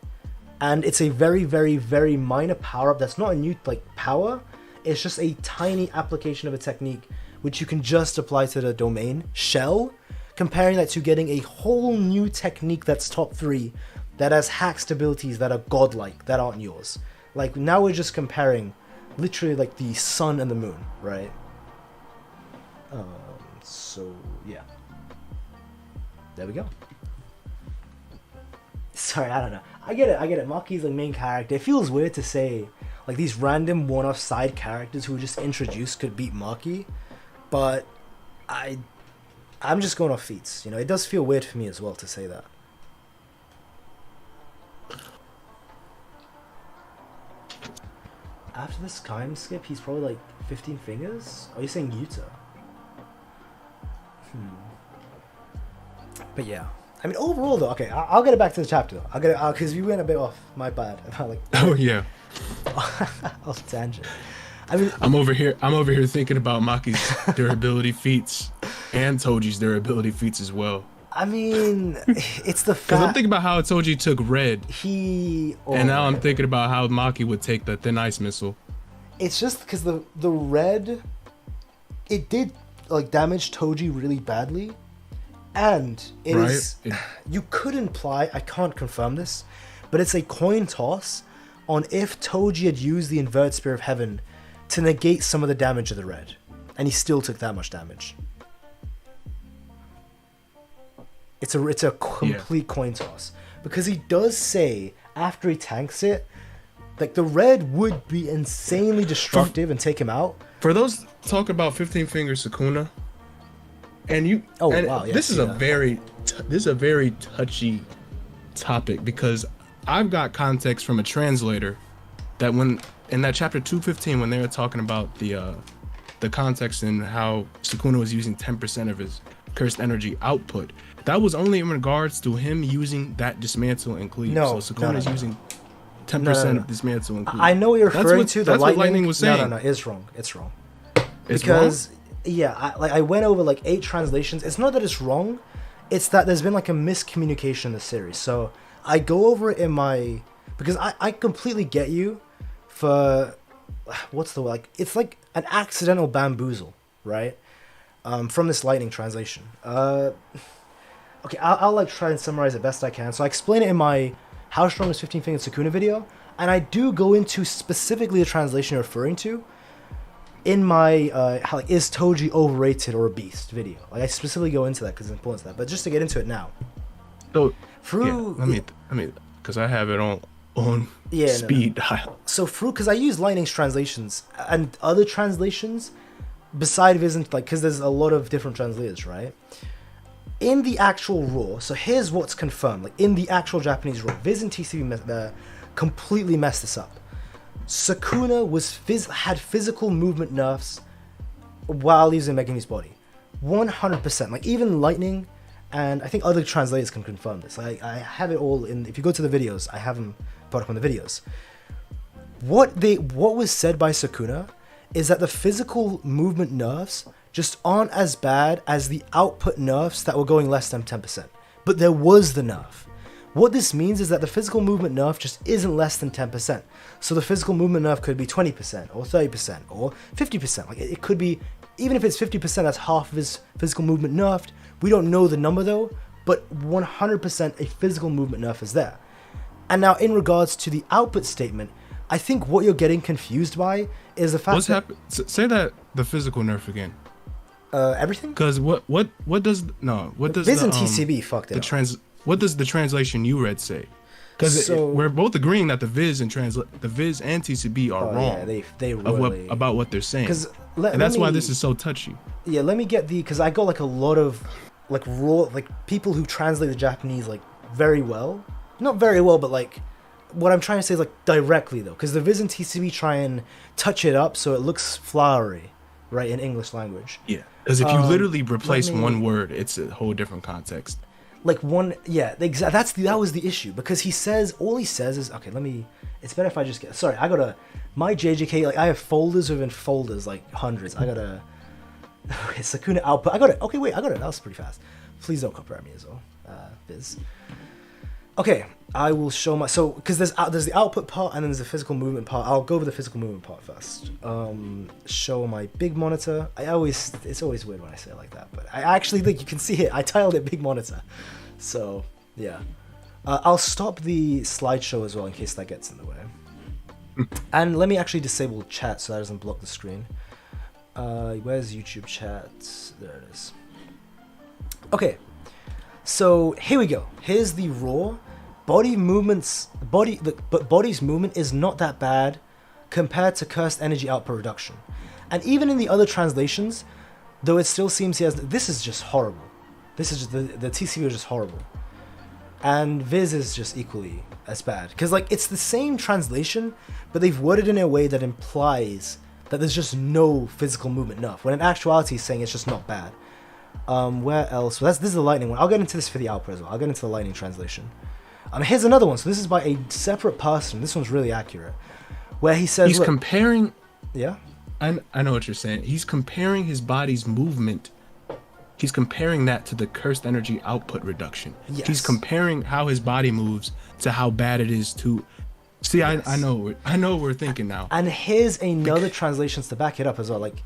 And it's a very, very, very minor power-up that's not a new power. It's just a tiny application of a technique which you can just apply to the domain shell, comparing that to getting a whole new technique that's top 3 that has hacks abilities that are godlike, that aren't yours. Like now we're just comparing literally like the sun and the moon, right? So yeah. There we go. Sorry, I don't know. I get it. Maki's like main character. It feels weird to say like these random one-off side characters who were just introduced could beat Maki, but I'm just going off feats. You know, it does feel weird for me as well to say that. After this time skip, he's probably like 15 fingers. Are you saying Yuta? But yeah. I mean, overall, though, okay, I'll get it back to the chapter, though. I'll get it because we went a bit off. My bad. Oh yeah. Off tangent. I mean, I'm over here thinking about Maki's durability feats and Toji's durability feats as well. I mean, it's the fact. Because I'm thinking about how Toji took red. And now I'm thinking about how Maki would take the thin ice missile. It's just because the red, it did like damage Toji really badly. And it is, you could imply, I can't confirm this, but it's a coin toss on if Toji had used the inverted Spear of Heaven to negate some of the damage of the red. And he still took that much damage. It's a complete coin toss. Because he does say, after he tanks it, like the red would be insanely destructive and take him out. For those talking about 15 Finger Sukuna, this is a very touchy topic because I've got context from a translator that when in that chapter 215 when they were talking about the context and how Sukuna was using 10% of his cursed energy output, that was only in regards to him using that dismantle and cleave. So Sukuna is using 10% of dismantle and cleave. I know what you're referring to. That's what Lightning was saying. No, it's wrong. It's wrong. Because yeah, I went over like 8 translations. It's not that it's wrong, it's that there's been like a miscommunication in the series. So I go over it in my, because I completely get you for, what's the word, like it's like an accidental bamboozle, right? From this Lightning translation. Okay, I'll like try and summarize it best I can. So I explain it in my How Strong is 15 Fingered Sukuna video, and I do go into specifically the translation you're referring to in my how, like, is Toji overrated or a beast video. Like I specifically go into that because it's important to that. But just to get into it now. So let me because I have it on speed dial. So because I use Lightning's translations and other translations beside Viz, like because there's a lot of different translators, right? In the actual raw, so here's what's confirmed. Like in the actual Japanese raw, Viz and TCB completely messed this up. Sukuna had physical movement nerfs while using Megami's body. 100%. Like even Lightning, and I think other translators can confirm this. I have it all in, if you go to the videos, I have them put up on the videos. What was said by Sukuna is that the physical movement nerfs just aren't as bad as the output nerfs that were going less than 10%. But there was the nerf. What this means is that the physical movement nerf just isn't less than 10%. So the physical movement nerf could be 20% or 30% or 50%. Like it could be, even if it's 50%, that's half of his physical movement nerfed. We don't know the number though, but 100% a physical movement nerf is there. And now in regards to the output statement, I think what you're getting confused by is the fact say that the physical nerf again. Everything? Because what does Viz and TCB fucked it up. What does the translation you read say? Because we're both agreeing that the Viz and TCB are wrong. Yeah, they really about what they're saying. And that's why this is so touchy. Yeah, let me get because I got like a lot of like raw, like people who translate the Japanese like very well, not very well, but like what I'm trying to say is like directly though, because the Viz and TCB try and touch it up so it looks flowery, right, in English language. Yeah, because if you literally replace one word, it's a whole different context. Like one, yeah, exactly. That was the issue, because all he says is, okay, let me. It's better if I just get. Sorry, I gotta. My JJK, like I have folders within folders, like hundreds. I gotta. Okay, Sakuna output. I got it. Okay, wait, I got it. That was pretty fast. Please don't copyright me as well, Viz. Okay, I will show my. So, because there's the output part and then there's the physical movement part. I'll go over the physical movement part first. Show my big monitor. It's always weird when I say it like that, but I actually think you can see it. I titled it big monitor. So, yeah. I'll stop the slideshow as well in case that gets in the way. And let me actually disable chat so that doesn't block the screen. Where's YouTube chat? There it is. Okay. So here we go. Here's the raw body's movement is not that bad compared to cursed energy output reduction. And even in the other translations, though it still seems he has, this is just horrible. This is just the TCB is just horrible. And Viz is just equally as bad. Because like it's the same translation, but they've worded it in a way that implies that there's just no physical movement enough. When in actuality it's saying it's just not bad. Where else? Well, this is the lightning one. I'll get into this for the output as well. I'll get into the lightning translation. Here's another one. So this is by a separate person. This one's really accurate. Where he says... He's comparing... Yeah? I know what you're saying. He's comparing his body's movement. He's comparing that to the cursed energy output reduction. Yes. He's comparing how his body moves to how bad it is to... See, yes. I know what we're thinking now. And here's another translation to back it up as well. Like,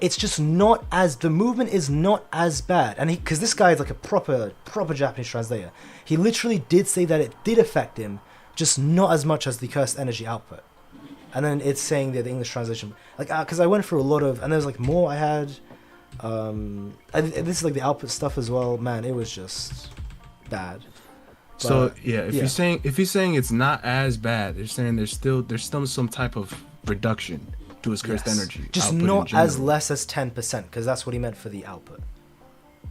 it's just not as... The movement is not as bad. And because this guy is like a proper Japanese translator. He literally did say that it did affect him, just not as much as the cursed energy output. And then it's saying that the English translation... Like, because I went through a lot of... And there's like more I had... and this is like the output stuff as well. Man, it was just bad. But, so yeah, if you're saying it's not as bad, you're saying there's still some type of reduction to his cursed energy. Just not as less as 10%, because that's what he meant for the output.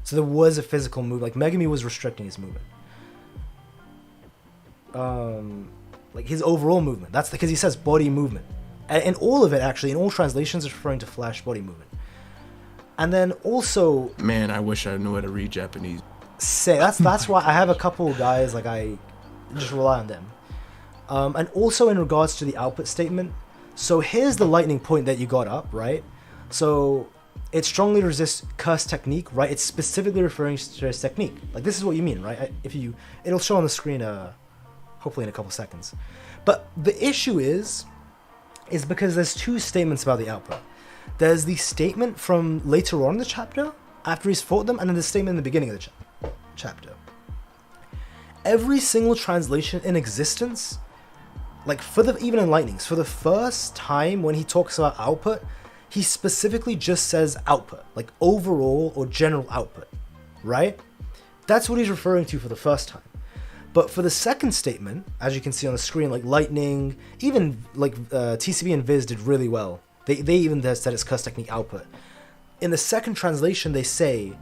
So there was a physical move. Like Megami was restricting his movement. Like his overall movement. That's because he says body movement, and all of it actually in all translations is referring to flash body movement. And then also, man, I wish I knew how to read Japanese. Say that's why I have a couple of guys like I just rely on them. And also in regards to the output statement, so here's the lightning point that you got up, right? So it strongly resists curse technique, right? It's specifically referring to his technique. Like this is what you mean, right? It'll show on the screen hopefully in a couple seconds. But the issue is because there's two statements about the output. There's the statement from later on in the chapter, after he's fought them, and then the statement in the beginning of the chapter. Every single translation in existence, like even in Lightnings, for the first time when he talks about output, he specifically just says output, like overall or general output, right? That's what he's referring to for the first time. But for the second statement, as you can see on the screen, like Lightning, even like TCB and Viz did really well. They even said it's curse technique output. In the second translation, they say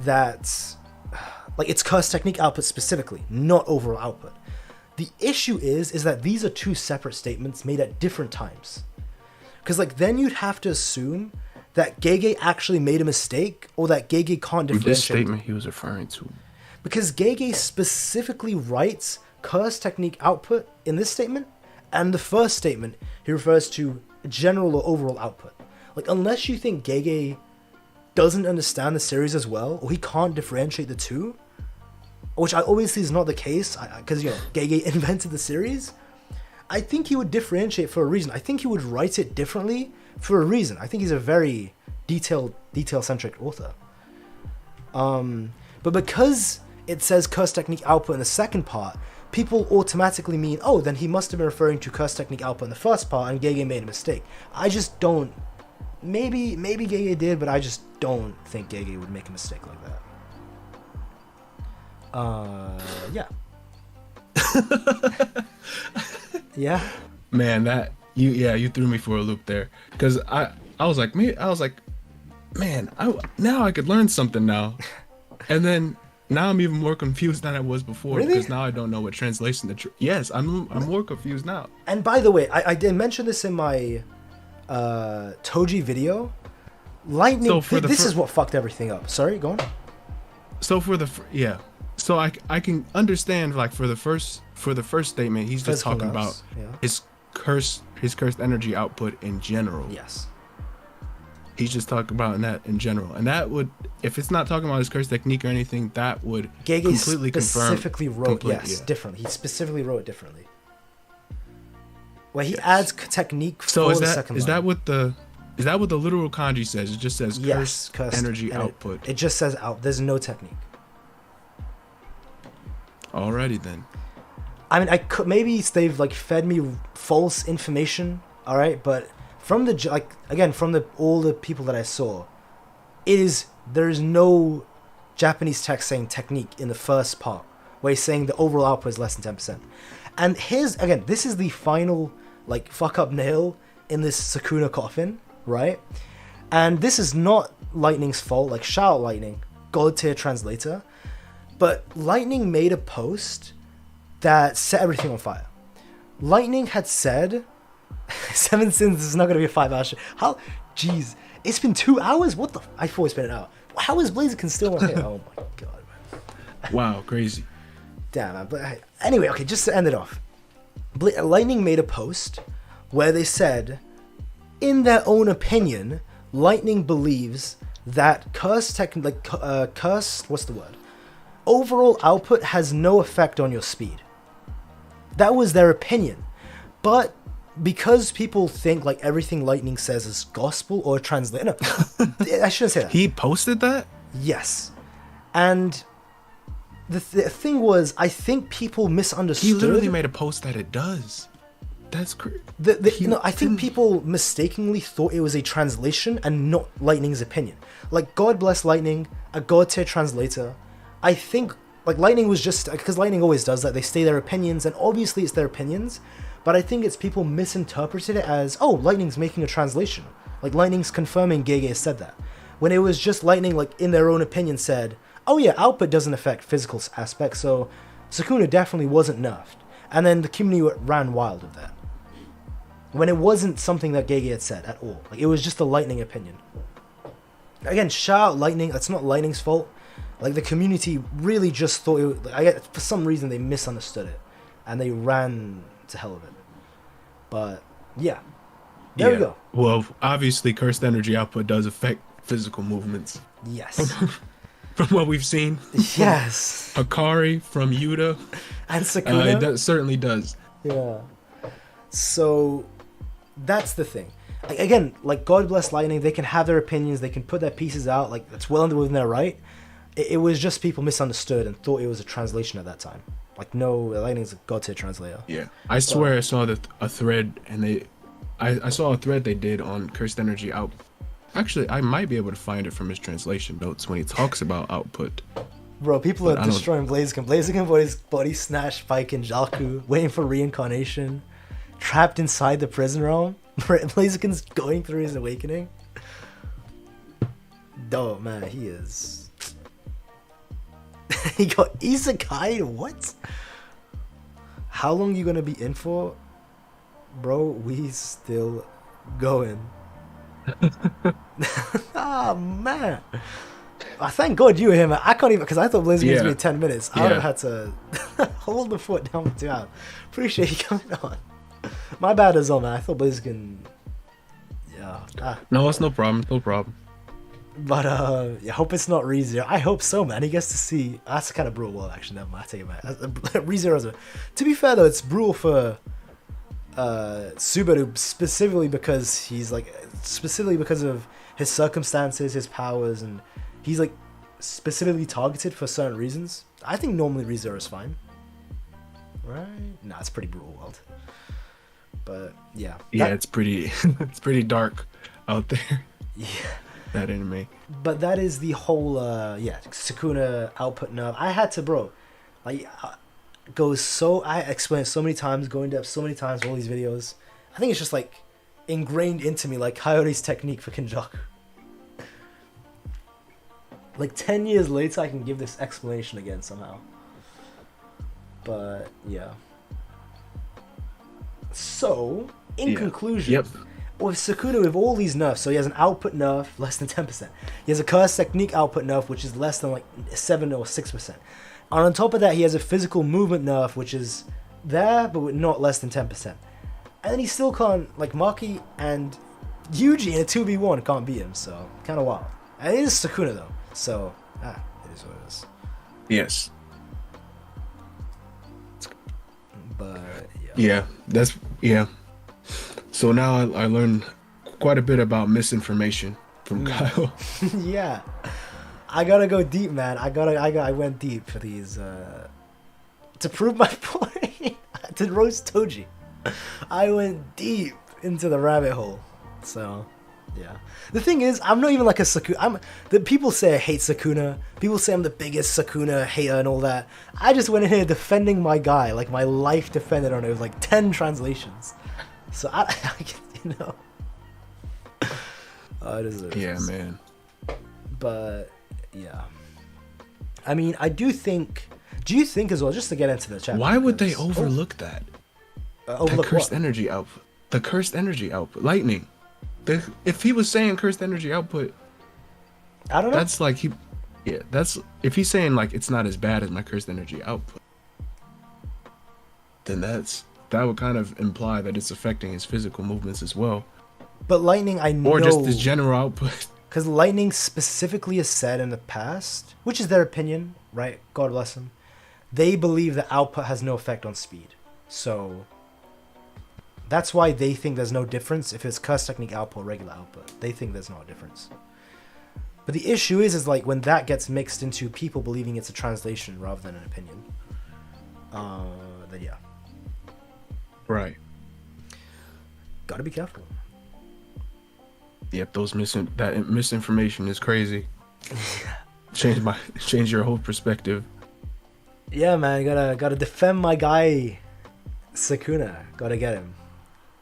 that like it's curse technique output specifically, not overall output. The issue is that these are two separate statements made at different times. Because like then you'd have to assume that Gege actually made a mistake or that Gege can't differentiate. This statement he was referring to. Because Gege specifically writes curse technique output in this statement, and the first statement he refers to general or overall output. Like unless you think Gege doesn't understand the series as well, or he can't differentiate the two, which obviously is not the case, because Gege invented the series, I think he would differentiate for a reason. I think he would write it differently for a reason. I think he's a very detail-centric author. But because it says curse technique output in the second part, people automatically mean, oh, then he must have been referring to curse technique output in the first part and Gege made a mistake. I just don't... Maybe Gege did, but I just don't think Gege would make a mistake like that. Yeah. Yeah? Man, you threw me for a loop there. Because I was like, man, now I could learn something now. And then now I'm even more confused than I was before Really? because now I don't know what translation yes, I'm more confused now. And by the way, I did mention this in my Toji video. Lightning. So for This is what fucked everything up. Sorry, go on. So for the yeah, so I can understand like for the first statement, he's just Physical talking loss, about yeah. his cursed energy output in general. Yes. He's just talking about that in general, and that would, if it's not talking about his curse technique or anything, that would Gege completely specifically wrote differently. He specifically wrote it differently. Where he adds technique So for the second line. is that what the literal kanji says? It just says cursed energy output. It just says out. There's no technique. Alrighty then. I mean, I could maybe they've like fed me false information. All right, but from the all the people that I saw, there's no Japanese text saying technique in the first part where he's saying the overall output is less than 10%. And this is the final like fuck up nail in this Sukuna coffin, right? And this is not Lightning's fault. Like shout out Lightning, God tier translator, but Lightning made a post that set everything on fire. Lightning had said, 7 Sins is not going to be a 5-hour show. How? Jeez. It's been 2 hours? What the? I thought it's been an hour. How is Blaziken still on here? Oh my god, man. Wow, crazy. Damn, man. But anyway, okay, just to end it off. Lightning made a post where they said, in their own opinion, Lightning believes that overall output has no effect on your speed. That was their opinion. But because people think like everything Lightning says is gospel or translate. No, I shouldn't say that. He posted that? Yes. And the thing was, I think people misunderstood. He literally made a post that it does. That's crazy. I think people mistakenly thought it was a translation and not Lightning's opinion. Like, God bless Lightning, a God tier translator. I think, like, Lightning was just, because Lightning always does that, they say their opinions, and obviously it's their opinions, but I think it's people misinterpreted it as, oh, Lightning's making a translation. Like, Lightning's confirming Gege said that. When it was just Lightning, like, in their own opinion said, oh yeah, output doesn't affect physical aspects, so Sukuna definitely wasn't nerfed. And then the community ran wild with that. When it wasn't something that Gege had said at all. Like, it was just a Lightning opinion. Again, shout out Lightning, it's not Lightning's fault. Like, the community really just thought for some reason they misunderstood it. And they ran to hell of it. But, yeah. There we go. Well, obviously, cursed energy output does affect physical movements. Yes. From what we've seen. Yes. Akari, from Yuta. And Sukuna. It certainly does. Yeah. So, that's the thing. Like, again, like, God bless Lightning, they can have their opinions, they can put their pieces out, like, that's well within their right. It was just people misunderstood and thought it was a translation at that time. Like, no, Lightning's a God tier translator. Yeah. I swear I saw a thread, and I saw a thread they did on cursed energy out. Actually, I might be able to find it from his translation notes when he talks about output. Bro, people are destroying Blaziken. Blaziken got his body snatched by Kenjaku, waiting for reincarnation, trapped inside the prison realm. Blaziken's going through his awakening. Oh man, he is... He got isekai? What? How long you gonna be in for? Bro, we still going. Ah, man. Thank God you were here, man. I can't even, because I thought Blaziken was going to be 10 minutes. I would have had to hold the fort down for 2 hours. Appreciate you coming on. My bad as well, man. I thought Blaziken... Yeah. No, it's no problem. No problem. But, I hope it's not ReZero. I hope so, man. He gets to see... That's kind of brutal. Well, actually, never mind. I take it back. ReZero's a... To be fair, though, it's brutal for... Subaru specifically because of his circumstances, his powers, and he's like specifically targeted for certain reasons. I think normally ReZero is fine, right? Nah, it's pretty brutal world. But yeah, it's pretty dark out there. Yeah, that anime. But that is the whole Sukuna output nerf. I had to, I explained so many times, going depth so many times, all these videos. I think it's just like ingrained into me, like Hayori's technique for Kenjaku. Like 10 years later, I can give this explanation again somehow. But yeah. So, in conclusion, with Sukuna with all these nerfs, so he has an output nerf less than 10%. He has a curse technique output nerf which is less than like 7 or 6%. And on top of that, he has a physical movement nerf which is there but not less than 10%. And then he still can't, like Maki and Yuji in a 2v1 can't beat him, so kind of wild. And it is Sukuna though, so it is what it is. Yes. But yeah. So now I learned quite a bit about misinformation from Kyle. Yeah, I gotta go deep, man. I went deep for these to prove my point. To roast Toji, I went deep into the rabbit hole. So yeah, the thing is, I'm not even like a Sukuna. People say I hate Sukuna. People say I'm the biggest Sukuna hater and all that. I just went in here defending my guy, like my life depended on it with like 10 translations. So I you know, it is. Yeah, man. But yeah, I mean, I do think. Do you think as well? Just to get into the chapter. Why would they overlook that? Overlook the cursed what? energy output. The cursed energy output. Lightning. If he was saying cursed energy output, I don't know. That's like that's if he's saying like it's not as bad as my cursed energy output, then that would kind of imply that it's affecting his physical movements as well. But lightning, I know, or just his general output. Because lightning specifically has said in the past, which is their opinion, right? God bless them. They believe that output has no effect on speed, so that's why they think there's no difference if it's curse technique output or regular output. They think there's no difference. But the issue is like when that gets mixed into people believing it's a translation rather than an opinion. Then yeah. Right. Gotta be careful. Yep, that misinformation is crazy. Change your whole perspective. Yeah, man, gotta defend my guy, Sukuna. Gotta get him.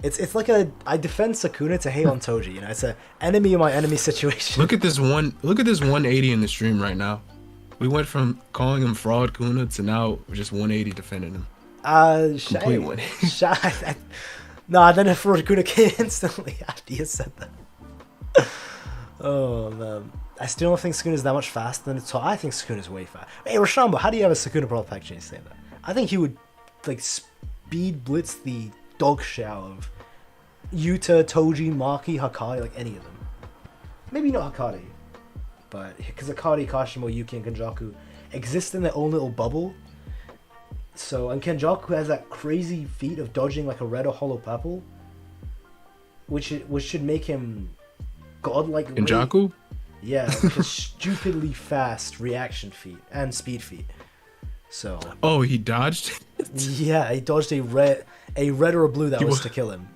It's like I defend Sukuna to hate on Toji. You know, it's a enemy in my enemy situation. Look at this 180 in the stream right now. We went from calling him fraud Kuna to now just 180 defending him. Complete 180. Nah, then a fraud Kuna came instantly after you said that. Oh man, I still don't think Sukuna's that much faster than it's. I think Sukuna's way faster. Hey, Rashambo, how do you have a Sukuna Brawl Pack change say that? I think he would like speed blitz the dog shit out of Yuta, Toji, Maki, Hakari, like any of them. Maybe not Hakari, but because Hakari, Kashimo, Yuki, and Kenjaku exist in their own little bubble. So, and Kenjaku has that crazy feat of dodging like a red or hollow purple, which should make him godlike. Kenjaku? Yeah, like a stupidly fast reaction feat and speed feat. So. Oh, he dodged? Yeah, he dodged a red or a blue that was to kill him.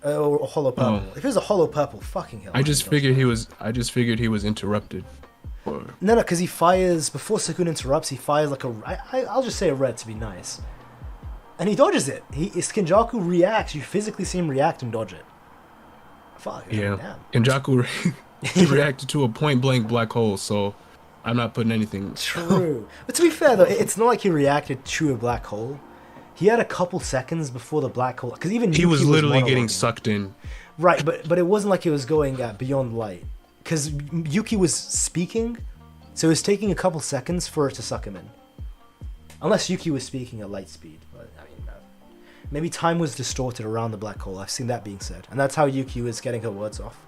Or a hollow purple. If it was a hollow purple, fucking hell. I just figured he was interrupted. No, because he fires before Sukuna interrupts. He fires like I'll just say a red to be nice, and he dodges it. Kenjaku reacts. You physically see him react and dodge it. Fuck. Yeah. Kenjaku reacted to a point blank black hole. So I'm not putting anything. True, but to be fair though, it's not like he reacted to a black hole. He had a couple seconds before the black hole, because even he was literally getting sucked in. Right, but it wasn't like it was going beyond light. Because Yuki was speaking, so it was taking a couple seconds for it to suck him in. Unless Yuki was speaking at light speed. But I mean, maybe time was distorted around the black hole. I've seen that being said. And that's how Yuki was getting her words off.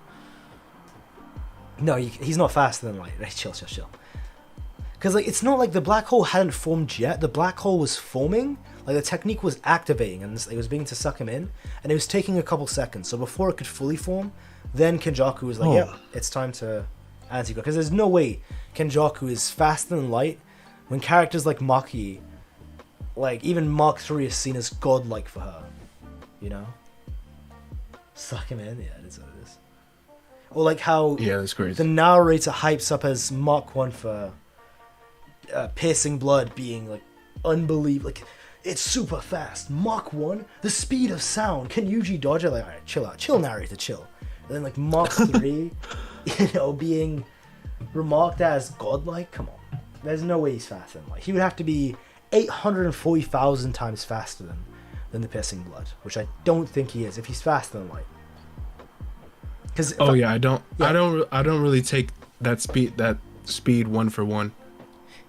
No, he's not faster than light. Right, chill. Because like, it's not like the black hole hadn't formed yet. The black hole was forming. Like the technique was activating and it was beginning to suck him in. And it was taking a couple seconds. So before it could fully form, then Kenjaku was like, yeah, it's time to anti-go. Because there's no way Kenjaku is faster than light when characters like Maki, like even Mark III is seen as godlike for her. You know? Suck him in, yeah, that's what it is. Or like how that's crazy. The narrator hypes up as Mark I for piercing blood being like unbelievable. Like, it's super fast. Mach 1, the speed of sound. Can Yuji dodge it? Like, alright, chill out. Chill, narrator, chill. And then like Mach 3, being remarked as godlike. Come on, there's no way he's faster than light. He would have to be 840,000 times faster than the piercing blood, which I don't think he is. If he's faster than light. I don't really take that speed one for one.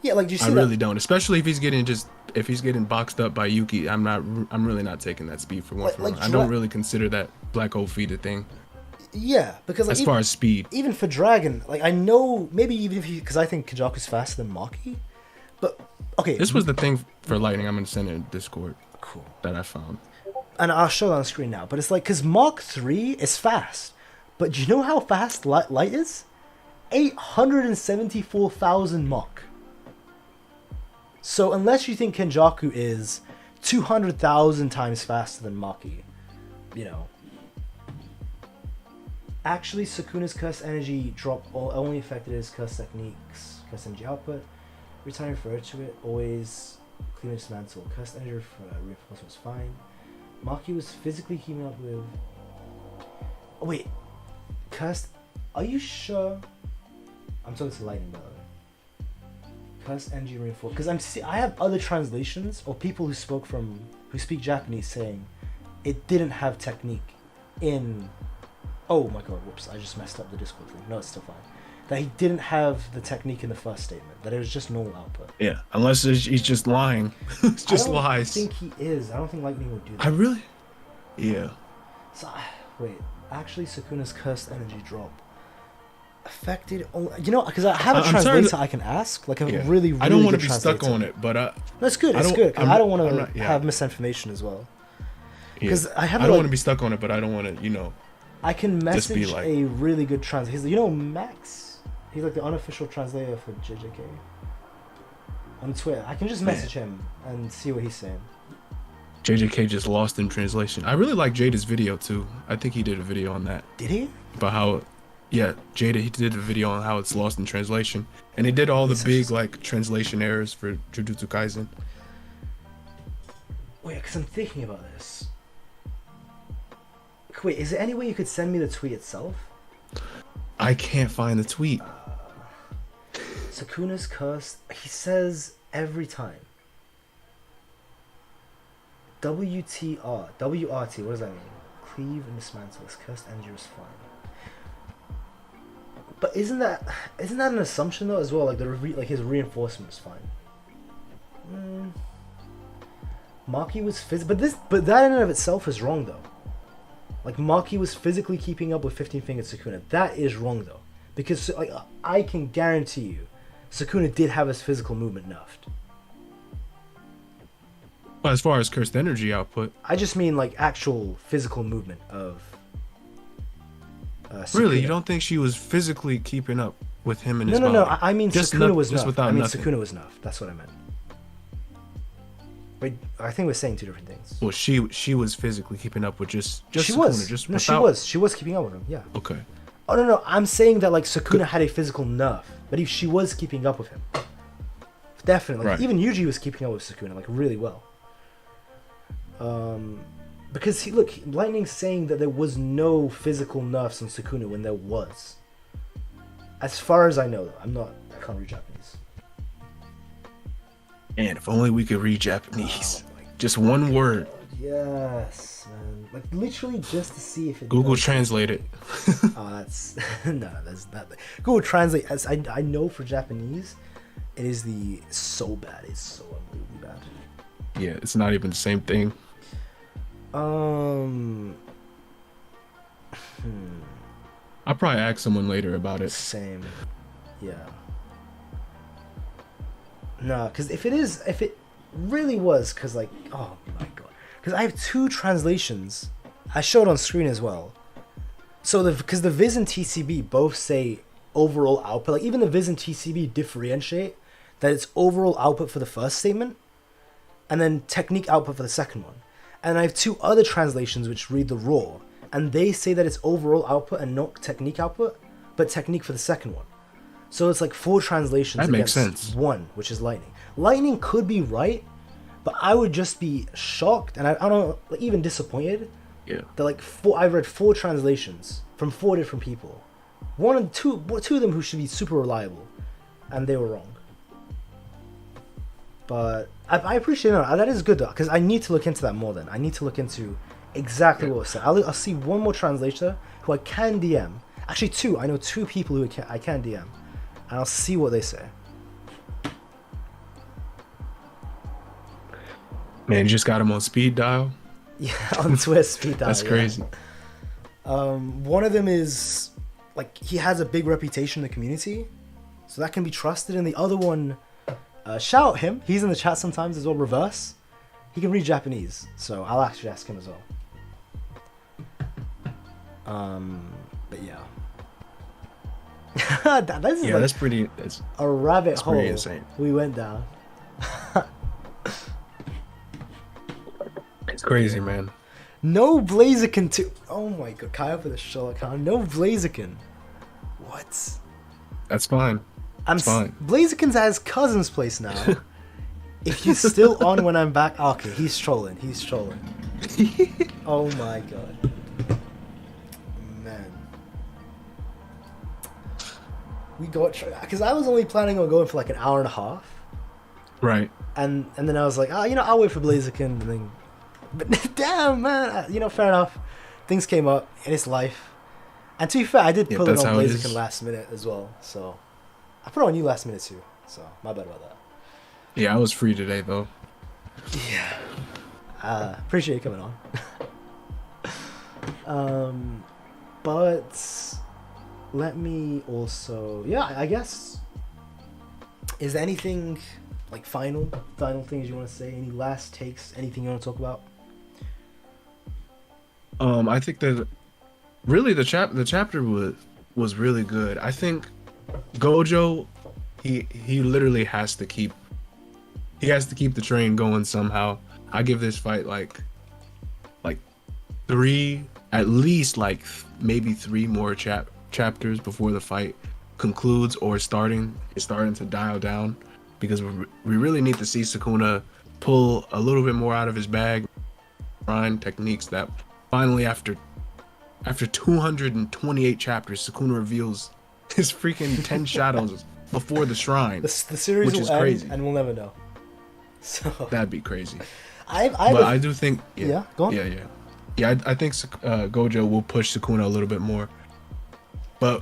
Yeah, like do you see I really don't, especially if he's getting boxed up by Yuki. I'm really not taking that speed for one for one. I don't really consider that black hole feed a thing. Yeah, because like, as far as speed, even for Dragon, like I know maybe even if because I think Kenjaku's faster than Maki, but okay. This was the thing for Lightning. I'm gonna send it in Discord. Cool. That I found, and I'll show it on the screen now. But it's like because Mach 3 is fast, but do you know how fast light is? 874,000 Mach. So unless you think Kenjaku is 200,000 times faster than Maki, you know. Actually, Sukuna's curse energy drop only affected his curse techniques, curse energy output. Every time you refer to it, always clean and dismantle. Curse energy reinforcement was fine. Maki was physically keeping up with... Oh, wait. Cursed... Are you sure? I'm talking to Lightning, by the way. Curse energy reinforcement. Because I have other translations or people who speak Japanese saying it didn't have technique in... Oh my god, whoops, I just messed up the Discord thing. No, it's still fine. That he didn't have the technique in the first statement. That it was just normal output. Yeah, unless he's just lying. It's just lies. I don't think he is. I don't think Lightning would do that. I really? Yeah. So, wait, actually Sukuna's cursed energy drop affected only... You know, because I have a translator I can ask. Like a really I don't want to be stuck on it, but... That's good, it's good. Because I don't want to have misinformation as well. Because I don't want to be stuck on it, but I don't want to, you know... I can message a really good translator. You know Max? He's like the unofficial translator for JJK. On Twitter. I can just message him and see what he's saying. JJK just lost in translation. I really like Jada's video too. I think he did a video on that. Did he? About how... Yeah, Jada, he did a video on how it's lost in translation. And he did all the big like translation errors for Jujutsu Kaisen. Wait, because I'm thinking about this. Wait, is there any way you could send me the tweet itself? I can't find the tweet. Sukuna's curse, he says every time. WTR, WRT, what does that mean? Cleave and dismantle, his cursed energy was fine. But isn't that an assumption though as well? Like his reinforcement is fine. Maki was but that in and of itself is wrong though. Like, Maki was physically keeping up with 15-fingered Sukuna. That is wrong, though. Because, like, I can guarantee you, Sukuna did have his physical movement nerfed. Well, as far as cursed energy output... I just mean, like, actual physical movement of Sukuna. Really? You don't think she was physically keeping up with him and his body? No. I mean Sukuna was nerfed. Sukuna was nerfed. That's what I meant. But I think we're saying two different things. Well, she was physically keeping up with just she Sukuna, was. just no, without... she was keeping up with him. Yeah. Okay. Oh no, I'm saying that like Sukuna had a physical nerf, but she was keeping up with him. Definitely. Like, even Yuji was keeping up with Sukuna like really well. Because Lightning's saying that there was no physical nerfs on Sukuna when there was. As far as I know, though, I can't read Japanese. And if only we could read Japanese. Just one word. Yes, man. Like literally just to see if it Google Translate it. Oh, that's that's not Google Translate. As I know for Japanese, it is so bad. It's so unbelievably bad. Yeah, it's not even the same thing. I'll probably ask someone later about it. Same. Yeah. No, because if it really was, because like, oh my god, because I have two translations. I showed on screen as well. So because the Viz and TCB both say overall output, like even the Viz and TCB differentiate that it's overall output for the first statement, and then technique output for the second one. And I have two other translations which read the raw, and they say that it's overall output and not technique output, but technique for the second one. So it's like 4 translations against one, which is Lightning. Lightning could be right, but I would just be shocked, and I don't know, like, even disappointed. Yeah. That like I read 4 translations from 4 different people, two of them who should be super reliable, and they were wrong. But I appreciate it. That is good though, because I need to look into that more. Then I need to look into exactly what was said. I'll see one more translator who I can DM. Actually, two. I know two people who I can DM, and I'll see what they say. Man, you just got him on speed dial. Yeah, on Twitter speed dial. That's crazy. One of them is like he has a big reputation in the community, so that can be trusted. And the other one, shout out him. He's in the chat sometimes as well. Reverse. He can read Japanese, so I'll actually ask him as well. But yeah. That's pretty. That's a rabbit hole. Pretty insane. We went down. It's crazy, man. No Blaziken too. Oh my god, Kyle for the Sherlock Holmes. No Blaziken. What? That's fine. It's fine. Blaziken's at his cousin's place now. If he's still on when I'm back, okay, he's trolling. He's trolling. Oh my god. Man. We got because I was only planning on going for like an hour and a half. Right. And then I was like, I'll wait for Blaziken, and then. But damn, man, fair enough. Things came up in his life, and to be fair, I did put it on Blaziken last minute as well. So I put it on you last minute too. So my bad about that. Yeah, I was free today though. Yeah. Appreciate you coming on. But let me also, I guess. Is there anything like final things you want to say? Any last takes? Anything you want to talk about? I think that really the chapter was really good. I think Gojo, he literally has to keep the train going somehow. I give this fight like at least maybe three more chapters before the fight concludes or it's starting to dial down, because we really need to see Sukuna pull a little bit more out of his bag, find techniques that finally after 228 chapters, Sukuna reveals his freaking 10 shadows before the shrine. The series which will is end crazy. and we'll never know. So that'd be crazy. I do think go on. Yeah, I think Gojo will push Sukuna a little bit more, but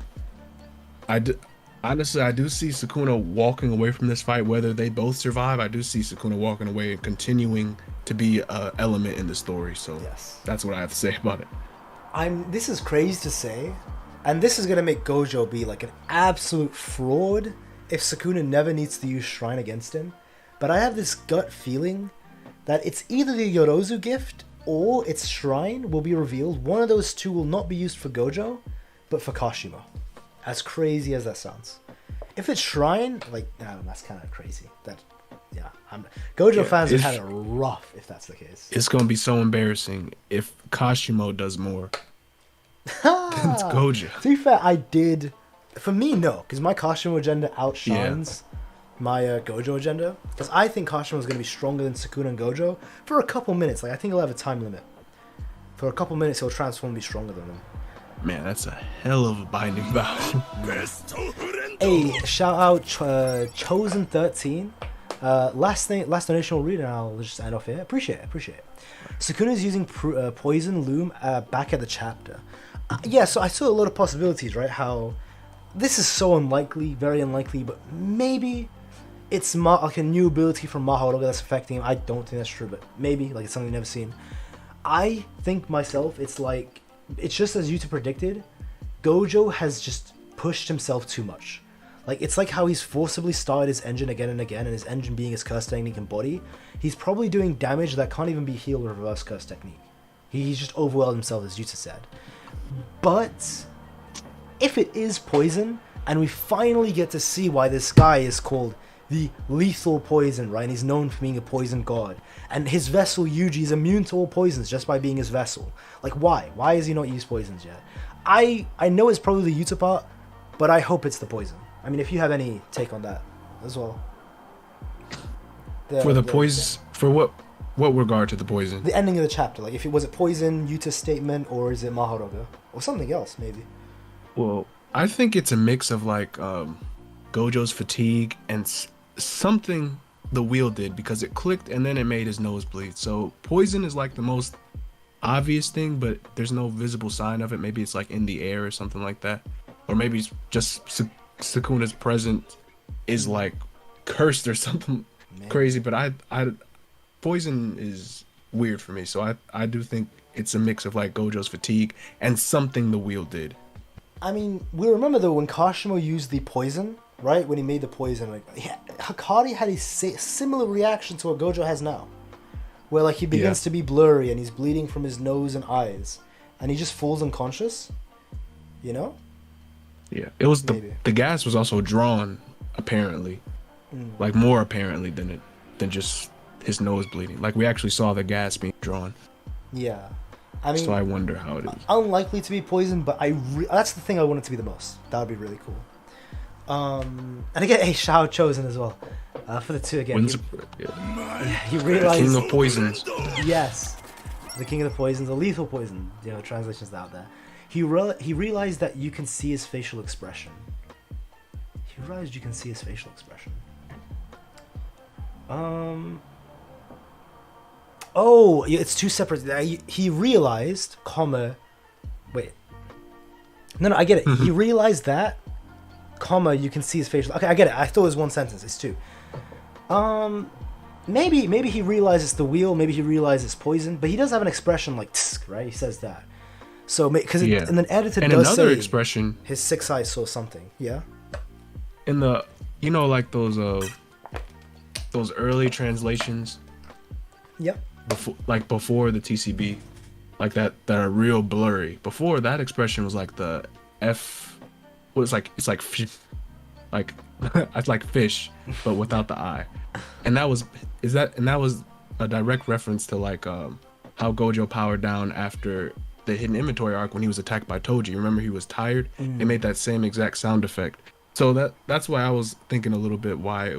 honestly, I do see Sukuna walking away from this fight. Whether they both survive, I do see Sukuna walking away and continuing to be an element in the story. So that's what I have to say about it. This is crazy to say, and this is gonna make Gojo be like an absolute fraud if Sukuna never needs to use Shrine against him. But I have this gut feeling that it's either the Yorozu gift or its Shrine will be revealed. One of those two will not be used for Gojo, but for Kashima. As crazy as that sounds. If it's Shrine, that's kind of crazy. Gojo fans have had it rough if that's the case. It's going to be so embarrassing if Kashimo does more than Gojo. To be fair, I did. For me, no. Because my Kashimo agenda outshines my Gojo agenda. Because I think Kashimo is going to be stronger than Sukuna and Gojo for a couple minutes. I think he'll have a time limit. For a couple minutes, he'll transform and be stronger than them. Man, that's a hell of a binding vow. Hey, shout out Chosen13. Last donation we'll read, and I'll just end off here. Appreciate it. Sukuna's using poison loom back at the chapter. So I saw a lot of possibilities, right? How this is so unlikely, very unlikely, but maybe it's like a new ability from Mahoruga that's affecting him. I don't think that's true, but maybe it's something we've never seen. I think myself, it's just as Yuta predicted. Gojo has just pushed himself too much. It's like how he's forcibly started his engine again and again, and his engine being his curse technique and body. He's probably doing damage that can't even be healed with reverse curse technique. He's just overwhelmed himself, as Yuta said. But if it is poison, and we finally get to see why this guy is called the lethal poison, right? And he's known for being a poison god. And his vessel, Yuji, is immune to all poisons just by being his vessel. Why? Why has he not used poisons yet? I know it's probably the Yuta part, but I hope it's the poison. I mean, if you have any take on that as well. For the poison, for what regard to the poison? The ending of the chapter. Was it poison, Yuta's statement, or is it Mahoruga? Or something else, maybe. Well, I think it's a mix of like Gojo's fatigue and something the wheel did, because it clicked and then it made his nose bleed. So poison is like the most obvious thing, but there's no visible sign of it. Maybe it's like in the air or something like that, or maybe it's just Sukuna's presence is like cursed or something crazy. But I poison is weird for me, so I do think it's a mix of like Gojo's fatigue and something the wheel did. I mean, we remember though when Kashimo used the poison, right? When he made the poison, like Hakari had a similar reaction to what Gojo has now, where like he begins to be blurry and he's bleeding from his nose and eyes, and he just falls unconscious. You know? Yeah, it was the gas was also drawn apparently, like more apparently than just his nose bleeding. Like we actually saw the gas being drawn. Yeah. I mean, so I wonder how it is. Unlikely to be poison, but that's the thing I want it to be the most. That would be really cool. And again, a Shao chosen as well for the two again. He realized the king of poisons. Yes, the king of the poisons, a lethal poison. You know, translations out there. He realized that you can see his facial expression. He realized you can see his facial expression. Oh, it's two separate. He realized, wait. No, I get it. He realized that, you can see his facial. Okay, I get it. I thought it was one sentence. It's two. Maybe he realizes the wheel. Maybe he realizes poison. But he does have an expression like tsk, right? He says that. So because and then editor and does another say expression. His six eyes saw something. Yeah. In the like those early translations. Yep. Before the TCB, like that are real blurry. Before that expression was like the F, it's like like it's like fish, but without the I, and that was a direct reference to like how Gojo powered down after the hidden inventory arc when he was attacked by Toji. Remember, he was tired. They made that same exact sound effect. So that's why I was thinking a little bit why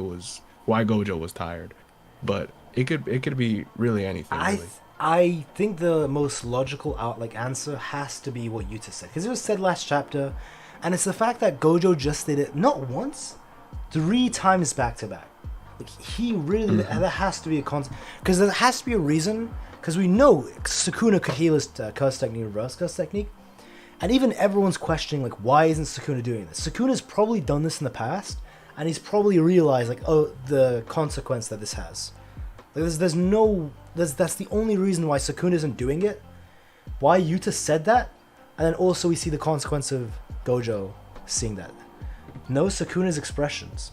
Gojo was tired, but it could be really anything. Really. I think the most logical answer has to be what Yuta said, because it was said last chapter, and it's the fact that Gojo just did it not once, 3 times back to back. Like he really there has to be a concept, because there has to be a reason. Because we know Sukuna could heal his curse technique, reverse curse technique, and even everyone's questioning like why isn't Sukuna doing this? Sukuna's probably done this in the past, and he's probably realized like the consequence that this has. Like, that's the only reason why Sukuna isn't doing it. Why Yuta said that, and then also we see the consequence of Gojo seeing that. No Sukuna's expressions.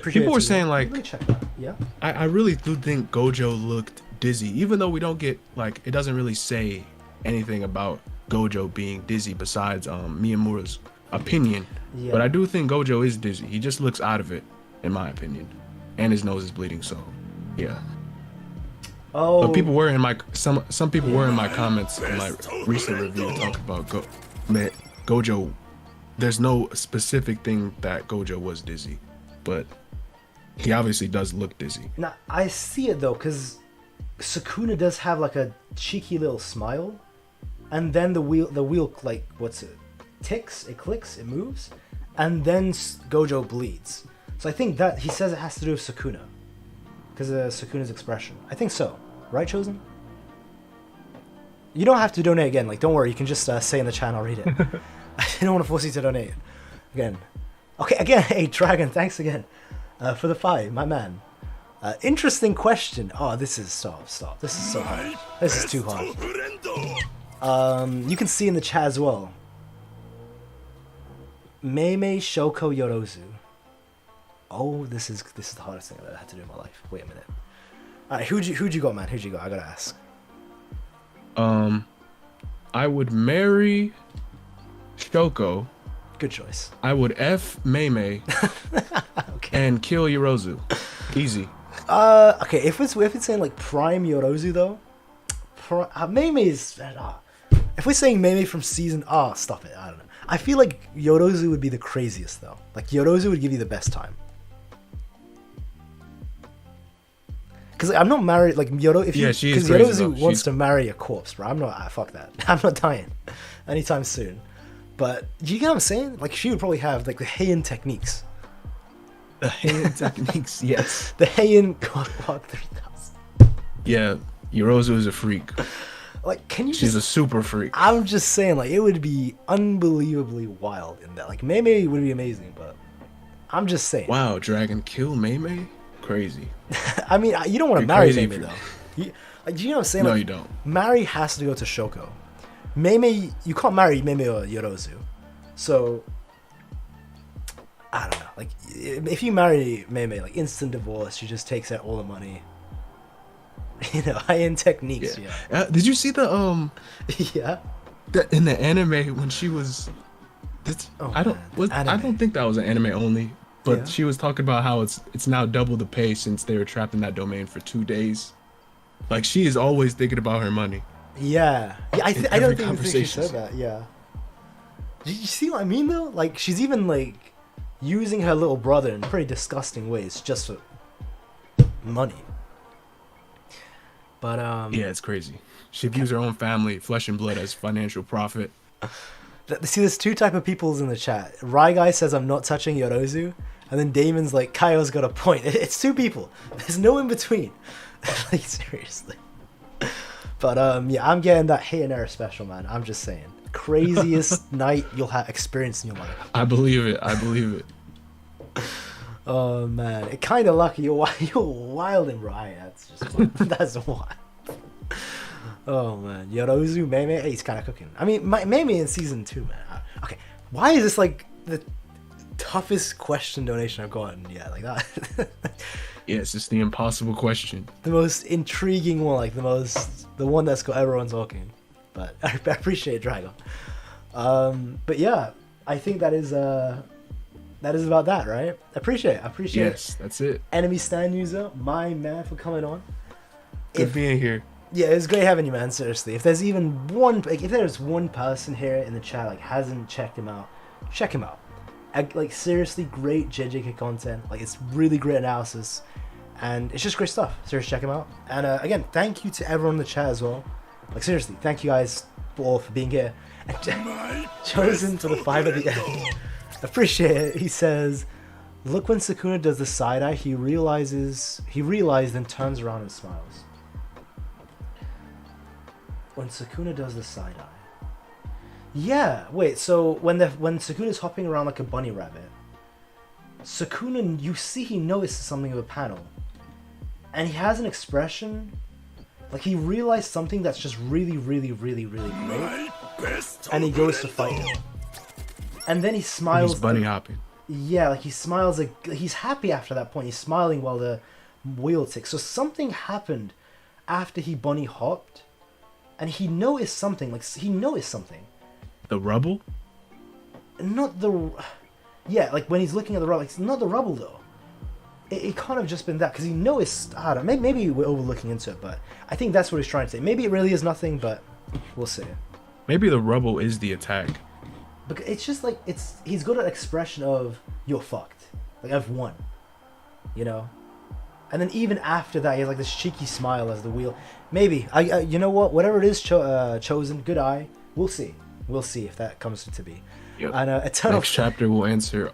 People were saying like, yeah. I really do think Gojo looked dizzy, even though we don't get like it doesn't really say anything about Gojo being dizzy besides Miyamura's opinion. Yeah. But I do think Gojo is dizzy. He just looks out of it, in my opinion. And his nose is bleeding, so yeah. Oh. But people were in my some people were in my comments in my recent review talking about Gojo. There's no specific thing that Gojo was dizzy, but he obviously does look dizzy. Now I see it though, because Sukuna does have like a cheeky little smile, and then the wheel like ticks, it clicks, it moves, and then Gojo bleeds. So I think that he says it has to do with Sukuna, because of Sukuna's expression. I think so, right, Chosen? You don't have to donate again. Like, don't worry. You can just say in the chat. I'll read it. I don't want to force you to donate again. Okay, again. Hey, Dragon. Thanks again for the 5, my man. Interesting question. Oh, this is stop. This is so hard. This is too hard. You can see in the chat as well. Meimei Shoko Yorozu. Oh, this is the hardest thing I've ever had to do in my life. Wait a minute. All right, who'd you got, man? Who'd you got? I gotta ask. I would marry Shoko. Good choice. I would F Meimei okay. And kill Yorozu. Easy. Okay. If it's saying like prime Yorozu though, Meimei is. If we're saying Meimei from season, stop it. I don't know. I feel like Yorozu would be the craziest though. Like Yorozu would give you the best time. Because I'm not married, like Yoro. Because Yorozu wants to marry a corpse, bro. I'm not. Fuck that. I'm not dying anytime soon. But you get what I'm saying? Like, she would probably have, like, the Heian techniques. The Heian techniques, yes. The Heian God Walk 3000. Yeah, Yorozu is a freak. Like, can you She's a super freak. I'm just saying, like, it would be unbelievably wild in that. Like, Mei would be amazing, but I'm just saying. Wow, Dragon kill Mei? Crazy. I mean, you don't want to marry Mei, though. Like, do you know what I'm saying? No, like, you don't. Mari has to go to Shoko. Mei, you can't marry Mei or Yorozu. So, I don't know. Like, if you marry Mei, like, instant divorce, she just takes out all the money. You know, high-end techniques. Yeah. Did you see the Yeah. in the anime when she was? I don't think that was an anime only, but she was talking about how it's now double the pay since they were trapped in that domain for 2 days. Like, she is always thinking about her money. Yeah. I don't think she said that. Yeah. Did you see what I mean though? Like, she's even like using her little brother in pretty disgusting ways just for money. But yeah, it's crazy. She views her own family, flesh and blood, as financial profit. See, there's two type of peoples in the chat. Rai Guy says I'm not touching Yorozu, and then Damon's like, Kaio's got a point. It's two people. There's no in between. Like, seriously. But yeah, I'm getting that Heian era special, man. I'm just saying, craziest night you'll have experienced in your life. I believe it. I believe it. Oh man, it kind of lucky you're wild and Rai. That's just that's wild. Oh man, Yorozu Mei, he's kind of cooking. I mean, Mei in season 2, man. Okay, why is this like the toughest question donation I've gotten? Yeah, like that. Yeah, it's just the impossible question. The most intriguing one, like the one that's got everyone talking. But I appreciate it, Drago. But yeah, I think that is about that, right? Appreciate it. Yes, that's it. Enemy stand user, my man, for coming on. Good being here. Yeah, it was great having you, man. Seriously, if there's even one, like, if there's one person here in the chat like hasn't checked him out, check him out. Like, seriously, great JJK content. Like, it's really great analysis, and it's just great stuff. Seriously, check him out. And again, thank you to everyone in the chat as well. Like, seriously, thank you guys all for being here. And chosen for the 5 at the end. Appreciate it. He says, "Look, when Sukuna does the side eye, he realized, then turns around and smiles." When Sukuna does the side eye. Yeah, wait, so when Sukuna's hopping around like a bunny rabbit, Sukuna, you see he notices something of a panel. And he has an expression, like he realized something that's just really, really, really, really great. And he goes to fight him. And then he smiles. He's bunny hopping. Yeah, like he smiles, like he's happy after that point. He's smiling while the wheel ticks. So something happened after he bunny hopped. And he noticed something, The rubble? Not the... Yeah, like when he's looking at the rubble, like, not the rubble though. It can't have just been that, because he noticed... I don't know, maybe we're overlooking into it, but I think that's what he's trying to say. Maybe it really is nothing, but we'll see. Maybe the rubble is the attack. But it's just like, he's got an expression of, you're fucked. Like, I've won. You know? And then even after that, he has like this cheeky smile as the wheel... Maybe. You know what? Whatever it is chosen, good eye. We'll see. We'll see if that comes to be. Yep. And Eternal... Next chapter will answer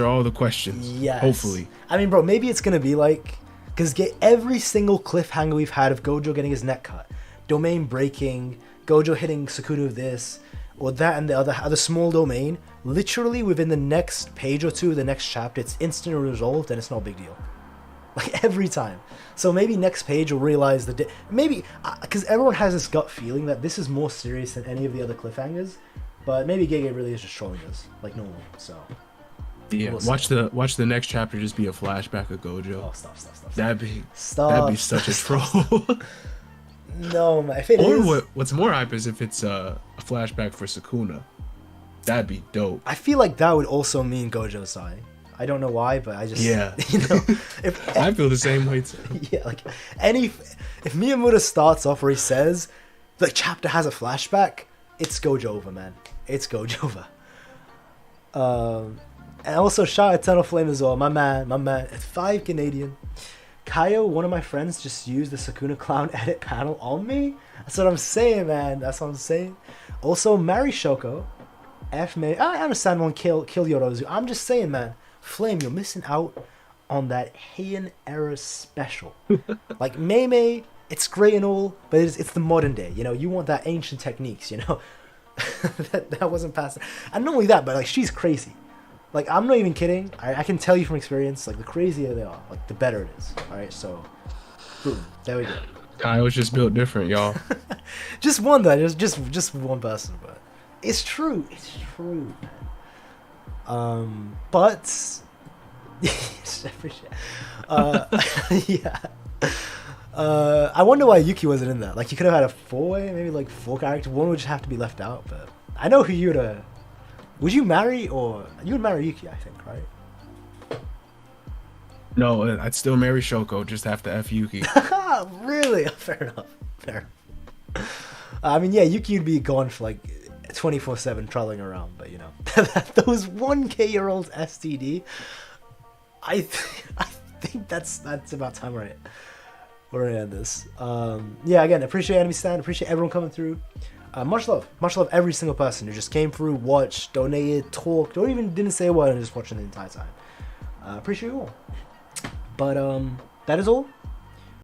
all the questions. Yes. Hopefully. I mean, bro, maybe it's going to be like... Because every single cliffhanger we've had of Gojo getting his neck cut, domain breaking, Gojo hitting Sukuna with this, or that and the other small domain, literally within the next page or two of the next chapter, it's instantly resolved and it's not a big deal. Like, every time. So maybe next page we'll realize maybe, because everyone has this gut feeling that this is more serious than any of the other cliffhangers, but maybe Gege really is just trolling us, like normal, so. Yeah, watch the next chapter just be a flashback of Gojo. Oh, stop. That'd be such a troll. No, man, if it is... Or what's more hype is if it's a flashback for Sukuna. That'd be dope. I feel like that would also mean Gojo's dying. I don't know why, but I just, yeah, you know, I feel the same way too. Yeah, like if Miyamoto starts off where he says the chapter has a flashback, it's Gojo over, man. It's Gojo over. And also shout out Eternal Flame as well, my man. At 5 Canadian. Kaio, one of my friends, just used the Sukuna Clown edit panel on me. That's what I'm saying, man. That's what I'm saying. Also, Mary Shoko. F May. I understand one kill Yorozu. I'm just saying, man. Flame, you're missing out on that Heian era special. Like Mei, it's great and all, but it's the modern day. You know, you want that ancient techniques. You know, that wasn't passed. And not only that, but like she's crazy. Like I'm not even kidding. I can tell you from experience. Like the crazier they are, like the better it is. All right, so boom, there we go. Kai was just built different, y'all. Just one though, just one person, but it's true. It's true. But yeah. I wonder why Yuki wasn't in that. Like you could have had a 4-way, maybe like 4 characters. One would just have to be left out. But I know who would you marry, or you would marry Yuki? I think, right? No, I'd still marry Shoko. Just have to F Yuki. Really? Fair enough. Fair. I mean, yeah, Yuki would be gone for like 24/7 trolling around, but you know, those 1K-year-olds STD. I think that's about time, right? We're gonna end this. Yeah, again, appreciate Enemy Stand, appreciate everyone coming through. Much love every single person who just came through, watched, donated, talked, or even didn't say a word and just watching the entire time. Appreciate you all. But that is all.